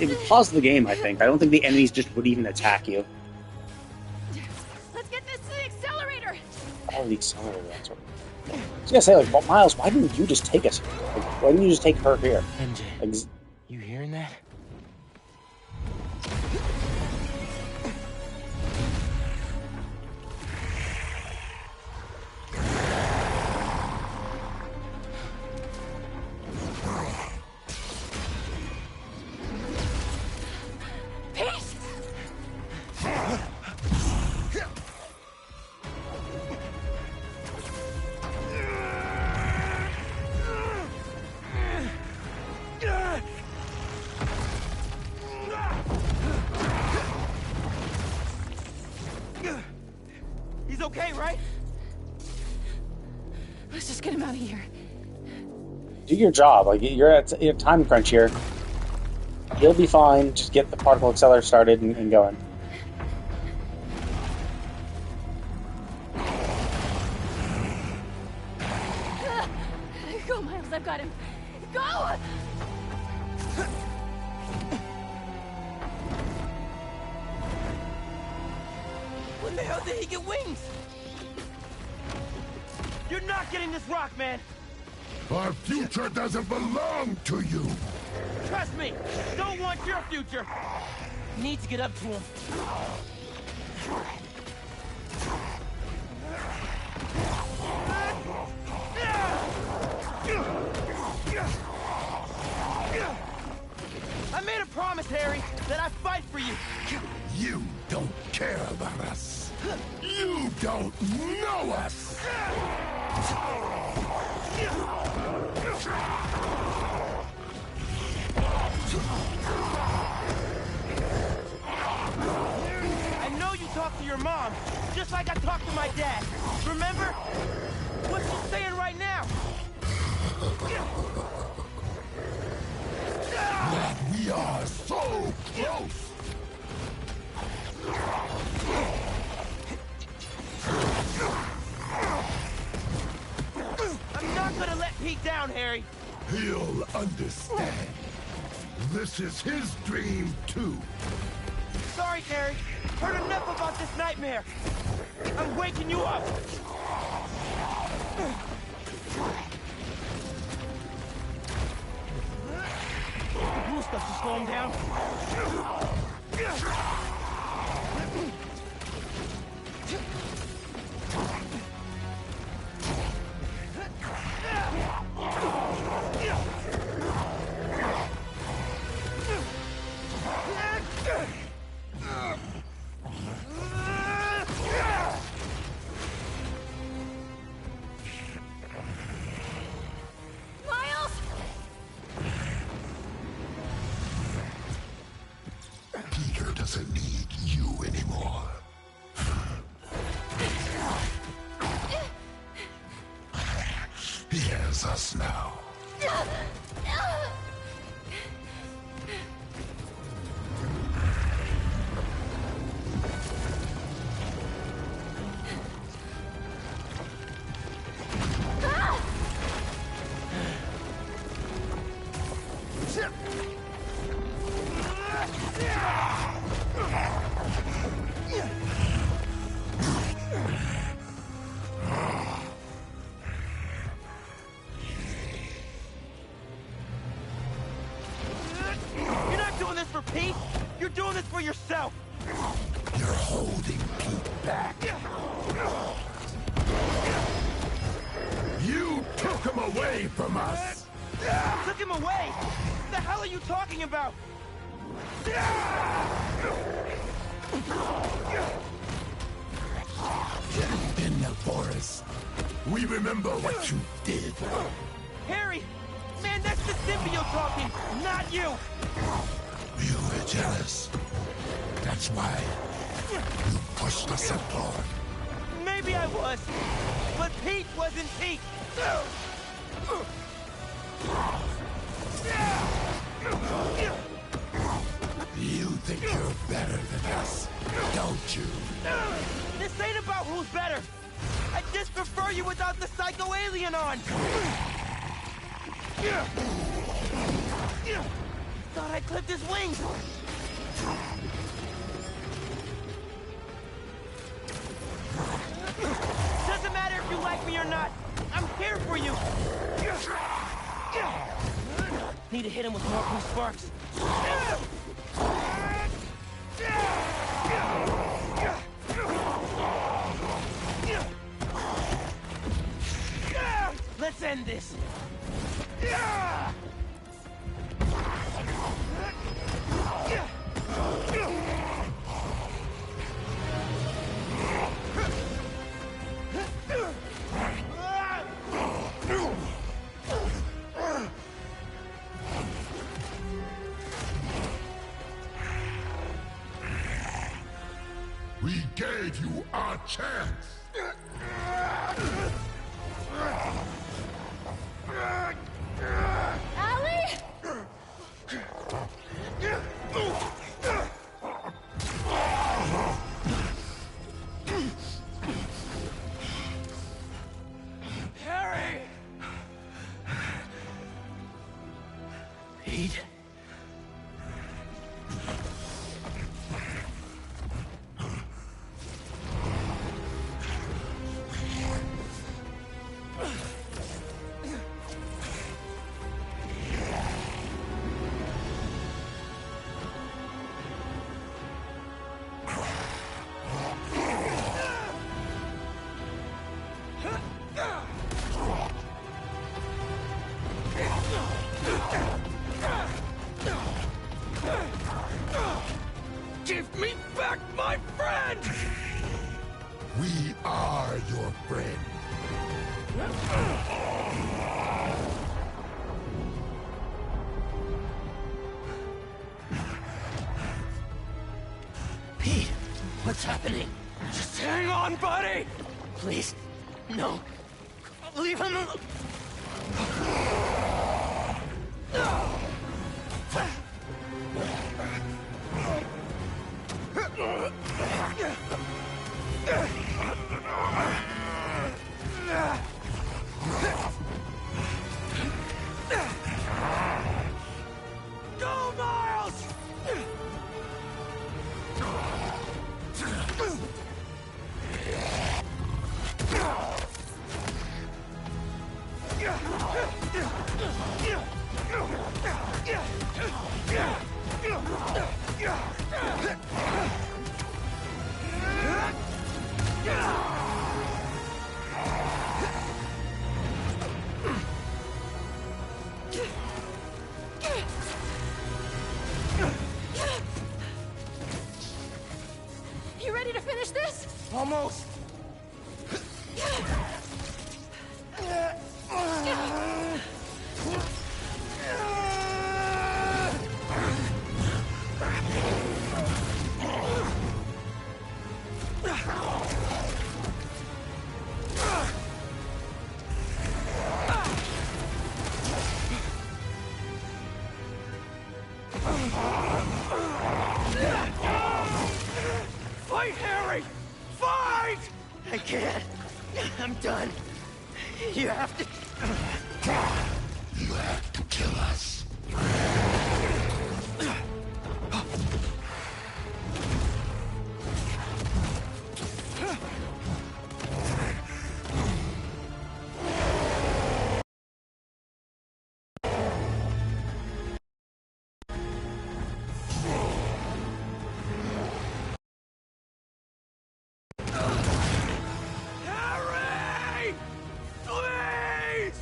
[SPEAKER 3] it would pause the game, I think. I don't think the enemies just would even attack you.
[SPEAKER 13] Let's get this to the accelerator!
[SPEAKER 3] Oh, the accelerator, that's what. I was gonna say, like, well, Miles, why didn't you just take us here? Like, why didn't you just take her here?
[SPEAKER 12] MJ,
[SPEAKER 3] like,
[SPEAKER 12] you hearing that?
[SPEAKER 4] He's okay, right?
[SPEAKER 10] Let's just get him out of here.
[SPEAKER 3] Do your job. Like, you're at a time crunch here. You'll be fine. Just get the particle accelerator started and going.
[SPEAKER 13] Go, Miles, I've got him. Go!
[SPEAKER 4] When the hell did he get wings? You're not getting this rock, man!
[SPEAKER 21] Our future doesn't belong to you!
[SPEAKER 4] Trust me! Don't want your future! Need to get up to him. I made a promise, Harry, that I'd fight for you.
[SPEAKER 21] You don't care about us. You don't know us.
[SPEAKER 4] to your mom, just like I talked to my dad. Remember? What's she saying right now?
[SPEAKER 21] That we are so close!
[SPEAKER 4] I'm not gonna let Pete down, Harry.
[SPEAKER 21] He'll understand. This is his dream, too.
[SPEAKER 4] Sorry, Harry. Heard enough about this nightmare. I'm waking you up. The blue stuff to slow him down.
[SPEAKER 21] Peter doesn't need you anymore. He has us now.
[SPEAKER 4] You're not doing this for Pete. You're doing this for yourself.
[SPEAKER 21] You're holding Pete back. You took him away from us.
[SPEAKER 4] Took him away? What the hell are you talking about?
[SPEAKER 21] In the forest, we remember what you did.
[SPEAKER 4] Harry! Man, that's the symbiote talking, not you!
[SPEAKER 21] You were jealous. That's why you pushed us apart.
[SPEAKER 4] Maybe I was, but Pete wasn't Pete!
[SPEAKER 21] You think you're better than us, don't you?
[SPEAKER 4] This ain't about who's better! I just prefer you without the psycho alien on! Thought I clipped his wings! Doesn't matter if you like me or not! I'm here for you! Need to hit him with more blue sparks. Let's end this!
[SPEAKER 21] We gave you our chance.
[SPEAKER 13] Allie?
[SPEAKER 4] Harry!
[SPEAKER 21] Pete?
[SPEAKER 5] Give me back my friend!
[SPEAKER 21] We are your friend.
[SPEAKER 5] Pete, what's happening? Just hang on, buddy!
[SPEAKER 1] Please, no. Leave him alone.
[SPEAKER 5] Go, Miles!
[SPEAKER 13] You ready to finish this?
[SPEAKER 5] Almost. Fight, Harry! Fight!
[SPEAKER 1] I can't. I'm done. You have to...
[SPEAKER 21] You have to kill us.
[SPEAKER 5] Harry! Please!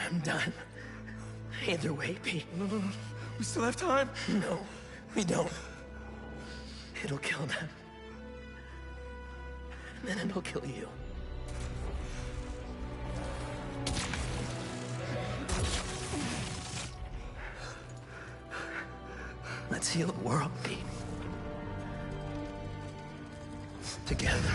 [SPEAKER 1] I'm done. Either way, Pete.
[SPEAKER 5] No. We still have time?
[SPEAKER 1] No, we don't. It'll kill them. And then it'll kill you. Let's heal the world, Pete. Together.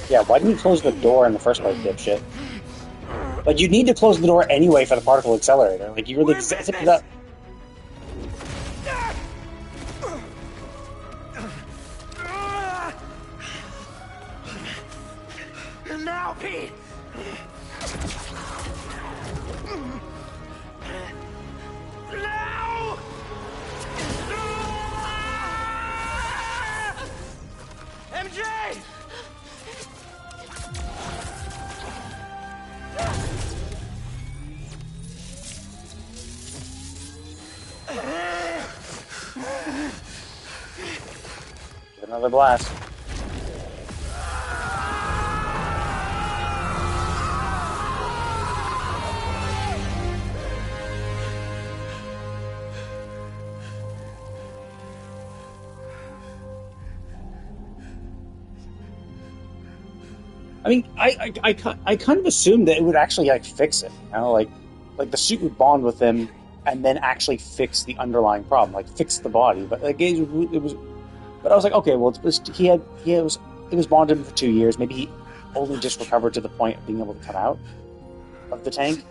[SPEAKER 3] Yeah, why didn't you close the door in the first place, dipshit? Like, you need to close the door anyway for the particle accelerator. Like, you really zipped it up.
[SPEAKER 1] And now, Pete! Now!
[SPEAKER 5] MJ!
[SPEAKER 3] Give it another blast. I mean, I kind of assumed that it would actually like fix it, you know, like the suit would bond with him and then actually fix the underlying problem, like fix the body. But like it was, but I was like, okay, well, it was bonded for 2 years. Maybe he only just recovered to the point of being able to come out of the tank,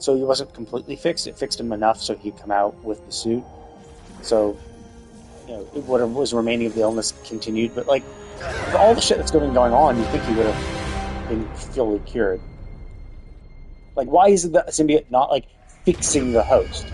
[SPEAKER 3] so he wasn't completely fixed. It fixed him enough so he'd come out with the suit. So what was remaining of the illness continued. But like, with all the shit that's going on, you think he would have been fully cured. Like, why is the symbiote not like fixing the host?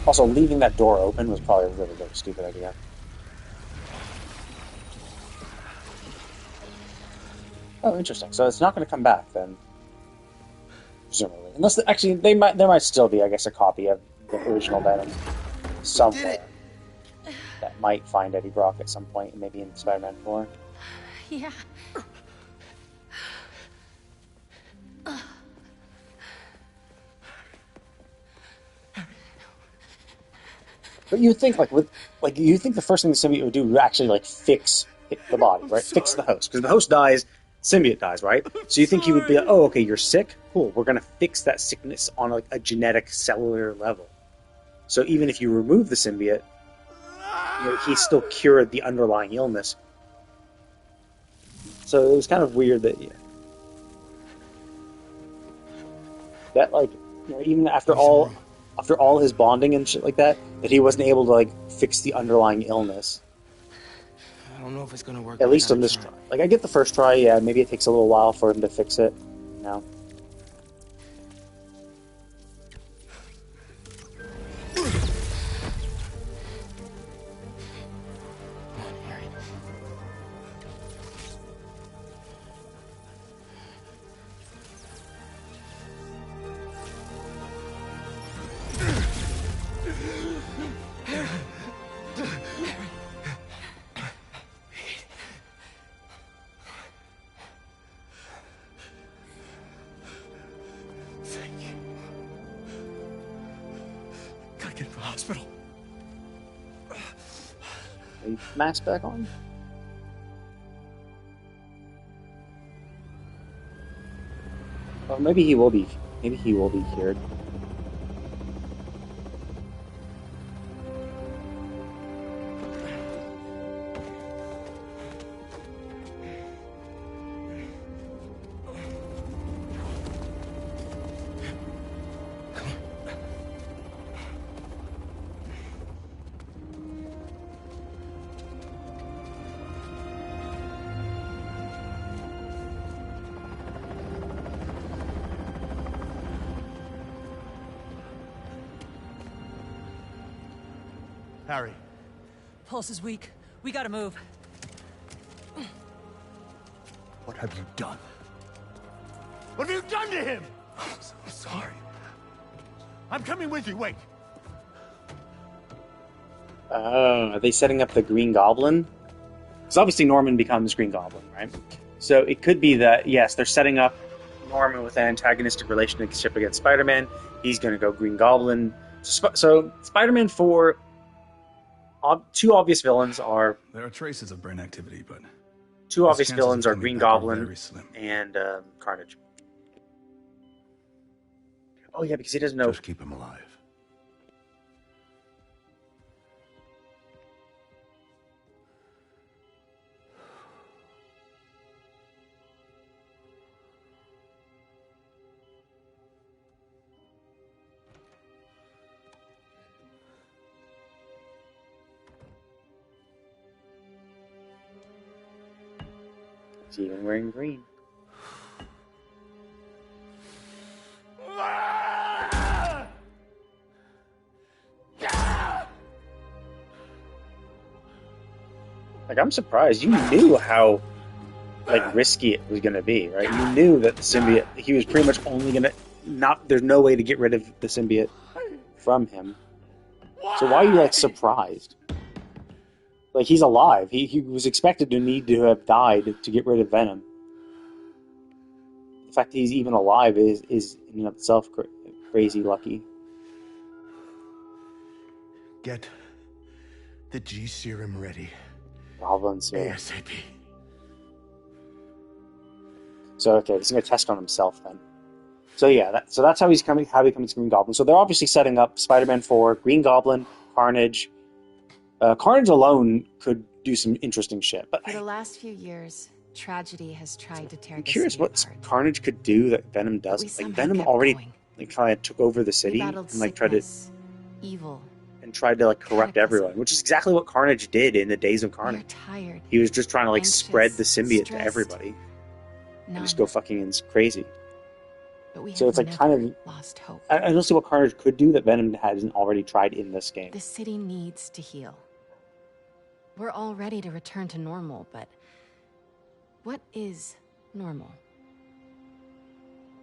[SPEAKER 3] Also, leaving that door open was probably a really, really stupid idea. Oh, interesting. So it's not going to come back then, presumably. Unless actually, there might still be, I guess, a copy of the original Venom somewhere that might find Eddie Brock at some point, maybe in Spider-Man 4.
[SPEAKER 10] Yeah.
[SPEAKER 3] But you think you think the first thing the symbiote would do would actually like fix the body, right? Fix the host, because the host dies, symbiote dies, right? So you think he would be like, oh, okay, you're sick, cool. We're gonna fix that sickness on like a genetic cellular level. So even if you remove the symbiote, he still cured the underlying illness. So it was kind of weird that that like even after all his bonding and shit like that he wasn't able to like fix the underlying illness.
[SPEAKER 12] I don't know if it's gonna work.
[SPEAKER 3] At least on this try. Like, I get the first try, yeah, maybe it takes a little while for him to fix it. No. Mask back on? Well, maybe he will be cured.
[SPEAKER 5] Harry.
[SPEAKER 7] Pulse is weak. We gotta move.
[SPEAKER 5] What have you done? What have you done to him? I'm sorry. I'm coming with you, wait.
[SPEAKER 3] Are they setting up the Green Goblin? Because obviously Norman becomes Green Goblin, right? So it could be that, yes, they're setting up Norman with an antagonistic relationship against Spider-Man. He's going to go Green Goblin. So Spider-Man 4... two obvious villains are...
[SPEAKER 18] There are traces of brain activity, but...
[SPEAKER 3] Two obvious villains are Green Goblin and Carnage. Oh yeah, because he doesn't know...
[SPEAKER 18] Just keep him alive.
[SPEAKER 3] He's even wearing green. Like, I'm surprised. You knew how, like, risky it was going to be, right? You knew that the symbiote, he was pretty much only going to, there's no way to get rid of the symbiote from him. So why are you, like, surprised? Like, he's alive. He was expected to need to have died to get rid of Venom. The fact that he's even alive is in and of itself crazy lucky.
[SPEAKER 5] Get the G serum ready.
[SPEAKER 3] Goblin serum.
[SPEAKER 5] ASAP.
[SPEAKER 3] So okay, he's gonna test on himself then. So yeah, so that's how he becomes Green Goblin. So they're obviously setting up Spider-Man 4, Green Goblin, Carnage. Carnage alone could do some interesting shit. But
[SPEAKER 10] For the last few years, tragedy has tried to tear
[SPEAKER 3] I'm
[SPEAKER 10] the
[SPEAKER 3] curious
[SPEAKER 10] city
[SPEAKER 3] what
[SPEAKER 10] apart.
[SPEAKER 3] Carnage could do that Venom does.
[SPEAKER 10] we
[SPEAKER 3] Like
[SPEAKER 10] somehow
[SPEAKER 3] Venom
[SPEAKER 10] kept
[SPEAKER 3] already
[SPEAKER 10] going.
[SPEAKER 3] like kind of took over the
[SPEAKER 10] We
[SPEAKER 3] city
[SPEAKER 10] battled
[SPEAKER 3] and like tried to
[SPEAKER 10] sickness, evil.
[SPEAKER 3] and tried to like corrupt everyone, which is exactly what Carnage did in the Days of
[SPEAKER 10] We
[SPEAKER 3] Carnage.
[SPEAKER 10] are tired.
[SPEAKER 3] He was just trying to like
[SPEAKER 10] anxious,
[SPEAKER 3] spread the symbiote to
[SPEAKER 10] stressed,
[SPEAKER 3] everybody and
[SPEAKER 10] numb.
[SPEAKER 3] just go fucking crazy.
[SPEAKER 10] But we
[SPEAKER 3] So
[SPEAKER 10] have
[SPEAKER 3] it's like
[SPEAKER 10] never
[SPEAKER 3] kind of
[SPEAKER 10] lost hope.
[SPEAKER 3] I don't see what Carnage could do that Venom hasn't already tried in this game.
[SPEAKER 10] The city needs to heal. We're all ready to return to normal, but what is normal?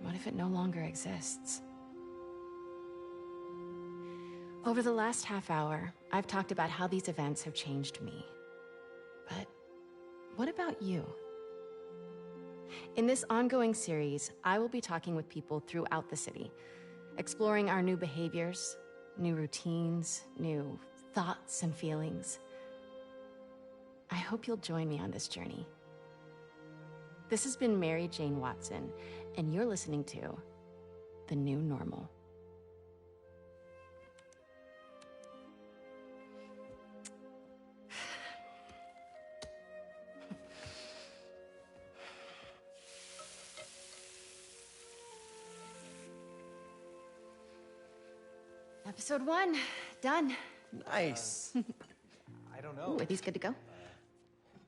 [SPEAKER 10] What if it no longer exists? Over the last half hour, I've talked about how these events have changed me. But what about you? In this ongoing series, I will be talking with people throughout the city, exploring our new behaviors, new routines, new thoughts and feelings. I hope you'll join me on this journey. This has been Mary Jane Watson, and you're listening to The New Normal. Episode 1, done.
[SPEAKER 16] Nice.
[SPEAKER 2] I don't know.
[SPEAKER 10] Ooh, are these good to go?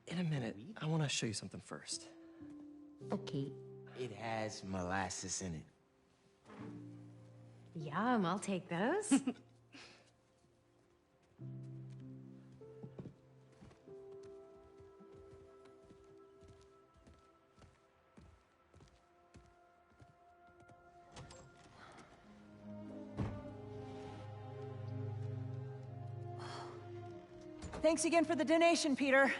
[SPEAKER 16] In a minute, I want to show you something first.
[SPEAKER 10] Okay.
[SPEAKER 2] It has molasses in it.
[SPEAKER 20] Yum, I'll take those.
[SPEAKER 7] Thanks again for the donation, Peter.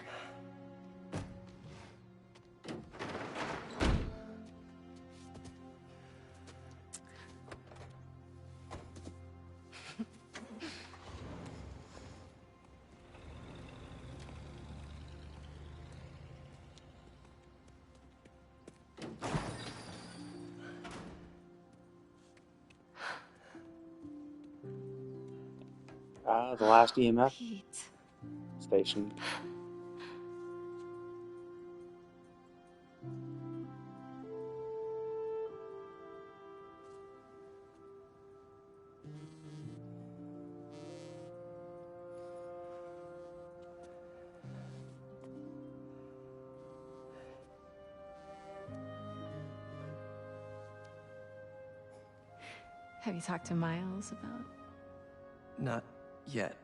[SPEAKER 3] The last EMF
[SPEAKER 10] Pete.
[SPEAKER 3] station.
[SPEAKER 10] Have you talked to Miles about?
[SPEAKER 16] Not yet.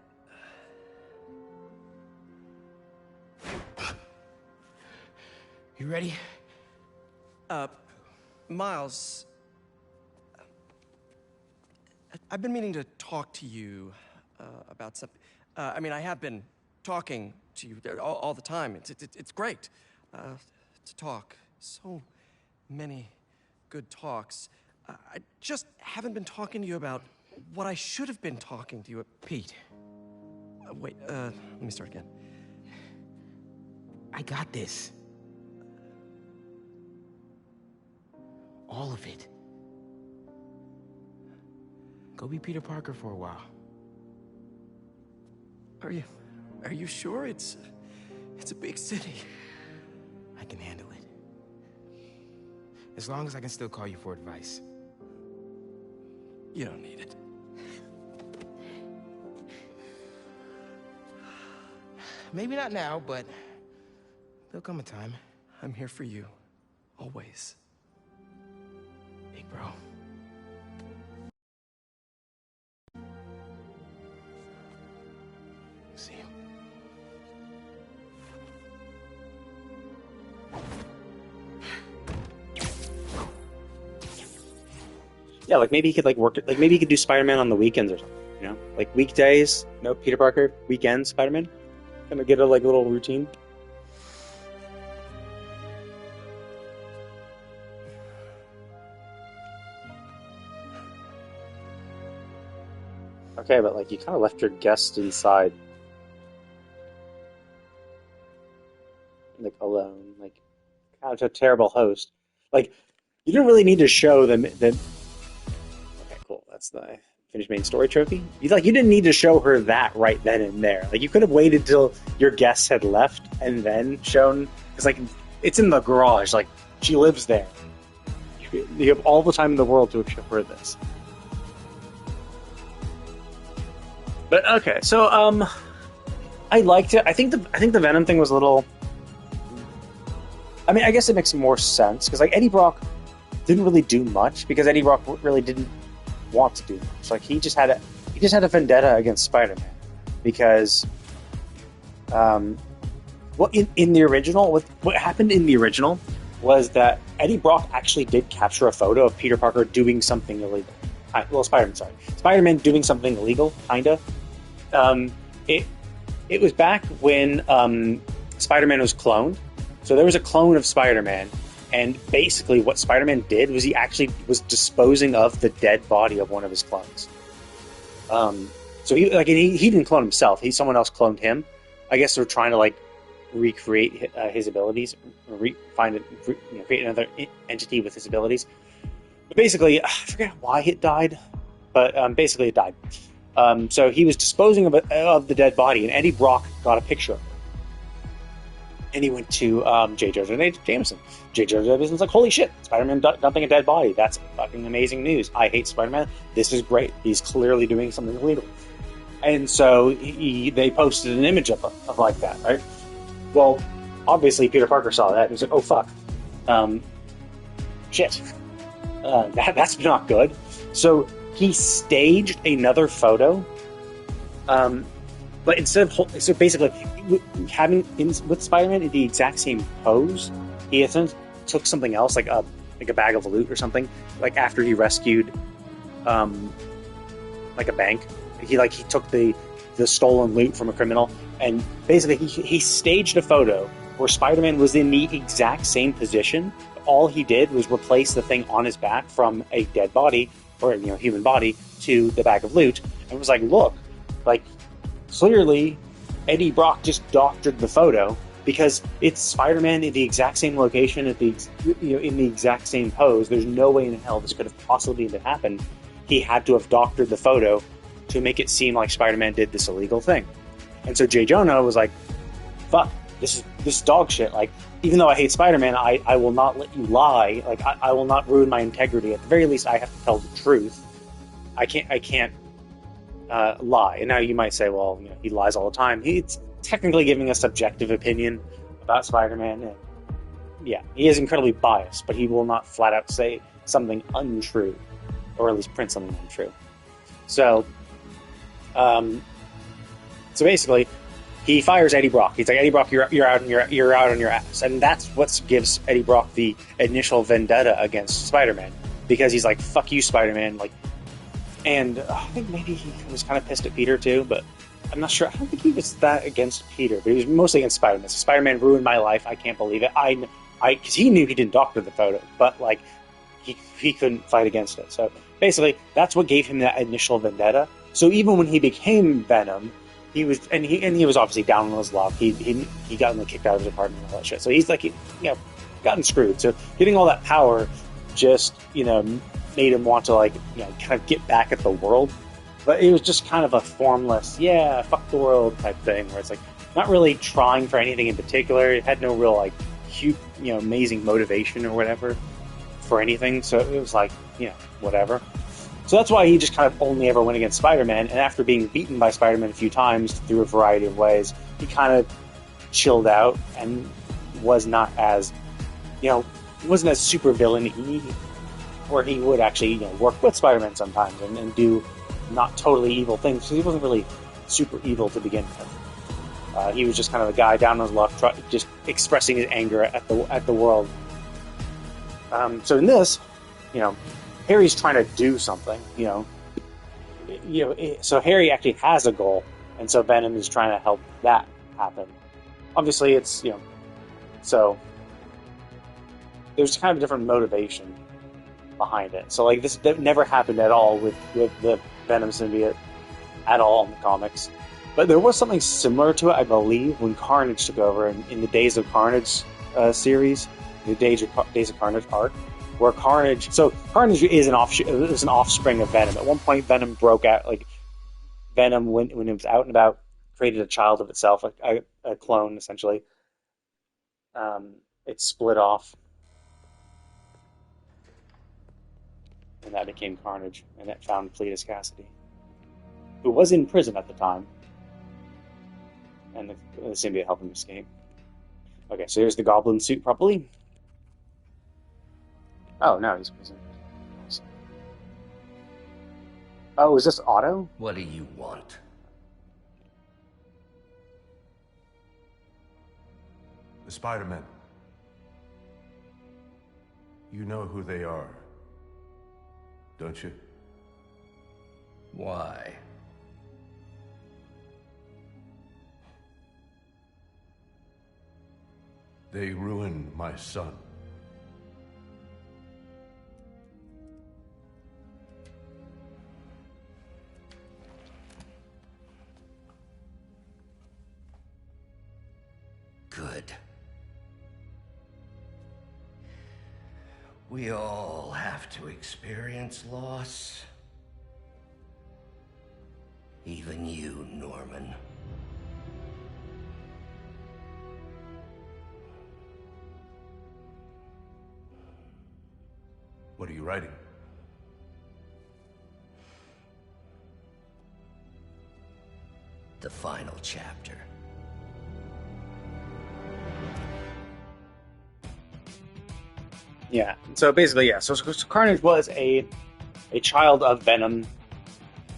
[SPEAKER 12] You ready?
[SPEAKER 16] Miles, I've been meaning to talk to you about something. I mean, I have been talking to you all the time. It's great to talk. So many good talks. I just haven't been talking to you about what I should have been talking to you about.
[SPEAKER 12] Pete.
[SPEAKER 16] Wait, let me start again.
[SPEAKER 12] I got this. All of it. Go be Peter Parker for a while.
[SPEAKER 16] Are you sure? It's a big city.
[SPEAKER 12] I can handle it. As long as I can still call you for advice.
[SPEAKER 16] You don't need it.
[SPEAKER 12] Maybe not now, but there'll come a time.
[SPEAKER 16] I'm here for you. Always.
[SPEAKER 12] Big bro. See you.
[SPEAKER 3] Yeah, like maybe he could like work. Like maybe he could do Spider-Man on the weekends or something. You know, like weekdays. No, Peter Parker. Weekends, Spider-Man. Gonna get a like little routine. Okay, but like you kind of left your guest inside, like alone, like kind of a terrible host. Like, you didn't really need to show them. Okay, cool. That's the finished main story trophy. You didn't need to show her that right then and there. Like, you could have waited till your guests had left and then shown, because like it's in the garage. Like, she lives there. You have all the time in the world to show her this. But okay, so I liked it. I think the Venom thing was a little. I mean, I guess it makes more sense because like Eddie Brock didn't really do much because Eddie Brock really didn't want to do much. Like he just had a vendetta against Spider-Man because, well, in the original, what happened in the original was that Eddie Brock actually did capture a photo of Peter Parker doing something illegal. Well, Spider-Man doing something illegal, kinda. It was back when Spider-Man was cloned. So there was a clone of Spider-Man, and basically what Spider-Man did was he actually was disposing of the dead body of one of his clones. So he didn't clone himself. Someone else cloned him. I guess they're trying to like recreate his abilities, create another entity with his abilities. But basically, I forget why it died, but basically it died. So he was disposing of the dead body, and Eddie Brock got a picture of it. And he went to J. Jonah Jameson. J. Jonah Jameson's like, holy shit, Spider-Man dumping a dead body. That's fucking amazing news. I hate Spider-Man. This is great. He's clearly doing something illegal. And so they posted an image of like that, right? Well, obviously Peter Parker saw that and was like, oh fuck. Shit. That's not good. So he staged another photo. But instead of so basically having with Spider-Man in the exact same pose, he essentially took something else like a bag of loot or something. Like after he rescued, like a bank, he took the stolen loot from a criminal, and basically he staged a photo where Spider-Man was in the exact same position. All he did was replace the thing on his back from a dead body or human body to the bag of loot, and was like, look, like. Clearly, Eddie Brock just doctored the photo because it's Spider-Man in the exact same location in the exact same pose. There's no way in hell this could have possibly even happened. He had to have doctored the photo to make it seem like Spider-Man did this illegal thing. And so J. Jonah was like, "Fuck, this is dog shit. Like, even though I hate Spider-Man, I will not let you lie. Like, I will not ruin my integrity. At the very least, I have to tell the truth. I can't." Lie. And now you might say, well, he lies all the time. He's technically giving a subjective opinion about Spider-Man. And yeah, he is incredibly biased, but he will not flat out say something untrue, or at least print something untrue. So, basically, he fires Eddie Brock. He's like, Eddie Brock, you're out on your ass, and that's what gives Eddie Brock the initial vendetta against Spider-Man, because he's like, fuck you, Spider-Man, like. And I think maybe he was kind of pissed at Peter too, but I'm not sure. I don't think he was that against Peter, but he was mostly against Spider-Man. So Spider-Man ruined my life. I can't believe it. Because he knew he didn't doctor the photo, but like he couldn't fight against it. So basically, that's what gave him that initial vendetta. So even when he became Venom, he was obviously down on his luck. He got kicked out of his apartment and all that shit. So he's like, gotten screwed. So getting all that power just made him want to kind of get back at the world, but it was just kind of a formless fuck the world type thing where it's like not really trying for anything in particular. It had no real huge amazing motivation or whatever for anything, so it was like whatever. So that's why he just kind of only ever went against Spider-Man, and after being beaten by Spider-Man a few times through a variety of ways, he kind of chilled out and was not as wasn't as super villain-y, where he would actually work with Spider-Man sometimes and do not totally evil things, because he wasn't really super evil to begin with. He was just kind of a guy down on his luck, just expressing his anger at the world. So in this, Harry's trying to do something. So Harry actually has a goal, and so Venom is trying to help that happen. Obviously, it's so there's kind of a different motivation behind it. So this that never happened at all with the Venom symbiote at all in the comics. But there was something similar to it, I believe, when Carnage took over in the Days of Carnage series. the Days of Carnage arc, where Carnage is an offspring of Venom. At one point, Venom broke out, like Venom when it was out and about, created a child of itself, a clone essentially. It split off, and that became Carnage, and it found Cletus Cassidy, who was in prison at the time, and the symbiote helped him escape. Okay, so here's the Goblin suit properly. Oh, no, he's prison. Oh, is this Otto?
[SPEAKER 21] What do you want?
[SPEAKER 15] The Spider-Men. You know who they are, don't you?
[SPEAKER 21] Why?
[SPEAKER 15] They ruined my son.
[SPEAKER 21] Good. We all have to experience loss. Even you, Norman.
[SPEAKER 15] What are you writing?
[SPEAKER 21] The final chapter.
[SPEAKER 3] Yeah. So basically, yeah. So Carnage was a child of Venom,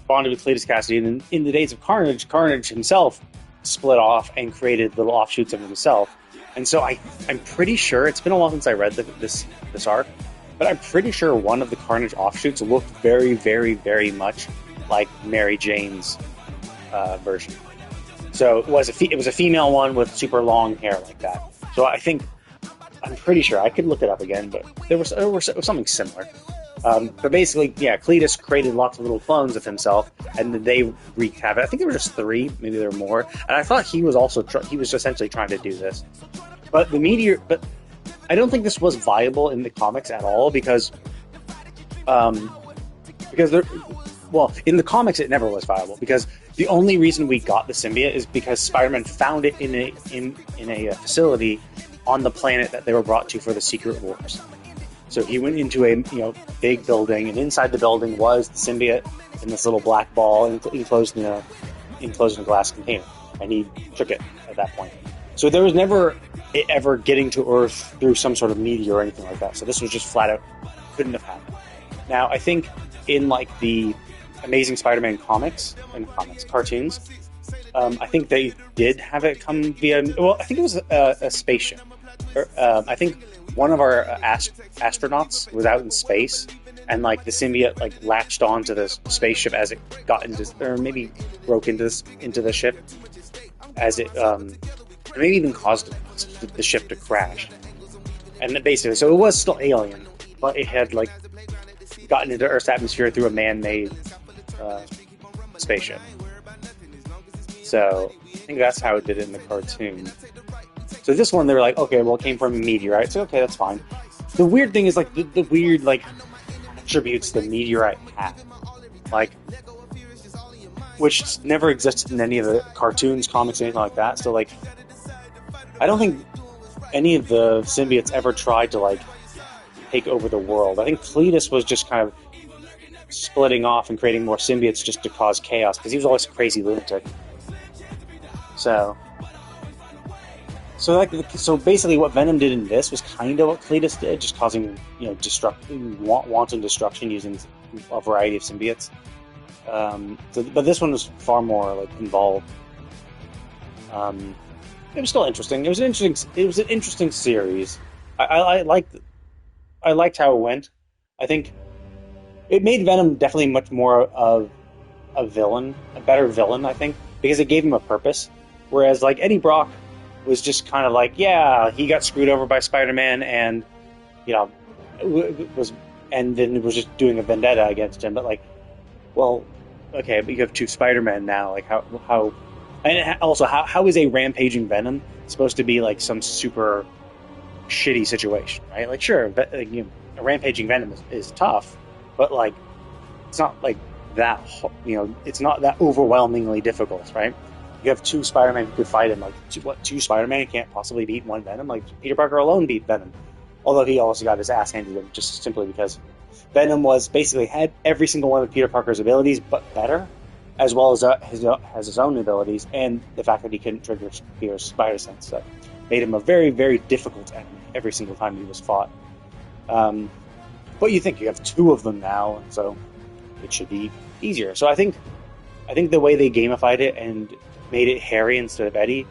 [SPEAKER 3] bonded with Cletus Cassidy, and in the Days of Carnage, Carnage himself split off and created little offshoots of himself. And so I'm pretty sure, it's been a while since I read this arc, but I'm pretty sure one of the Carnage offshoots looked very, very, very much like Mary Jane's version. So it was a female one with super long hair like that. So I'm pretty sure, I could look it up again, but there was something similar. But basically, yeah, Cletus created lots of little clones of himself, and they wreaked havoc. I think there were just 3, maybe there were more. And I thought he was also he was essentially trying to do this. But I don't think this was viable in the comics at all because in the comics it never was viable because the only reason we got the symbiote is because Spider-Man found it in a facility on the planet that they were brought to for the Secret Wars. So he went into a big building, and inside the building was the symbiote in this little black ball enclosed in a glass container, and he took it at that point. So there was never it ever getting to Earth through some sort of meteor or anything like that. So this was just flat out couldn't have happened. Now I think in like the Amazing Spider-Man cartoons, I think they did have it come via. Well, I think it was a spaceship. I think one of our astronauts was out in space, and like the symbiote like latched onto this spaceship as it got into, or maybe broke into the ship, as it maybe even caused the ship to crash. And then basically, so it was still alien, but it had like gotten into Earth's atmosphere through a man-made spaceship. So I think that's how it did it in the cartoon. So this one, they were like, okay, well, it came from a meteorite. So okay, that's fine. The weird thing is like the weird like attributes the meteorite had, like, which never existed in any of the cartoons, comics, anything like that. So like, I don't think any of the symbiotes ever tried to like take over the world. I think Cletus was just kind of splitting off and creating more symbiotes just to cause chaos because he was always a crazy lunatic. So basically, what Venom did in this was kind of what Cletus did, just causing wanton destruction using a variety of symbiotes. But this one was far more like involved. It was still interesting. It was an interesting series. I liked how it went. I think it made Venom definitely much more of a villain, a better villain. I think because it gave him a purpose. Whereas like Eddie Brock was just kind of like, yeah, he got screwed over by Spider-Man, and then it was just doing a vendetta against him. But like, well, okay, but you have 2 Spider-Men now. Like how, and also how is a rampaging Venom supposed to be like some super shitty situation, right? Like, sure, a rampaging Venom is tough, but like, it's not like that. It's not that overwhelmingly difficult, right? You have two Spider-Man who could fight him. Like, two Spider-Man can't possibly beat one Venom? Like, Peter Parker alone beat Venom. Although he also got his ass handed to him just simply because Venom had every single one of Peter Parker's abilities, but better, as well as his own abilities, and the fact that he couldn't trigger Peter's spider sense. So made him a very, very difficult enemy every single time he was fought. But you think you have two of them now, so it should be easier. So I think the way they gamified it and made it Harry instead of Eddie,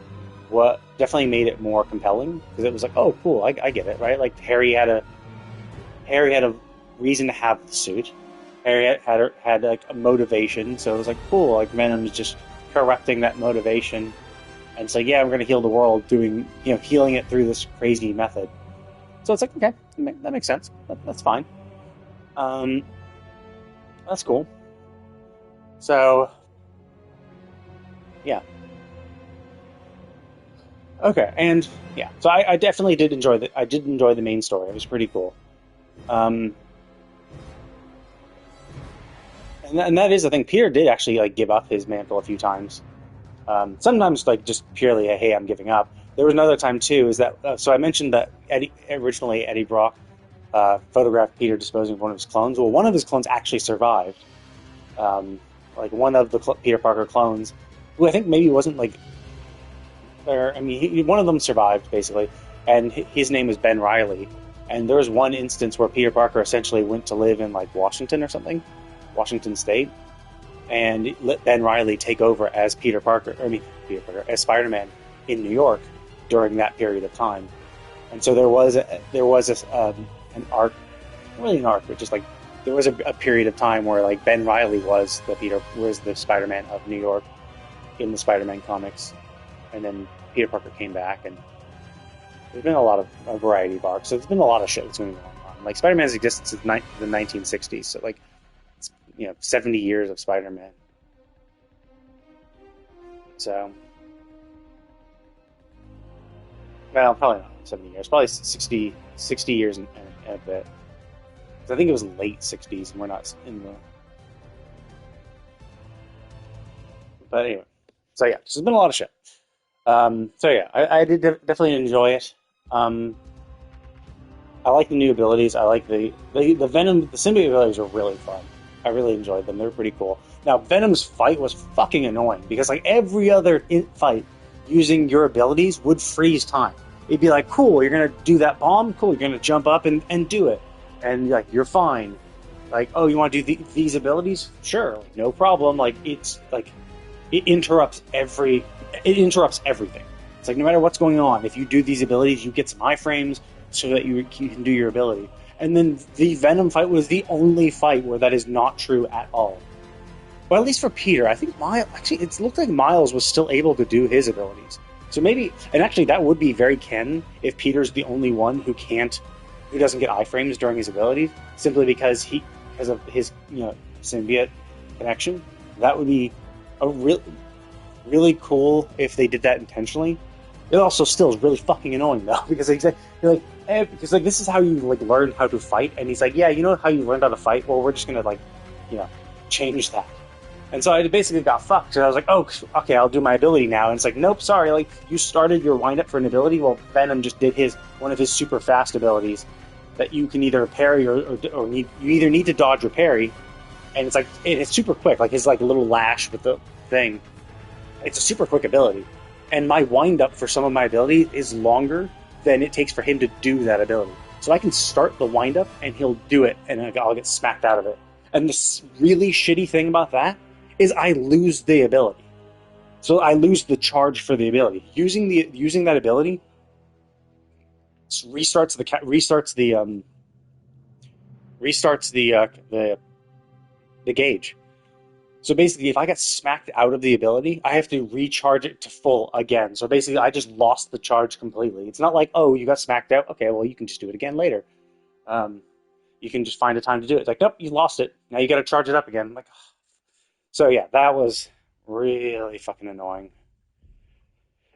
[SPEAKER 3] what definitely made it more compelling, because it was like, oh, cool, I get it, right? Like Harry had a reason to have the suit. Harry had like a motivation, so it was like, cool, like Venom's just correcting that motivation, and it's like, yeah, we're gonna heal the world healing it through this crazy method. So it's like, okay, that makes sense. That's fine. That's cool. So, yeah. Okay, and yeah, so I definitely did enjoy the main story. It was pretty cool. And that is the thing. Peter did actually like give up his mantle a few times. Sometimes like just purely a, hey, I'm giving up. There was another time too. Is that so? I mentioned that originally Eddie Brock photographed Peter disposing of one of his clones. Well, one of his clones actually survived. Like one of the Peter Parker clones, who I think maybe wasn't like. One of them survived basically, and his name was Ben Reilly. And there was one instance where Peter Parker essentially went to live in like Washington or something. Washington State, and let Ben Reilly take over as as Spider-Man in New York during that period of time. And so there was an arc, not really an arc, but just like there was a period of time where like Ben Reilly was the Spider-Man of New York in the Spider-Man comics, and then Peter Parker came back, and there's been a variety of arcs. So there's been a lot of shit that's going on. Like Spider-Man's existence since the 1960s, so like. 70 years of Spider-Man. So, well, probably not 70 years. Probably 60 years and a bit. I think it was late 60s, and we're not in the... But anyway. So yeah, there's been a lot of shit. So yeah, I did definitely enjoy it. I like the new abilities. I like the Venom, the symbiote abilities are really fun. I really enjoyed them. They're pretty cool. Now, Venom's fight was fucking annoying because, like, every other fight using your abilities would freeze time. It'd be like, cool, you're going to do that bomb? Cool, you're going to jump up and do it. And, like, you're fine. Like, oh, you want to do these abilities? Sure, like, no problem. Like, it's, like, it interrupts everything. It's like, no matter what's going on, if you do these abilities, you get some iframes so that you can do your ability. And then the Venom fight was the only fight where that is not true at all. Well, at least for Peter, I think it looked like Miles was still able to do his abilities. So maybe, and actually that would be very Ken if Peter's the only one who doesn't get iframes during his abilities, simply because of his symbiote connection. That would be a really cool if they did that intentionally. It also still is really fucking annoying though, because this is how you like learn how to fight, and he's like, yeah, you know how you learned how to fight? Well, we're just gonna change that. And so I basically got fucked. And I was like, oh, okay, I'll do my ability now. And it's like, nope, sorry, like you started your wind up for an ability. Well, Venom just did one of his super fast abilities that you can either parry or you either need to dodge or parry, and it's super quick, like his like little lash with the thing. It's a super quick ability, and my wind up for some of my abilities is longer than it takes for him to do that ability. So I can start the wind up and he'll do it, and I'll get smacked out of it. And the really shitty thing about that is I lose the ability. So I lose the charge for the ability. Using that ability restarts the gauge. So basically, if I get smacked out of the ability, I have to recharge it to full again. So basically, I just lost the charge completely. It's not like, oh, you got smacked out. Okay, well, you can just do it again later. You can just find a time to do it. It's like, nope, you lost it. Now you got to charge it up again. I'm like, oh. So yeah, that was really fucking annoying.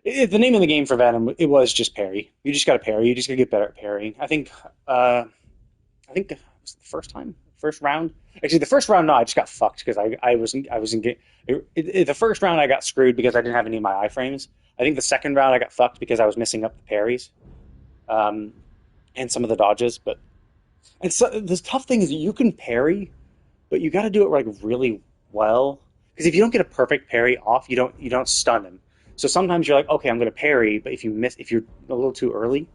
[SPEAKER 3] The name of the game for Venom, it was just parry. You just got to parry. You just got to get better at parrying. I think it was the first round. Actually, the first round, no, I just got fucked because I was in the first round I got screwed because I didn't have any of my iframes. I think the second round I got fucked because I was missing up the parries, and some of the dodges. And so the tough thing is that you can parry, but you got to do it like really well. Because if you don't get a perfect parry off, you don't stun him. So sometimes you're like, okay, I'm going to parry, but if you're a little too early,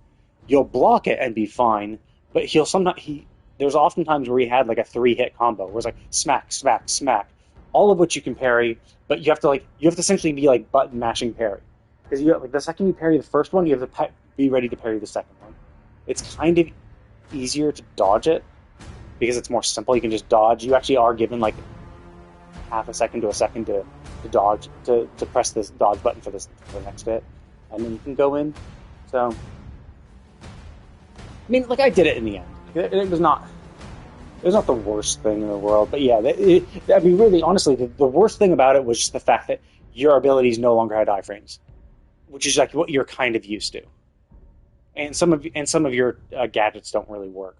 [SPEAKER 3] you'll block it and be fine. But there's often times where he had like a 3-hit combo where it's like smack, smack, smack, all of which you can parry, but you have to essentially be like button mashing parry. Because the second you parry the first one, you have to be ready to parry the second one. It's kind of easier to dodge it because it's more simple. You can just dodge. You actually are given like half a second to a second to dodge, to press this dodge button for the next hit, and then you can go in. So, I mean, like I did it in the end. It was not the worst thing in the world, but yeah, I mean, really, honestly, the worst thing about it was just the fact that your abilities no longer had iframes, which is like what you're kind of used to, and some of your gadgets don't really work.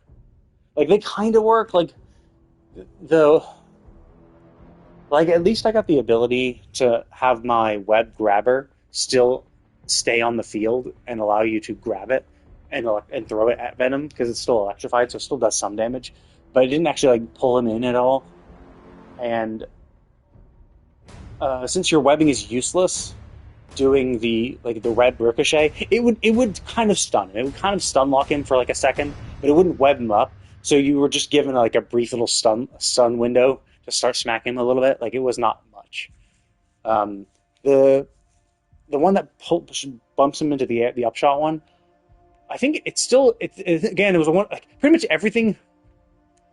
[SPEAKER 3] Like they kind of work, like at least I got the ability to have my web grabber still stay on the field and allow you to grab it and throw it at Venom because it's still electrified, so it still does some damage. But it didn't actually like pull him in at all. And since your webbing is useless, doing the web ricochet, it would kind of stun him. It would kind of stun lock him for like a second, but it wouldn't web him up. So you were just given like a brief little stun window to start smacking him a little bit. Like it was not much. The one that bumps him into the upshot one, I think it was one, like pretty much everything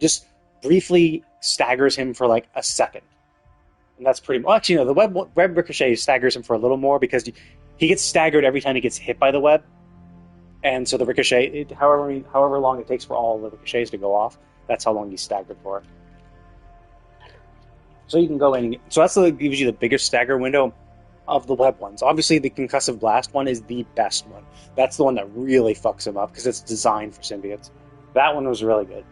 [SPEAKER 3] just briefly staggers him for like a second. And that's pretty much, actually, the web ricochet staggers him for a little more because he gets staggered every time he gets hit by the web. And so the ricochet, however long it takes for all the ricochets to go off, that's how long he's staggered for. So you can go in, so that's what gives you the biggest stagger window of the web ones. Obviously, the concussive blast one is the best one. That's the one that really fucks him up because it's designed for symbiotes. That one was really good.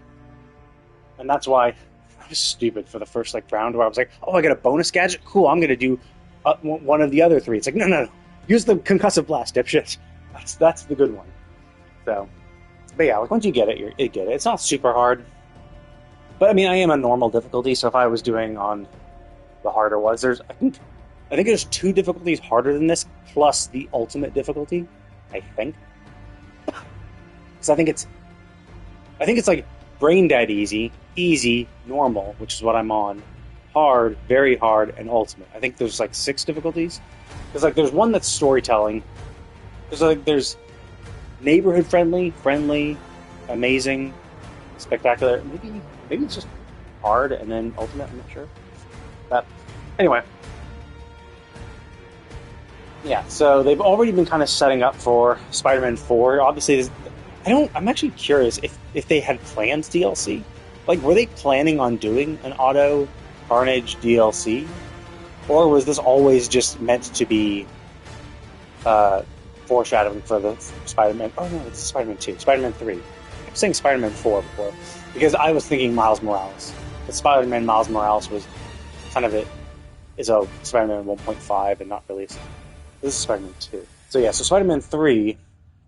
[SPEAKER 3] And that's why I was stupid for the first round where I was like, oh, I got a bonus gadget? Cool, I'm going to do one of the other three. It's like, no. Use the concussive blast, dipshit. That's the good one. So, but yeah, once you get it, you get it. It's not super hard. But I mean, I am a normal difficulty, so if I was doing on the harder ones, I think there's 2 difficulties harder than this, plus the ultimate difficulty, I think. Because I think it's like brain dead easy, normal, which is what I'm on, hard, very hard, and ultimate. I think there's 6 difficulties. Because there's one that's storytelling. There's neighborhood friendly, amazing, spectacular. Maybe it's just hard and then ultimate. I'm not sure. But anyway, yeah. So they've already been kind of setting up for Spider-Man 4. Obviously, I'm actually curious if they had planned DLC. Were they planning on doing an Auto Carnage DLC, or was this always just meant to be foreshadowing for the Spider-Man? Oh no, it's Spider-Man 2, Spider-Man 3. I was saying Spider-Man 4 before because I was thinking Miles Morales. But Spider-Man Miles Morales was kind of is a Spider-Man 1.5 and not really. This is Spider-Man 2. So yeah, so Spider-Man 3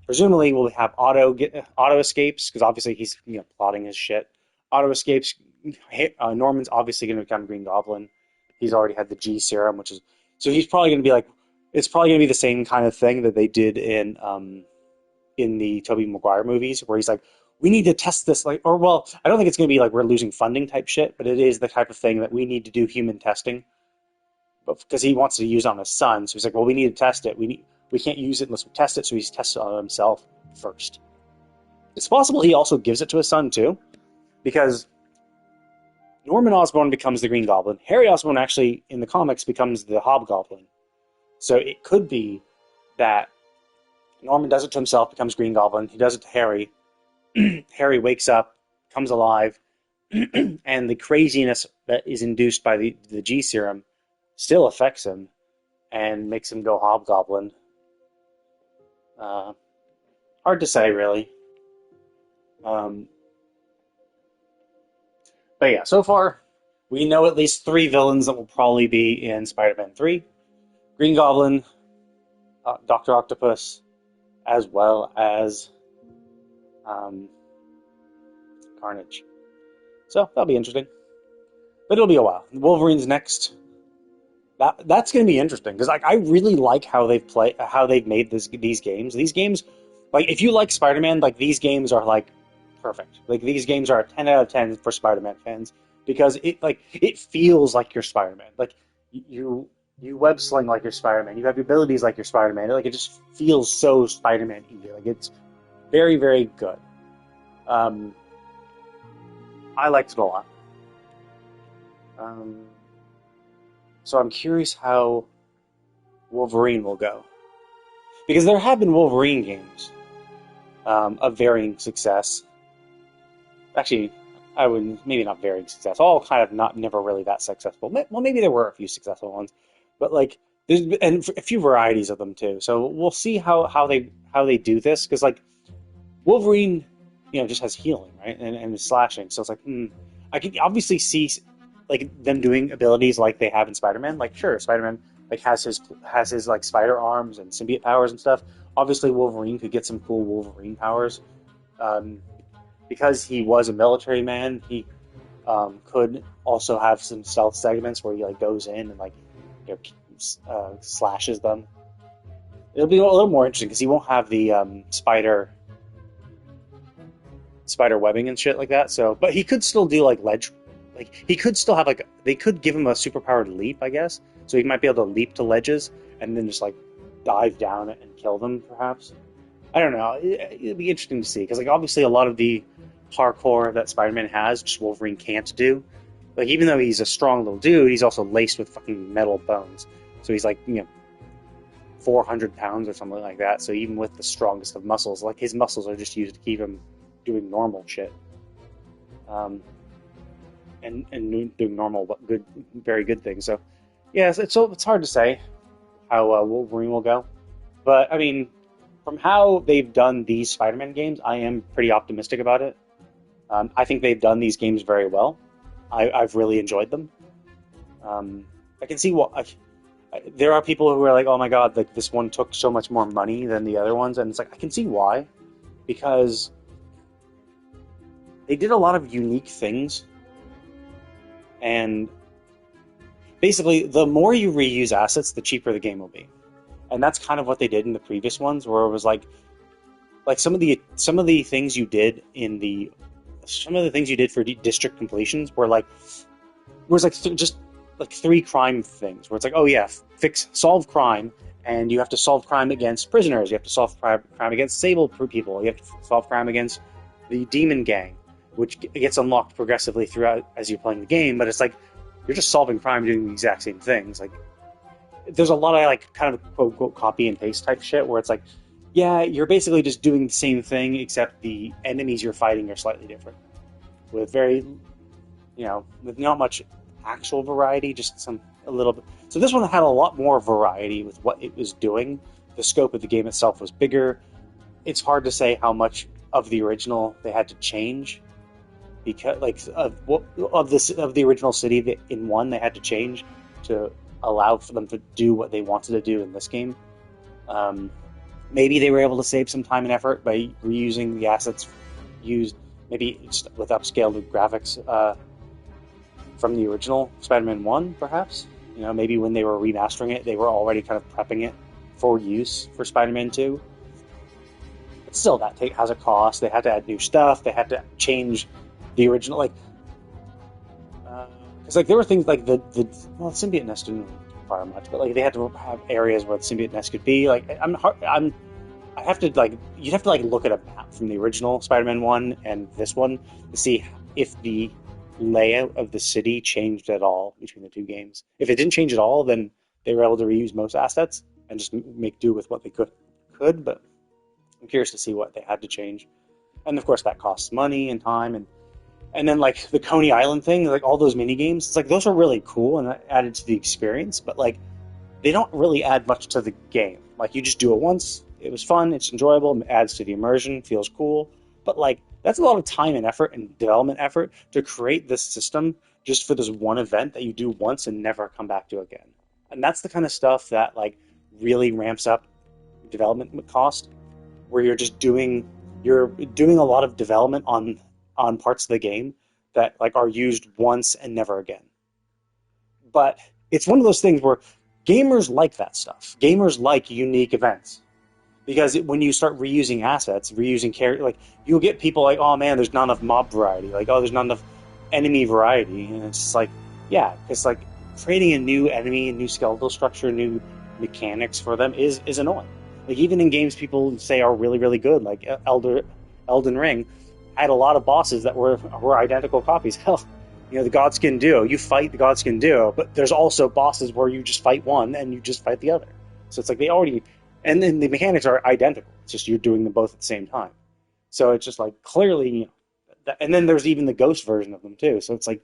[SPEAKER 3] presumably will have auto escapes because obviously he's plotting his shit. Auto escapes. Norman's obviously going to become Green Goblin. He's already had the G serum, so he's probably going to be it's probably going to be the same kind of thing that they did in the Tobey Maguire movies, where he's like, we need to test this, I don't think it's going to be we're losing funding type shit, but it is the type of thing that we need to do human testing, but because he wants to use it on his son, so he's like, well, we need to test it. We can't use it unless we test it, so he's tested it on himself first. It's possible he also gives it to his son too, because Norman Osborn becomes the Green Goblin. Harry Osborn actually, in the comics, becomes the Hobgoblin. So it could be that Norman does it to himself, becomes Green Goblin. He does it to Harry. Harry wakes up, comes alive, and the craziness that is induced by the G serum still affects him and makes him go Hobgoblin. Hard to say, really. But yeah, so far, we know at least 3 villains that will probably be in Spider-Man 3. Green Goblin, Dr. Octopus, as well as Carnage. So, that'll be interesting. But it'll be a while. Wolverine's next. That's going to be interesting, because I really like how they've made these games. These games, like, if you like Spider-Man, like, these games are, like, perfect. Like, these games are a 10 out of 10 for Spider-Man fans, because it feels like you're Spider-Man. Like, you web sling like you're Spider-Man. You have abilities like you're Spider-Man. Like, it just feels so Spider-Man-y. Like, it's very, very good. I liked it a lot. So I'm curious how Wolverine will go. Because there have been Wolverine games of varying success. Actually, I would maybe not varying success. All kind of never really that successful. Well, maybe there were a few successful ones, but like there's and a few varieties of them too. So we'll see how they do this, because like Wolverine, just has healing, right, and slashing. So it's like I can obviously see like them doing abilities like they have in Spider-Man. Like sure, Spider-Man like has his like spider arms and symbiote powers and stuff. Obviously, Wolverine could get some cool Wolverine powers. Because he was a military man, he could also have some stealth segments where he like goes in and like slashes them. It'll be a little more interesting because he won't have the spider webbing and shit like that. So, but he could still do like ledge, like he could still have like they could give him a superpowered leap, I guess. So he might be able to leap to ledges and then just like dive down and kill them, perhaps. I don't know. It'd be interesting to see, because like obviously a lot of the parkour that Spider-Man has, just Wolverine can't do. Like even though he's a strong little dude, he's also laced with fucking metal bones. So he's like 400 pounds or something like that. So even with the strongest of muscles, like his muscles are just used to keep him doing normal shit. And doing normal, but good, very good things. So yeah, it's hard to say how Wolverine will go, but I mean, from how they've done these Spider-Man games, I am pretty optimistic about it. I think they've done these games very well. I've really enjoyed them. I can see what there are people who are like, "Oh my god, like this one took so much more money than the other ones," and it's like I can see why, because they did a lot of unique things, and basically, the more you reuse assets, the cheaper the game will be. And that's kind of what they did in the previous ones, where it was like some of the things you did for district completions were like just like 3 crime things, where it's like, oh yeah, solve crime, and you have to solve crime against prisoners, you have to solve crime against disabled people, you have to solve crime against the demon gang, which gets unlocked progressively throughout as you're playing the game. But it's like you're just solving crime, doing the exact same things. Like there's a lot of like kind of quote unquote copy and paste type shit where it's like, yeah, you're basically just doing the same thing, except the enemies you're fighting are slightly different, with very, with not much actual variety, just a little bit. So this one had a lot more variety with what it was doing. The scope of the game itself was bigger. It's hard to say how much of the original they had to change, because like of the original city in one they had to change to allow for them to do what they wanted to do in this game. Maybe they were able to save some time and effort by reusing the assets used, maybe just with upscaled graphics from the original Spider-Man 1, perhaps. Maybe when they were remastering it, they were already kind of prepping it for use for Spider-Man 2. But still, that has a cost. They had to add new stuff. They had to change the original, because there were things like the symbiote nest didn't require much, but like they had to have areas where the symbiote nest could be. Like you'd have to look at a map from the original Spider-Man 1 and this one to see if the layout of the city changed at all between the two games. If it didn't change at all, then they were able to reuse most assets and just make do with what they could. But I'm curious to see what they had to change, and of course that costs money and time and then like the Coney Island thing, like all those mini games, it's like those are really cool and that added to the experience, but like they don't really add much to the game. Like you just do it once it was fun, it's enjoyable, it adds to the immersion, feels cool, but like that's a lot of time and effort and development effort to create this system just for this one event that you do once and never come back to again. And that's the kind of stuff that like really ramps up development cost, where you're doing a lot of development on parts of the game that like are used once and never again. But it's one of those things where gamers like that stuff. Gamers like unique events. Because when you start reusing assets, reusing character, like you'll get people like, oh man, there's not enough mob variety. Like, oh, there's not enough enemy variety. And it's just like, yeah, it's like creating a new enemy, a new skeletal structure, new mechanics for them is annoying. Like even in games people say are really, really good, like Elden Ring, had a lot of bosses that were identical copies. Hell, you know, the Godskin Duo, you fight the Godskin Duo, but there's also bosses where you just fight one and you just fight the other. So it's like they already... And then the mechanics are identical. It's just you're doing them both at the same time. So it's just like clearly, you know, and then there's even the ghost version of them too. So it's like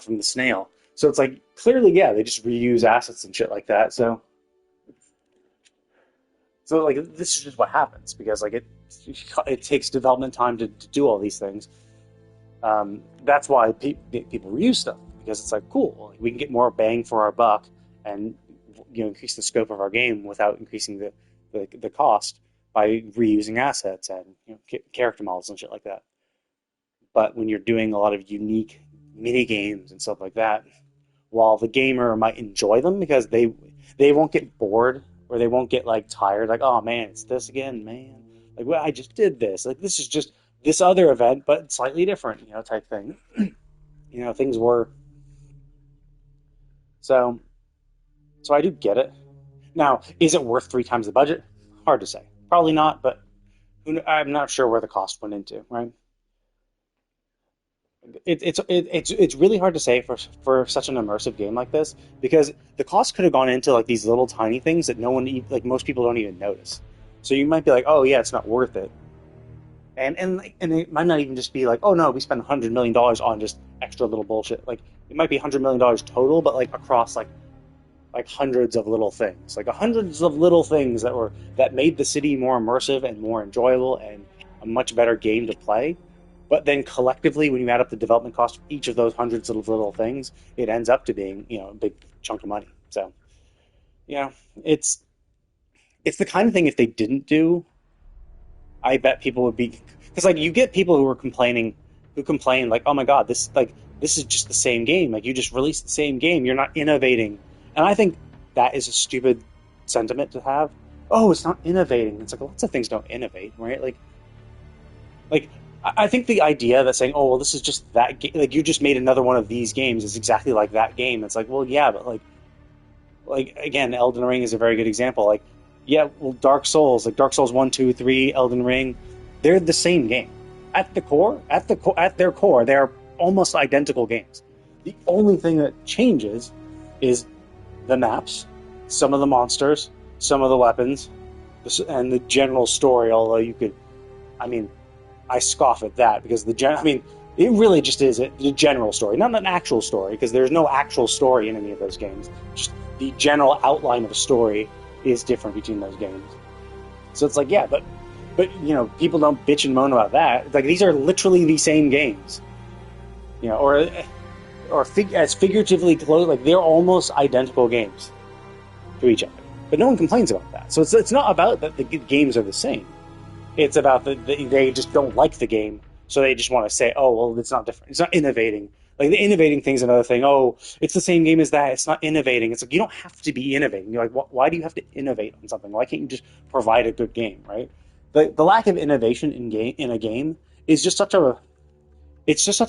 [SPEAKER 3] from the snail. So it's like clearly, yeah, they just reuse assets and shit like that. So like this is just what happens because like it takes development time to do all these things. That's why people reuse stuff because it's like cool. We can get more bang for our buck and increase the scope of our game without increasing the cost by reusing assets and character models and shit like that. But when you're doing a lot of unique mini games and stuff like that, while the gamer might enjoy them because they won't get bored or they won't get like tired, like, oh man, it's this again, man. Like, well, I just did this. Like, this is just this other event, but slightly different, type thing. Things were. So I do get it. Now, is it worth 3 times the budget? Hard to say. Probably not, but I'm not sure where the cost went into, right? It's really hard to say for such an immersive game like this because the cost could have gone into like these little tiny things that most people don't even notice. So you might be like, oh yeah, it's not worth it. And it might not even just be like, oh no, we spent $100 million on just extra little bullshit. Like it might be $100 million total, but like across like hundreds of little things, that made the city more immersive and more enjoyable and a much better game to play. But then collectively, when you add up the development cost of each of those hundreds of little things, it ends up to being, a big chunk of money. So, it's the kind of thing if they didn't do, I bet people would be, because like you get people who complain like, oh my god, this is just the same game. Like you just released the same game. You're not innovating. And I think that is a stupid sentiment to have. Oh, it's not innovating. It's like lots of things don't innovate, right? Like I think the idea that saying, oh, well, this is just that game, like you just made another one of these games is exactly like that game. It's like, well, yeah, but like again, Elden Ring is a very good example. Like, yeah, well, Dark Souls 1, 2, 3, Elden Ring, they're the same game. At their core, they're almost identical games. The only thing that changes is the maps, some of the monsters, some of the weapons, and the general story, although I scoff at that because it really just is the general story, not an actual story, because there's no actual story in any of those games. Just the general outline of a story is different between those games. So it's like, yeah, but people don't bitch and moan about that. Like, these are literally the same games. As figuratively close, like they're almost identical games to each other. But no one complains about that. So it's not about that the games are the same. It's about they just don't like the game, so they just want to say, oh, well, it's not different. It's not innovating. Like, the innovating thing's another thing. Oh, it's the same game as that. It's not innovating. It's like, you don't have to be innovating. You're like, why do you have to innovate on something? Why can't you just provide a good game, right? The lack of innovation in a game is just such a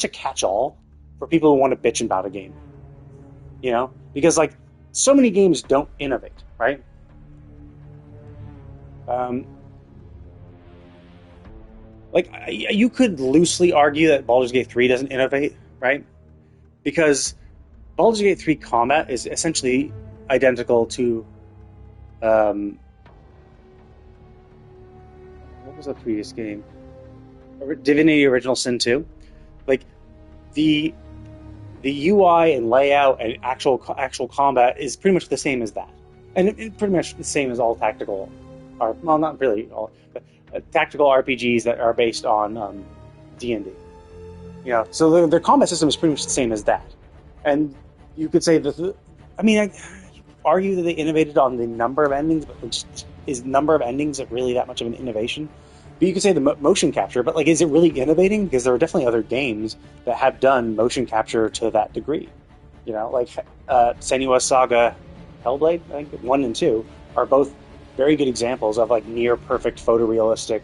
[SPEAKER 3] catch-all for people who want to bitch about a game. Because like so many games don't innovate, right? You could loosely argue that Baldur's Gate 3 doesn't innovate, right? Because Baldur's Gate 3 combat is essentially identical to what was the previous game? Divinity Original Sin 2. Like the UI and layout and actual combat is pretty much the same as that, and pretty much the same as all tactical are, well, not really all, but tactical RPGs that are based on D&D. You know, so their combat system is pretty much the same as that. And you could say that, I mean, I argue that they innovated on the number of endings, but is number of endings really that much of an innovation? But you could say the motion capture, but like, is it really innovating? Because there are definitely other games that have done motion capture to that degree. You know, like Senua's Saga, Hellblade, I think 1 and 2 are both very good examples of like near perfect photorealistic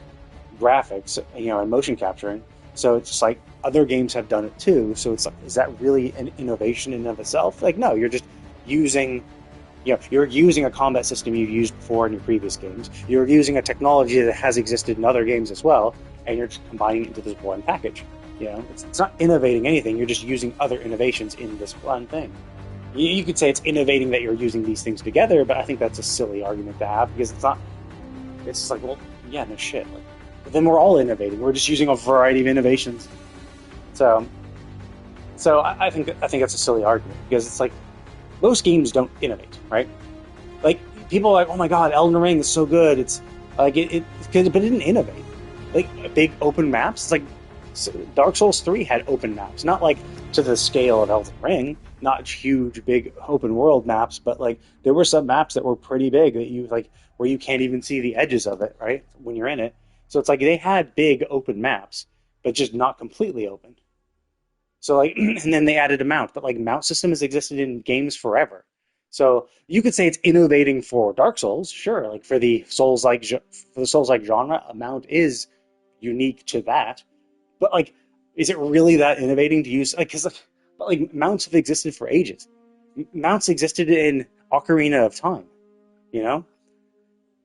[SPEAKER 3] graphics, you know, and motion capturing. So it's just like other games have done it too. So it's like, is that really an innovation in and of itself? Like, no, you're just using, you know, you're using a combat system you've used before in your previous games. You're using a technology that has existed in other games as well, and you're just combining it into this one package. You know, it's not innovating anything. You're just using other innovations in this one thing. You could say it's innovating that you're using these things together, but I think that's a silly argument to have because it's not. It's just like, well, yeah, no shit. Like, but then we're all innovating. We're just using a variety of innovations. So I think that's a silly argument because it's like most games don't innovate, right? Like people are like, oh my god, Elden Ring is so good. It's like but it didn't innovate. Like big open maps. It's like Dark Souls 3 had open maps, not like to the scale of Elden Ring, not huge, big open world maps, but like there were some maps that were pretty big that you like where you can't even see the edges of it, right? When you're in it. So it's like they had big open maps, but just not completely open. So like, and then they added a mount, but like mount system has existed in games forever. So you could say it's innovating for Dark Souls, sure. Like for the Souls-like genre, a mount is unique to that. But like, is it really that innovating to use? Like, because like mounts have existed for ages. Mounts existed in Ocarina of Time, you know.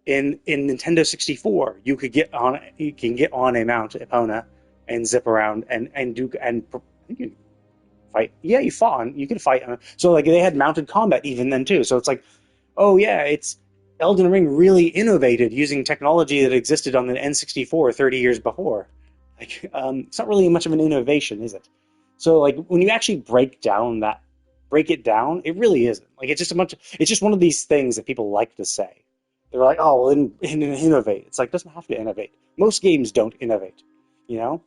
[SPEAKER 3] In Nintendo 64, you can get on a mount, Epona, and zip around and you can fight. Yeah, you can fight. So like they had mounted combat even then too. So it's like, oh yeah, it's Elden Ring really innovated using technology that existed on the N64 30 years before. Like, it's not really much of an innovation, is it? So like when you actually break it down, it really isn't. Like it's just one of these things that people like to say. They're like, oh, well, innovate. It's like, it doesn't have to innovate. Most games don't innovate, you know?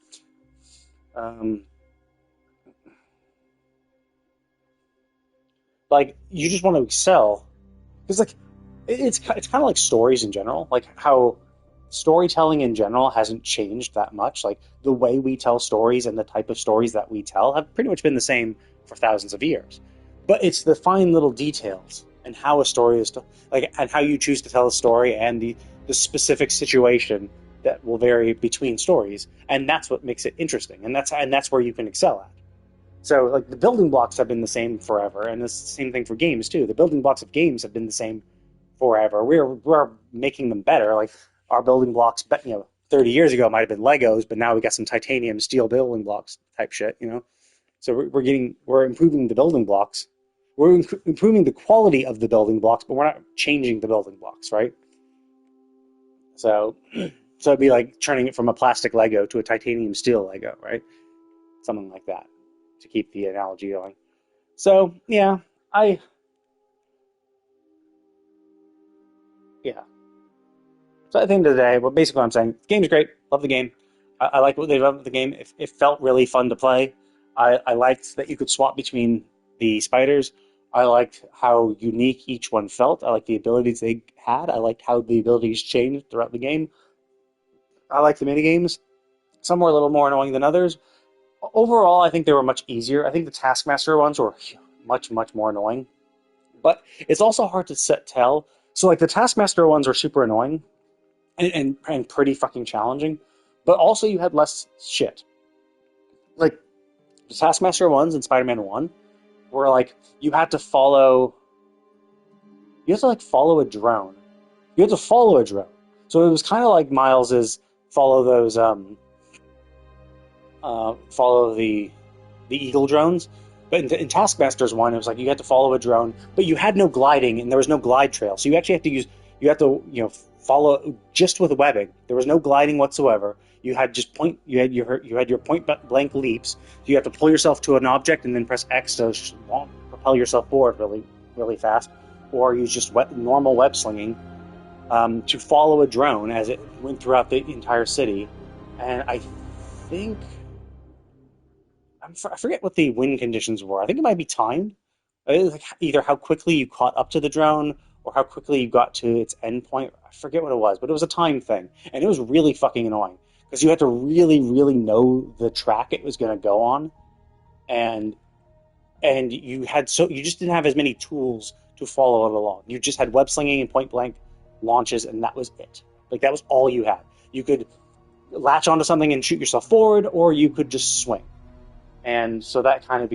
[SPEAKER 3] Like, you just want to excel. Because, like, it's kind of like stories in general. Like, how storytelling in general hasn't changed that much. Like, the way we tell stories and the type of stories that we tell have pretty much been the same for thousands of years. But it's the fine little details and how a story is and how you choose to tell a story and the specific situation that will vary between stories, and that's what makes it interesting, and that's where you can excel at. So like the building blocks have been the same forever, and it's the same thing for games too. The building blocks of games have been the same forever. We're making them better. Like our building blocks, 30 years ago might have been Legos, but now we got some titanium steel building blocks type shit, you know. So we're improving the building blocks. We're improving the quality of the building blocks, but we're not changing the building blocks, right? So it'd be like turning it from a plastic Lego to a titanium steel Lego, right? Something like that, to keep the analogy going. So, yeah, So at the end of the day, well, basically what I'm saying, the game's great, love the game. I like what they've done with the game. It felt really fun to play. I liked that you could swap between the spiders. I liked how unique each one felt. I liked the abilities they had. I liked how the abilities changed throughout the game. I liked the minigames. Some were a little more annoying than others. Overall, I think they were much easier. I think the Taskmaster ones were much, much more annoying. But it's also hard to tell. So like the Taskmaster ones were super annoying and pretty fucking challenging. But also you had less shit. Like the Taskmaster ones in Spider-Man 1 were like you had to follow a drone. You had to follow a drone. So it was kind of like Miles's follow the Eagle drones. But in Taskmaster's one, it was like you had to follow a drone, but you had no gliding and there was no glide trail. So you actually had to follow just with webbing. There was no gliding whatsoever. You had just you had your point blank leaps. You have to pull yourself to an object and then press X to propel yourself forward really, really fast, or use just normal web slinging, to follow a drone as it went throughout the entire city. And I think I forget what the win conditions were. I think it might be timed. Like either how quickly you caught up to the drone or how quickly you got to its endpoint. I forget what it was, but it was a time thing, and it was really fucking annoying because you had to really, really know the track it was going to go on, and you just didn't have as many tools to follow it along. You just had web slinging and point blank launches, and that was it. Like that was all you had. You could latch onto something and shoot yourself forward, or you could just swing. And so that kind of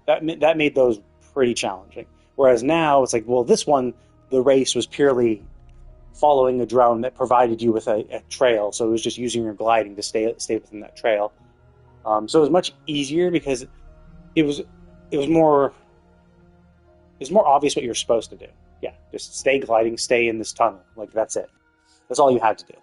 [SPEAKER 3] that made those pretty challenging. Whereas now it's like, well, this one, the race was purely following a drone that provided you with a trail, so it was just using your gliding to stay within that trail. So it was much easier because it was more obvious what you're supposed to do. Yeah, just stay gliding, stay in this tunnel. Like that's it. That's all you had to do.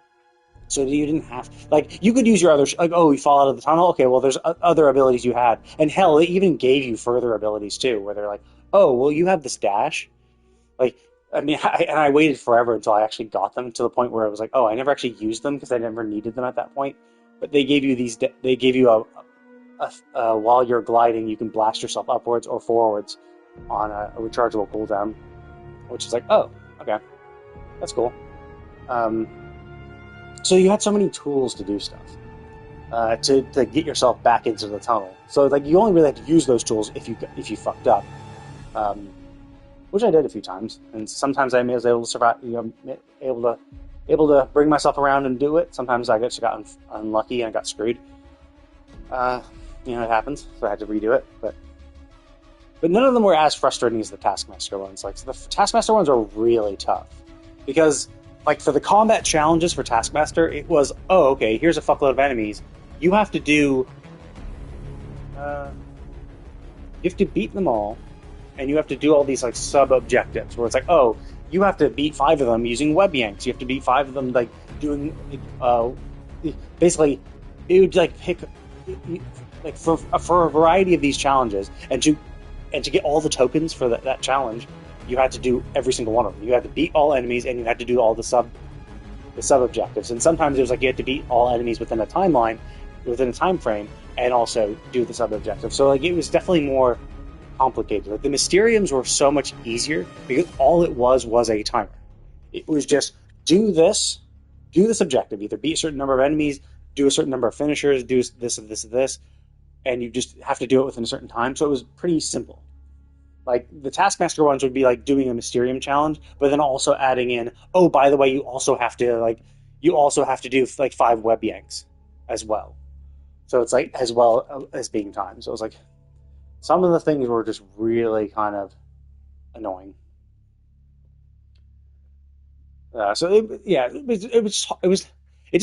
[SPEAKER 3] So you didn't have like you could use your other you fall out of the tunnel. Okay, well there's other abilities you had, and hell, they even gave you further abilities too, where they're like, oh well, you have this dash. Like I mean, I waited forever until I actually got them to the point where I was like, oh, I never actually used them because I never needed them at that point. But they gave you these. They gave you a while you're gliding, you can blast yourself upwards or forwards on a rechargeable cooldown, which is like, oh, okay, that's cool. So you had so many tools to do stuff, to get yourself back into the tunnel. So like you only really had to use those tools if you fucked up, which I did a few times, and sometimes I was able to survive. Able to bring myself around and do it. Sometimes I just got unlucky and I got screwed. It happens, so I had to redo it. But none of them were as frustrating as the Taskmaster ones. Like the Taskmaster ones are really tough because. Like, for the combat challenges for Taskmaster, it was, oh, okay, here's a fuckload of enemies. You have to do... you have to beat them all, and you have to do all these, like, sub-objectives, where it's like, oh, you have to beat 5 of them using web yanks. You have to beat 5 of them, like, doing... basically, it would, like, pick... Like, for a variety of these challenges, and to get all the tokens for that challenge... You had to do every single one of them. You had to beat all enemies, and you had to do all the sub objectives. And sometimes it was like you had to beat all enemies within a timeline, within a time frame, and also do the sub objectives. So like it was definitely more complicated. Like, the Mysteriums were so much easier because all it was a timer. It was just do this objective, either beat a certain number of enemies, do a certain number of finishers, do this and this and this, and you just have to do it within a certain time. So it was pretty simple. Like, the Taskmaster ones would be like doing a Mysterium challenge, but then also adding in, oh, by the way, you also have to do like 5 web yanks as well. So it's like, as well as being timed. So it was like, some of the things were just really kind of annoying. It just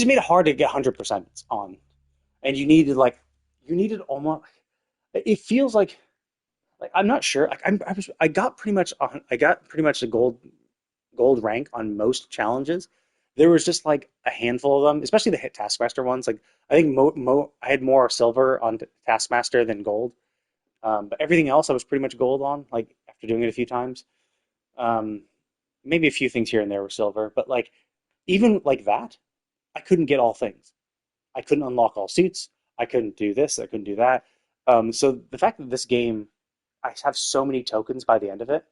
[SPEAKER 3] made it hard to get 100% on. And you needed almost, it feels like I'm not sure. I got pretty much the gold rank on most challenges. There was just like a handful of them, especially the Taskmaster ones. Like I think I had more silver on Taskmaster than gold, but everything else I was pretty much gold on. Like after doing it a few times, maybe a few things here and there were silver, but like even like that, I couldn't get all things. I couldn't unlock all suits. I couldn't do this. I couldn't do that. So the fact that this game, I have so many tokens by the end of it.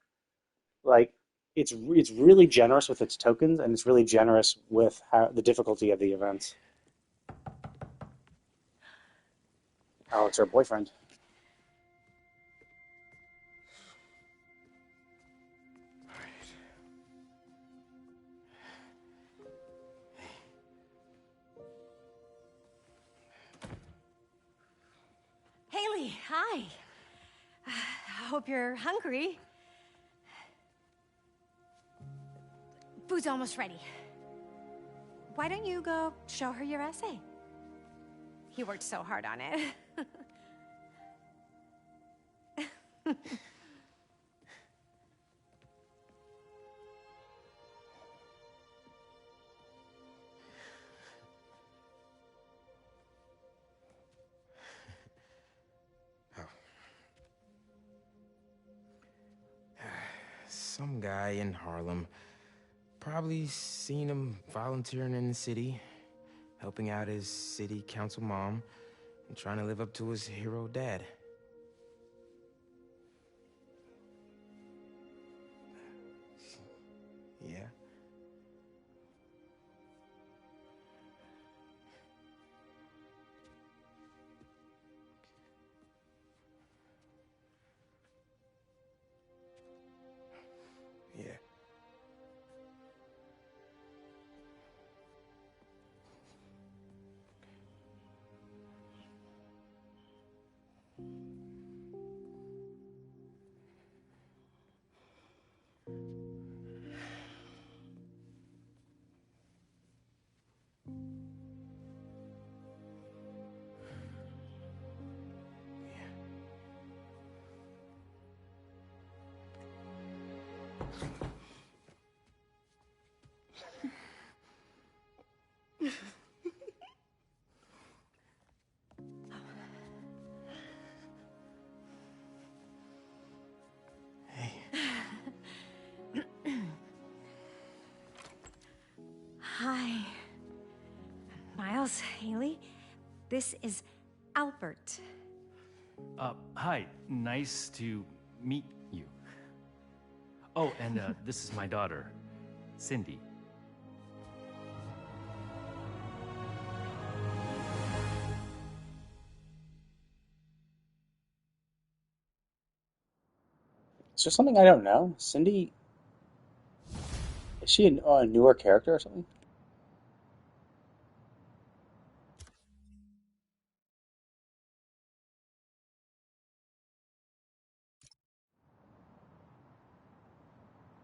[SPEAKER 3] Like, it's really generous with its tokens, and it's really generous with the difficulty of the events. Alex, her boyfriend.
[SPEAKER 19] Haley, hi. I hope you're hungry. Food's almost ready. Why don't you go show her your essay? You worked so hard on it.
[SPEAKER 12] Some guy in Harlem Probably seen him volunteering in the city, helping out his city council mom, and trying to live up to his hero dad. Yeah. Yeah.
[SPEAKER 19] Hi. Miles, Haley, this is Albert.
[SPEAKER 17] Hi. Nice to meet you. Oh, and this is my daughter, Cindy.
[SPEAKER 3] Is there something I don't know? Cindy, is she a newer character or something?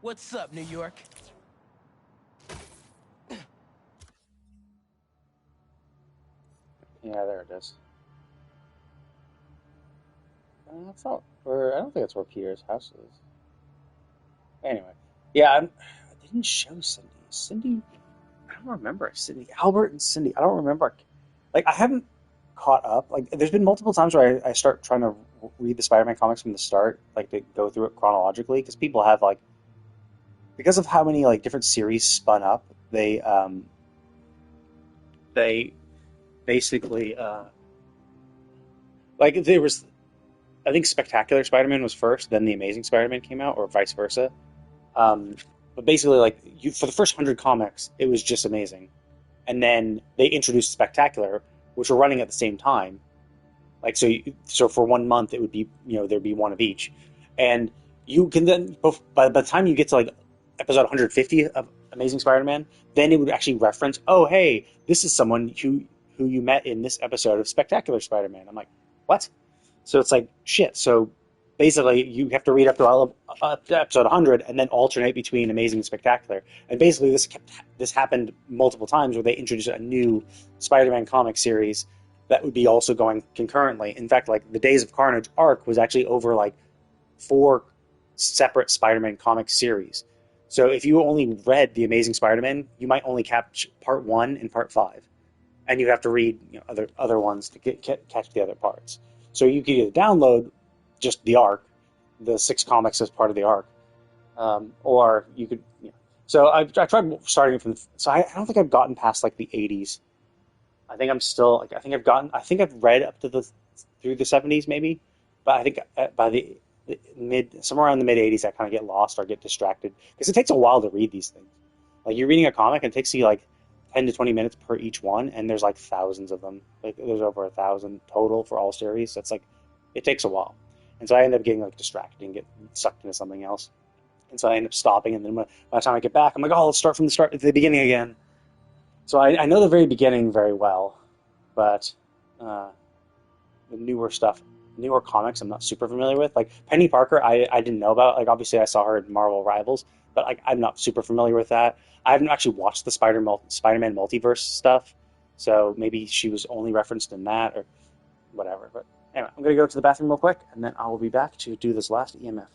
[SPEAKER 16] What's up, New York?
[SPEAKER 3] Yeah, there it is. That's not where, I don't think that's where Peter's house is. Anyway, yeah, I didn't show Cindy. Cindy, I don't remember Cindy. Albert and Cindy, I don't remember. Like, I haven't caught up. Like, there's been multiple times where I start trying to read the Spider-Man comics from the start, like to go through it chronologically, because people have like, because of how many like different series spun up, they basically like there was, I think Spectacular Spider-Man was first, then the Amazing Spider-Man came out, or vice versa. But basically, like for the first 100 comics, it was just amazing, and then they introduced Spectacular, which were running at the same time. Like so for 1 month, it would be there'd be one of each, and you can then by the time you get to like episode 150 of Amazing Spider-Man, then it would actually reference, oh hey, this is someone who you met in this episode of Spectacular Spider-Man. I'm like, what? So it's like shit. So basically, you have to read up to all of episode 100 and then alternate between Amazing and Spectacular. And basically, this happened multiple times where they introduced a new Spider-Man comic series that would be also going concurrently. In fact, like the Days of Carnage arc was actually over like 4 separate Spider-Man comic series. So if you only read the Amazing Spider-Man, you might only catch part 1 and part 5, and you have to read other ones to catch the other parts. So you could either download just the arc, the 6 comics as part of the arc, or you could. So I tried starting from. So I don't think I've gotten past like the 80s. I think I'm still. Like, I think I've read up to through the 70s maybe, but I think by the somewhere around the mid 80s I kind of get lost or get distracted because it takes a while to read these things. Like you're reading a comic and it takes you like 10 to 20 minutes per each one, and there's like thousands of them. Like there's over 1,000 total for all series. So it's like it takes a while, and so I end up getting like distracted and get sucked into something else, and so I end up stopping. And then by the time I get back, I'm like, oh, let's start from the beginning again. So I know the very beginning very well, but the newer comics, I'm not super familiar with. Like Penny Parker, I didn't know about. Like obviously, I saw her in Marvel Rivals, but like I'm not super familiar with that. I haven't actually watched the Spider-Man multiverse stuff, so maybe she was only referenced in that or whatever. But anyway, I'm gonna go to the bathroom real quick, and then I will be back to do this last EMF.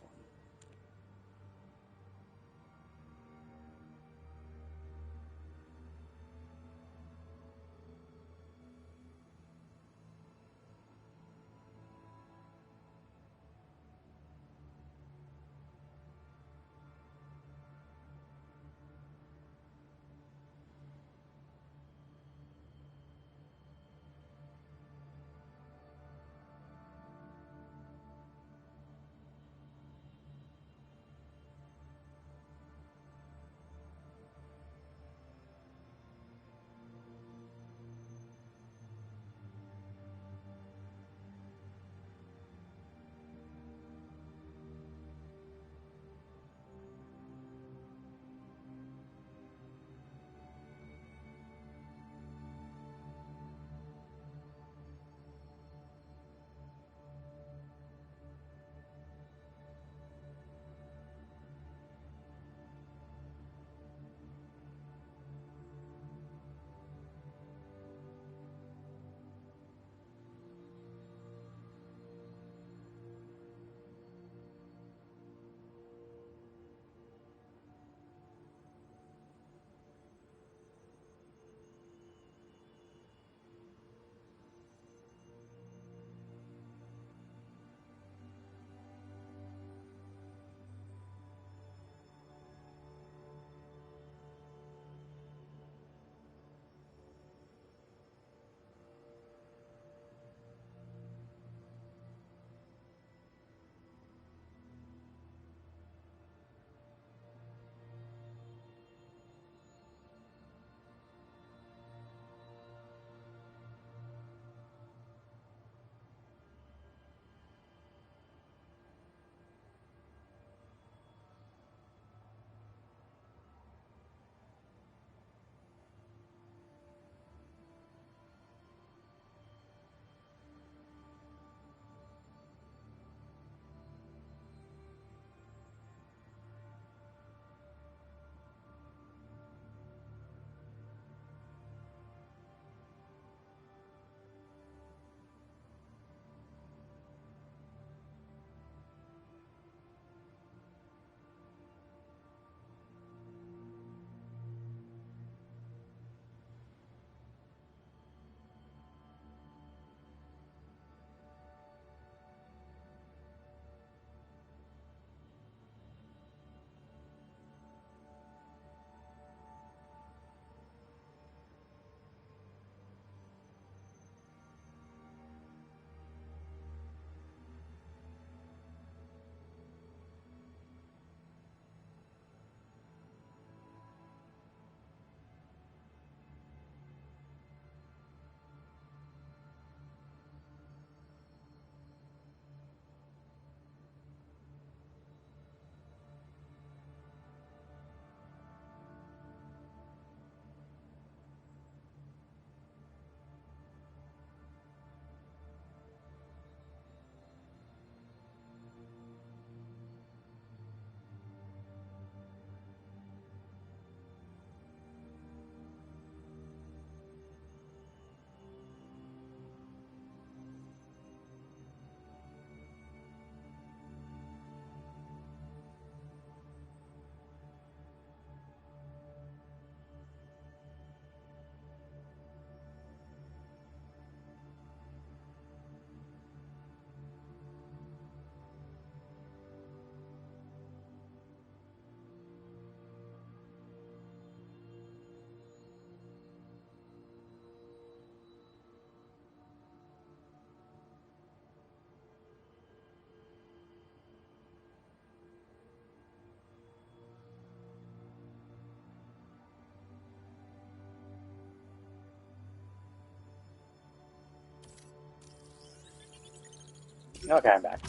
[SPEAKER 3] Okay, I'm back.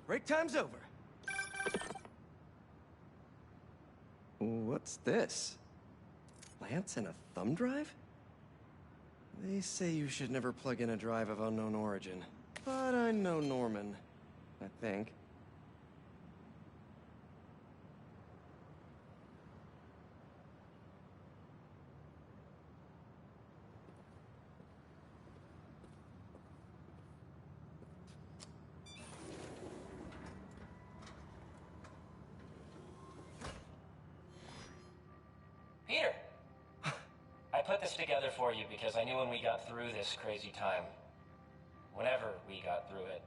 [SPEAKER 16] Break time's over. What's this? Lance and a thumb drive? They say you should never plug in a drive of unknown origin. But I know Norman, I think.
[SPEAKER 6] Peter! I put this together for you because I knew when we got through this crazy time, whenever we got through it,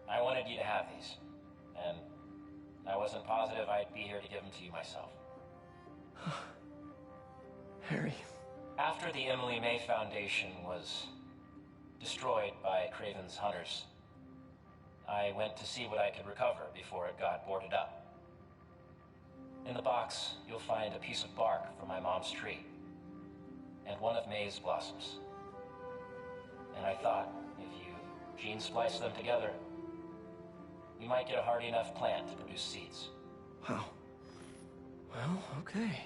[SPEAKER 6] I wanted you to have these. And I wasn't positive I'd be here to give them to you myself.
[SPEAKER 16] Harry.
[SPEAKER 6] After the Emily May Foundation was destroyed by Kraven's hunters, I went to see what I could recover before it got boarded up. In the box, you'll find a piece of bark from my mom's tree, and one of May's blossoms. And I thought, if you gene splice them together, you might get a hardy enough plant to produce seeds.
[SPEAKER 16] Wow. Well, okay.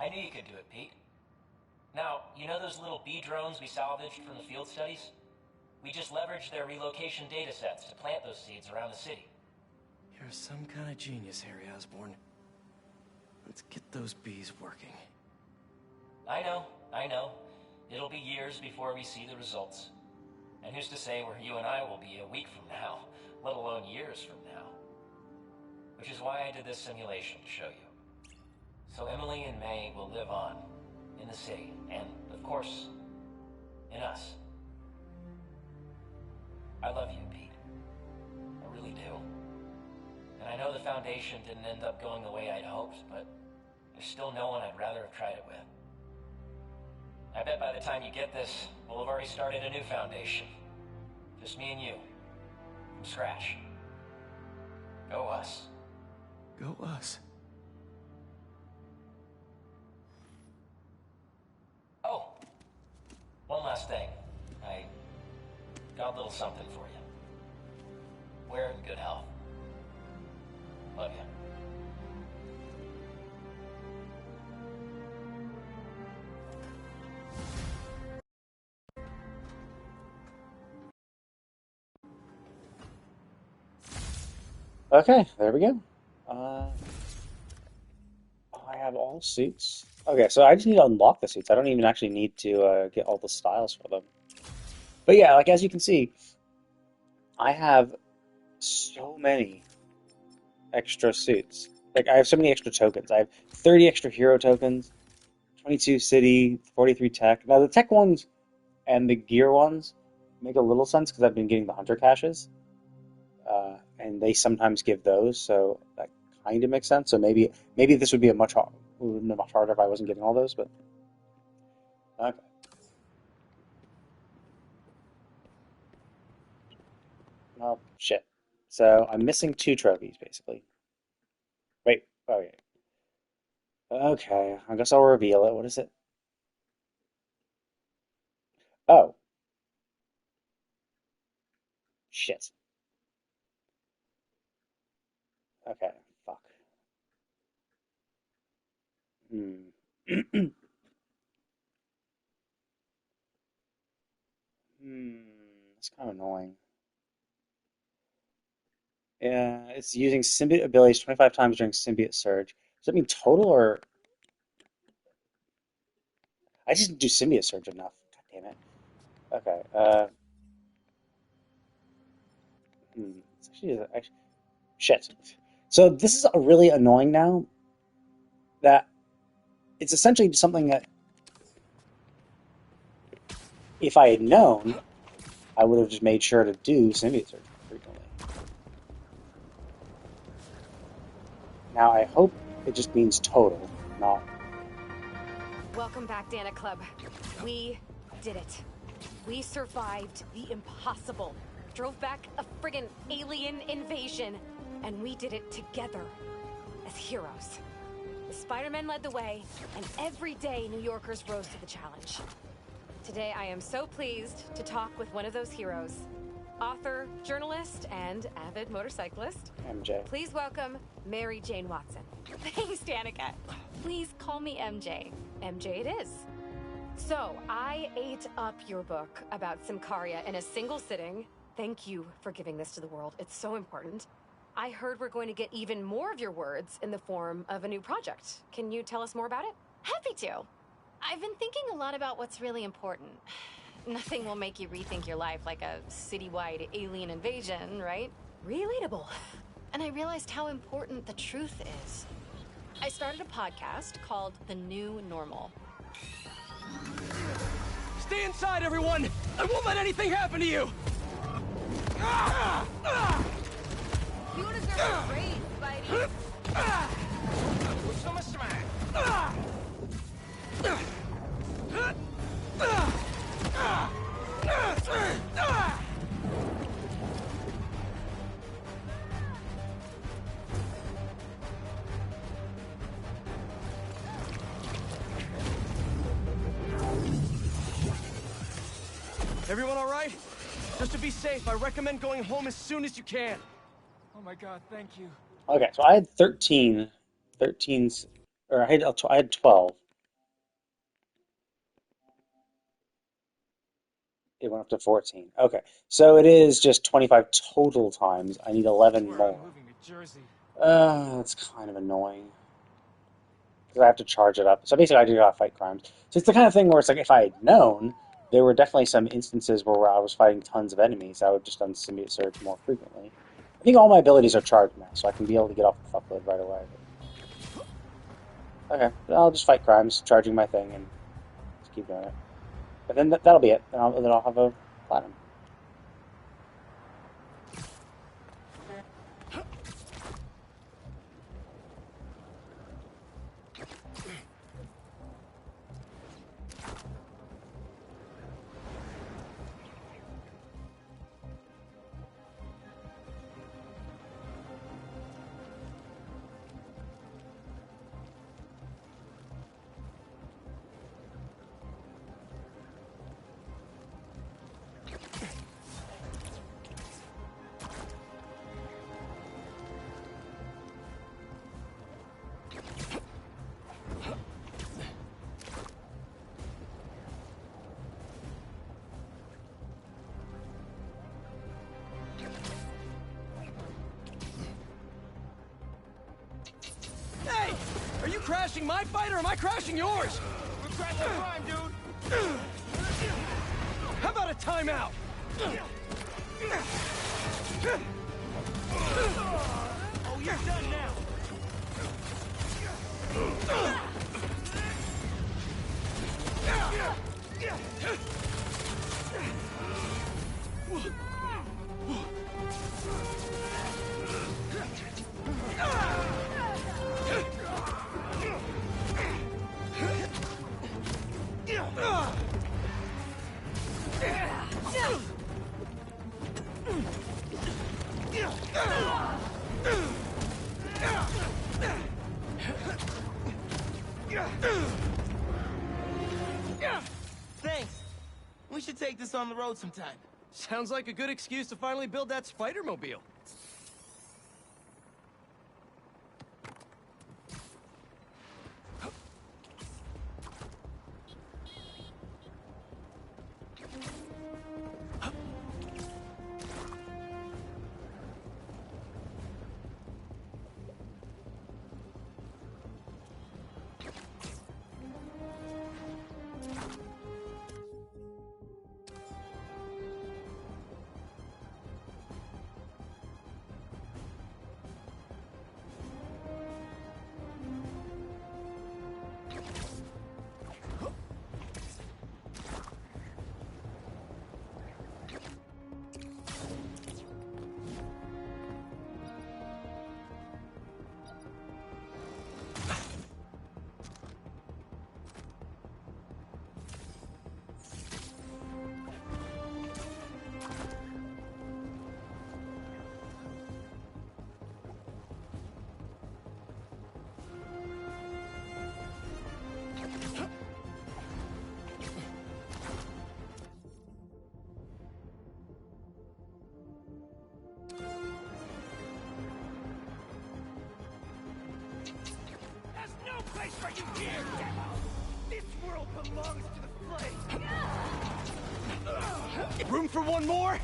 [SPEAKER 6] I knew you could do it, Pete. Now, you know those little bee drones we salvaged from the field studies? We just leveraged their relocation data sets to plant those seeds around the city.
[SPEAKER 16] You're some kind of genius, Harry Osborn. Let's get those bees working.
[SPEAKER 6] I know. It'll be years before we see the results. And who's to say where you and I will be a week from now, let alone years from now? Which is why I did this simulation to show you. So Emily and May will live on in the city, and, of course, in us. I love you, Pete. I really do. And I know the Foundation didn't end up going the way I'd hoped, but there's still no one I'd rather have tried it with. I bet by the time you get this, we'll have already started a new Foundation. Just me and you. From scratch. Go us.
[SPEAKER 16] Go us.
[SPEAKER 6] Oh, one last thing. I got a little something for you. Wear it in good health. Love you.
[SPEAKER 3] Okay, there we go. I have all suits. Okay, so I just need to unlock the suits. I don't even actually need to get all the styles for them. But yeah, like as you can see, I have so many extra suits. Like I have so many extra tokens. I have 30 extra hero tokens, 22 city, 43 tech. Now the tech ones and the gear ones make a little sense because I've been getting the hunter caches. And they sometimes give those, so that kind of makes sense. So maybe this would be much harder if I wasn't getting all those, but okay. Oh shit! So I'm missing 2 trophies basically. Wait, oh yeah. Okay, I guess I'll reveal it. What is it? Oh, shit. Okay, fuck. That's kind of annoying. Yeah, it's using symbiote abilities 25 times during symbiote surge. Does that mean total or I just didn't do symbiote surge enough? God damn it. Okay. It's actually shit. So this is really annoying now. That it's essentially something that if I had known, I would have just made sure to do symbiote surge frequently. Now I hope it just means total, not.
[SPEAKER 20] Welcome back, Dana Club. We did it. We survived the impossible. Drove back a friggin' alien invasion. And we did it together. As heroes. The Spider-Men led the way, and every day New Yorkers rose to the challenge. Today I am so pleased to talk with one of those heroes. Author, journalist, and avid motorcyclist.
[SPEAKER 3] MJ.
[SPEAKER 20] Please welcome Mary Jane Watson. Thanks, Danica. Please call me MJ. MJ it is. So, I ate up your book about Symkaria in a single sitting. Thank you for giving this to the world. It's so important. I heard we're going to get even more of your words in the form of a new project. Can you tell us more about it?
[SPEAKER 10] Happy to. I've been thinking a lot about what's really important. Nothing will make you rethink your life like a citywide alien invasion, right?
[SPEAKER 20] Relatable.
[SPEAKER 10] And I realized how important the truth is. I started a podcast called The New Normal.
[SPEAKER 5] Stay inside, everyone! I won't let anything happen to you!
[SPEAKER 13] You deserve a raise, Spidey.
[SPEAKER 5] So much smack. Everyone all right? Just to be safe, I recommend going home as soon as you can. Oh my god, thank you.
[SPEAKER 3] Okay, so I had 13, or I had 12. It went up to 14. Okay, so it is just 25 total times. I need 11 more.
[SPEAKER 5] Moving to Jersey.
[SPEAKER 3] That's kind of annoying. because I have to charge it up. So basically, I do gotta fight crimes. So it's the kind of thing where it's like, if I had known, there were definitely some instances where I was fighting tons of enemies, I would have just done Symbiote Surge more frequently. I think all my abilities are charged now, so I can be able to get off the fuckload right away. Okay, I'll just fight crimes, charging my thing, and just keep doing it. But then that'll be it. Then I'll have a platinum.
[SPEAKER 16] Hey! Are you crashing my fight or am I crashing yours?
[SPEAKER 5] We're crashing crime, dude!
[SPEAKER 16] How about a timeout?
[SPEAKER 5] Oh, you're done now!
[SPEAKER 4] Thanks. We should take this on the road sometime.
[SPEAKER 16] Sounds like a good excuse to finally build that Spider-Mobile.
[SPEAKER 5] Place for you here, demo! This world belongs to the Flame!
[SPEAKER 16] Room for one more?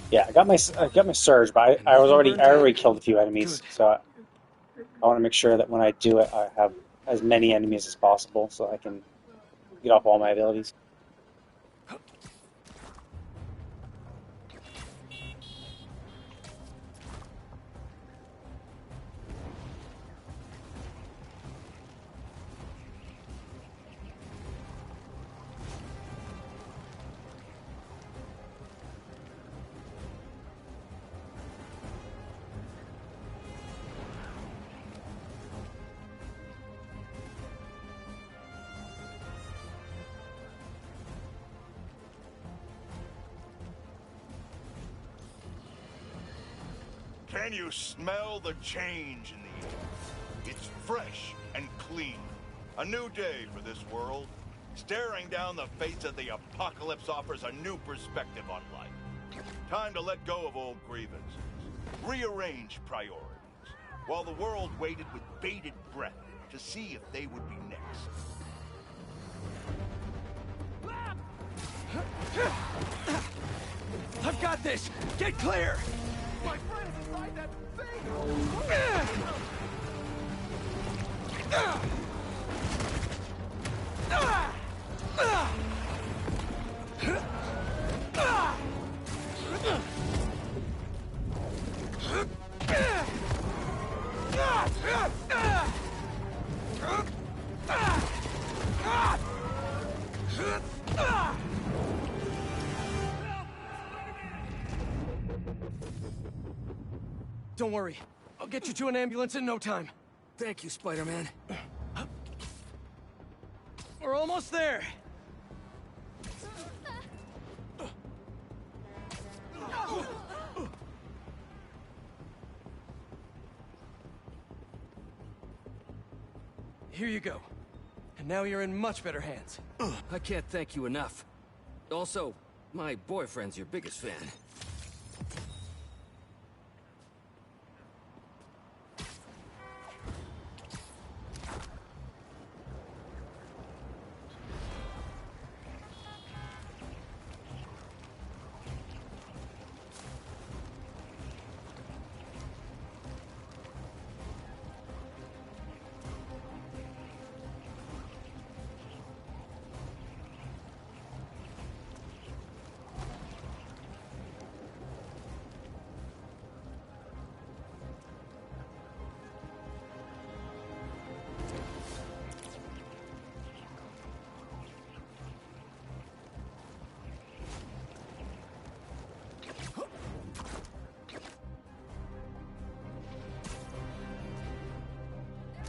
[SPEAKER 16] Yeah, I got my surge, but I already killed a few enemies, so I want to make sure that when I do it, I have as many enemies as possible, so I can get off all my abilities.
[SPEAKER 8] Can you smell the change in the air? It's fresh and clean. A new day for this world. Staring down the face of the apocalypse offers a new perspective on life. Time to let go of old grievances. Rearrange priorities. While the world waited with bated breath to see if they would be next.
[SPEAKER 16] I've got this! Get clear!
[SPEAKER 5] My friend's inside that thing!
[SPEAKER 16] Don't worry. I'll get you to an ambulance in no time. Thank you, Spider-Man. We're almost there. Here you go. And now you're in much better hands.
[SPEAKER 22] I can't thank you enough. Also, my boyfriend's your biggest fan.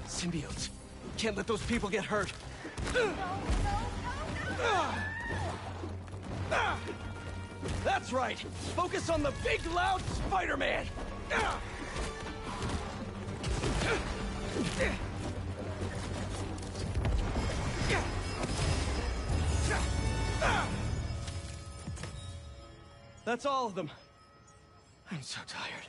[SPEAKER 16] Symbiotes. Can't let those people get hurt. That's right! Focus on the big, loud Spider-Man! That's all of them. I'm so tired.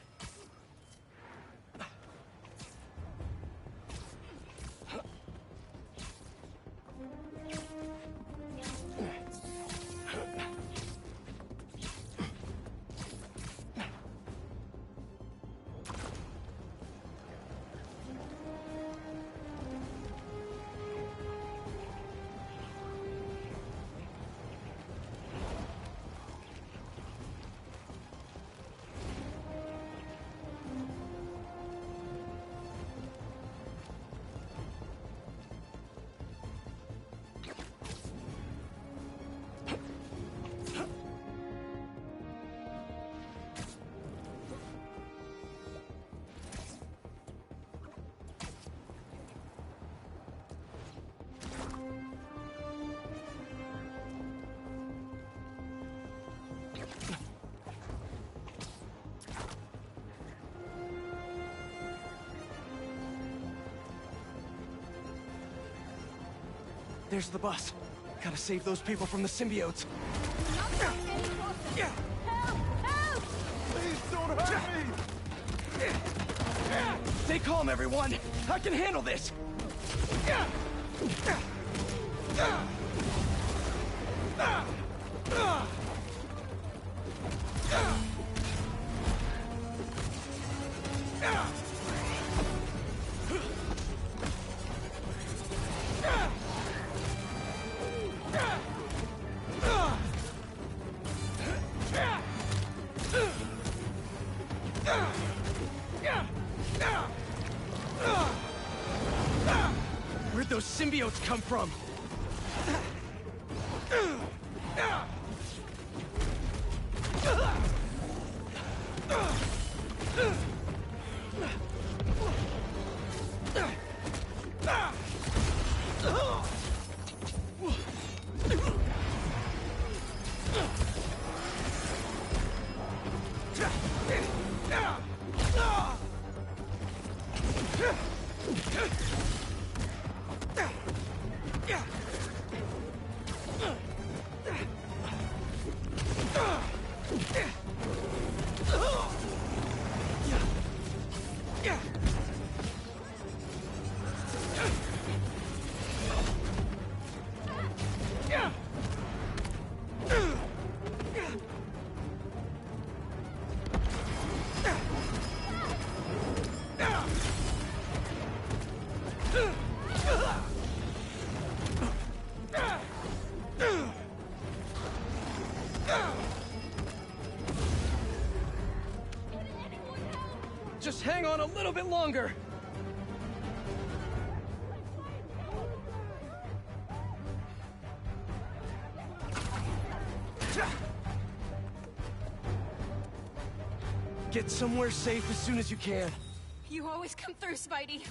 [SPEAKER 16] There's the bus. Gotta save those people from the symbiotes.
[SPEAKER 5] Please don't hurt me!
[SPEAKER 16] Stay calm, everyone. I can handle this. Where'd those symbiotes come from? Just hang on a little bit longer. Get somewhere safe as soon as you can.
[SPEAKER 19] You always come through, Spidey.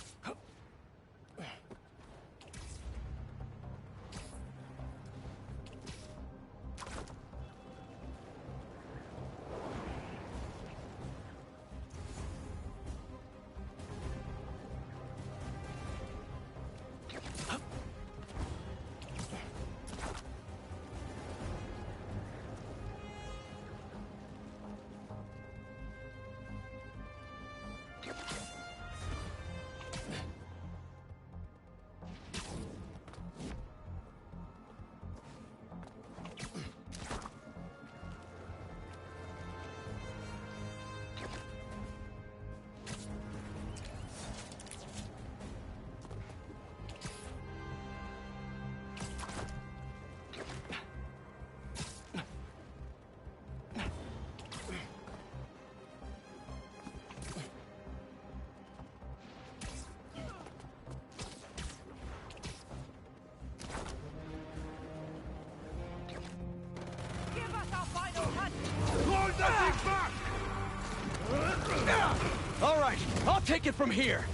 [SPEAKER 16] All right, I'll take it from here.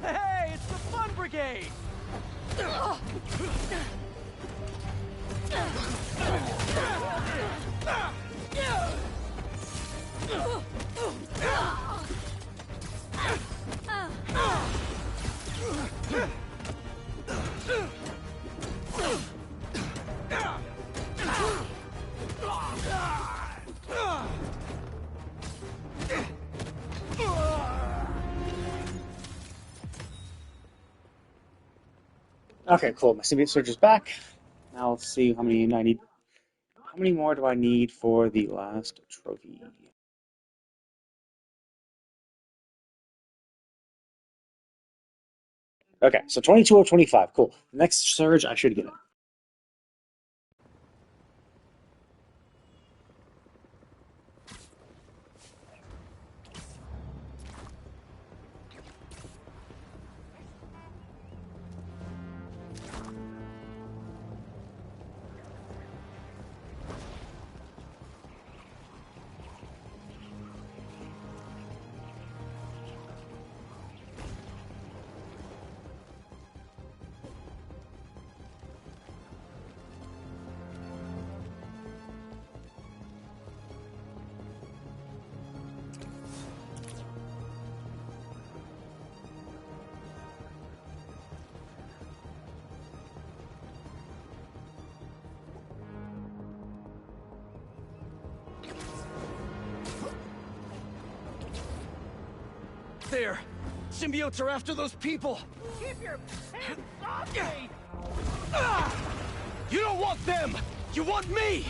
[SPEAKER 16] Hey, it's the Fun Brigade!
[SPEAKER 3] Okay, cool. My symbiote surge is back. Now let's see how many I need. How many more do I need for the last trophy? Okay, so 22 of 25. Cool. Next surge, I should get it.
[SPEAKER 16] There! Symbiotes are after those people!
[SPEAKER 5] Keep your hands off me!
[SPEAKER 16] You don't want them! You want me!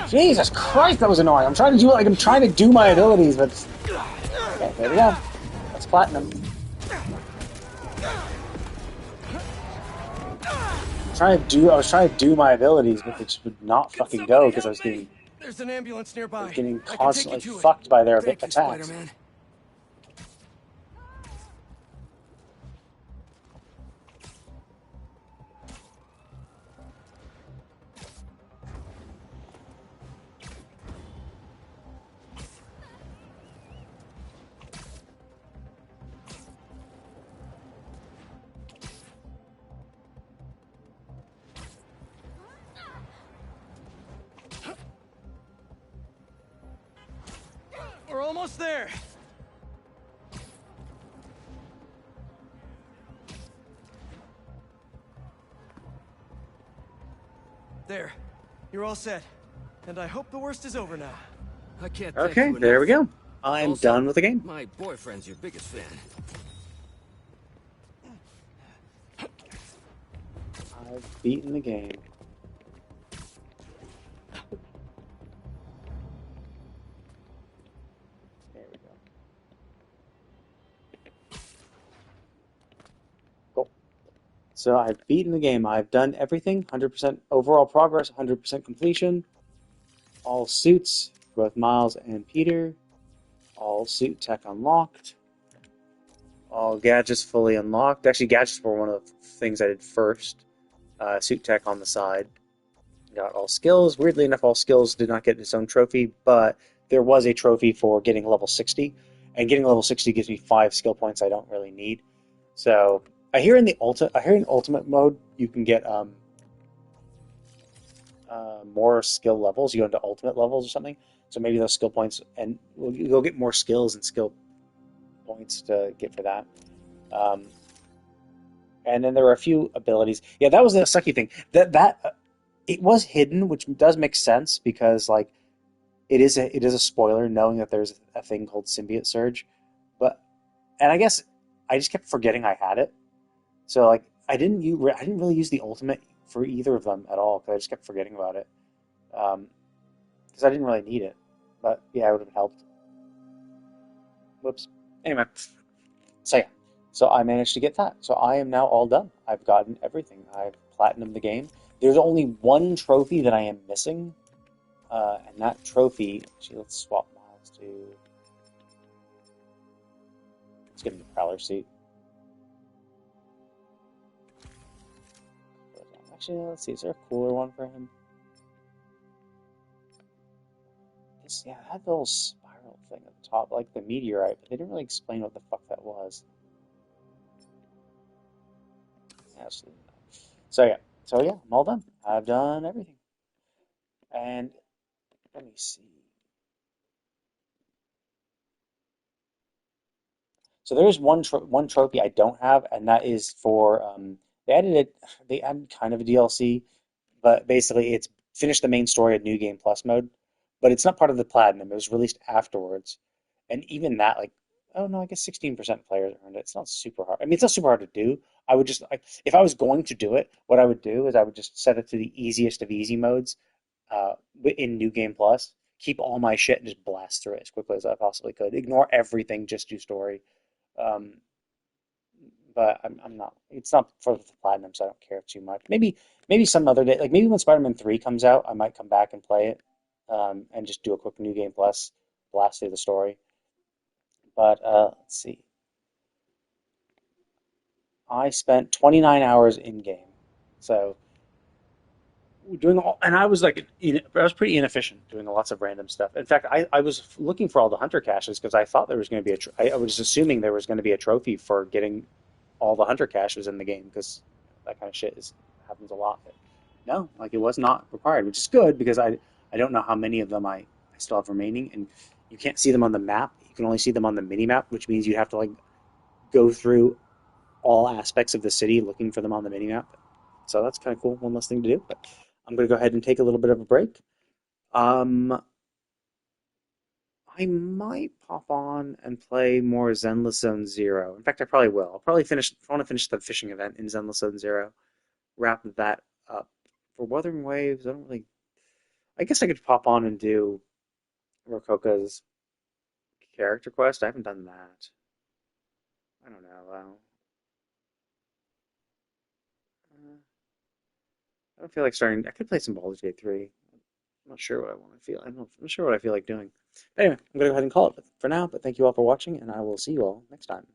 [SPEAKER 3] Jesus Christ, that was annoying. I'm trying to do it like I'm trying to do my abilities, but... Okay, there we go. That's platinum. I was trying to do my abilities, but they just would not fucking go because I was getting...
[SPEAKER 16] There's an ambulance nearby.
[SPEAKER 3] Constantly fucked by their attacks.
[SPEAKER 16] Spider-Man. Almost there! There. You're all set. And I hope the worst is over now.
[SPEAKER 22] I can't thank
[SPEAKER 3] Okay,
[SPEAKER 22] you
[SPEAKER 3] there we
[SPEAKER 22] enough.
[SPEAKER 3] go. I'm
[SPEAKER 22] Also,
[SPEAKER 3] done with the game.
[SPEAKER 22] My boyfriend's your biggest fan.
[SPEAKER 3] I've beaten the game. There we go. Cool. So I've beaten the game. I've done everything. 100% overall progress, 100% completion. All suits, both Miles and Peter. All suit tech unlocked. All gadgets fully unlocked. Actually, gadgets were one of the things I did first. Suit tech on the side. Got all skills. Weirdly enough, all skills did not get its own trophy, but there was a trophy for getting level 60. And getting level 60 gives me 5 skill points I don't really need. So I hear in ultimate mode you can get more skill levels. You go into ultimate levels or something. So maybe those skill points, and you'll get more skills and skill points to get for that. And then there were a few abilities. Yeah, that was the sucky thing. It was hidden, which does make sense because like it is a spoiler knowing that there's a thing called Symbiote Surge. And I guess I just kept forgetting I had it. So like I didn't really use the ultimate for either of them at all because I just kept forgetting about it. Because I didn't really need it. But yeah, it would have helped. Whoops. Anyway. So yeah. So I managed to get that. So I am now all done. I've gotten everything. I've platinumed the game. There's only one trophy that I am missing. And that trophy... Actually, let's swap Miles to... Let's get him the Prowler seat. Actually, let's see. Is there a cooler one for him? Yeah, it had the little spiral thing at the top, like the meteorite, but they didn't really explain what the fuck that was. Absolutely not. So yeah, I'm all done. I've done everything. And let me see. So there's one trophy I don't have, and that is for they added kind of a DLC, but basically it's finished the main story of New Game Plus mode. But it's not part of the Platinum. It was released afterwards. And even that, like, oh no, I guess 16% players earned it. It's not super hard. I mean, it's not super hard to do. I would just, like, if I was going to do it, what I would do is I would just set it to the easiest of easy modes in New Game Plus, keep all my shit and just blast through it as quickly as I possibly could. Ignore everything, just do story. But I'm not, it's not for the Platinum, so I don't care too much. Maybe some other day, like maybe when Spider-Man 3 comes out, I might come back and play it. And just do a quick New Game Plus, blast through the story. But let's see. I spent 29 hours in game, so doing all, and I was pretty inefficient doing lots of random stuff. In fact, I was looking for all the hunter caches because I thought there was going to be I was assuming there was going to be a trophy for getting all the hunter caches in the game because that kind of shit happens a lot. But no, like it was not required, which is good because I don't know how many of them I still have remaining, and you can't see them on the map. You can only see them on the mini-map, which means you have to like go through all aspects of the city looking for them on the mini-map. So that's kind of cool. One less thing to do. But I'm going to go ahead and take a little bit of a break. I might pop on and play more Zenless Zone Zero. In fact, I probably will. I'll probably want to finish the fishing event in Zenless Zone Zero. Wrap that up. For Wuthering Waves, I guess I could pop on and do Rokoka's character quest. I haven't done that. I don't know. I don't feel like starting. I could play some Baldur's Gate 3. I'm not sure what I want to feel. I'm not sure what I feel like doing. But anyway, I'm going to go ahead and call it for now. But thank you all for watching, and I will see you all next time.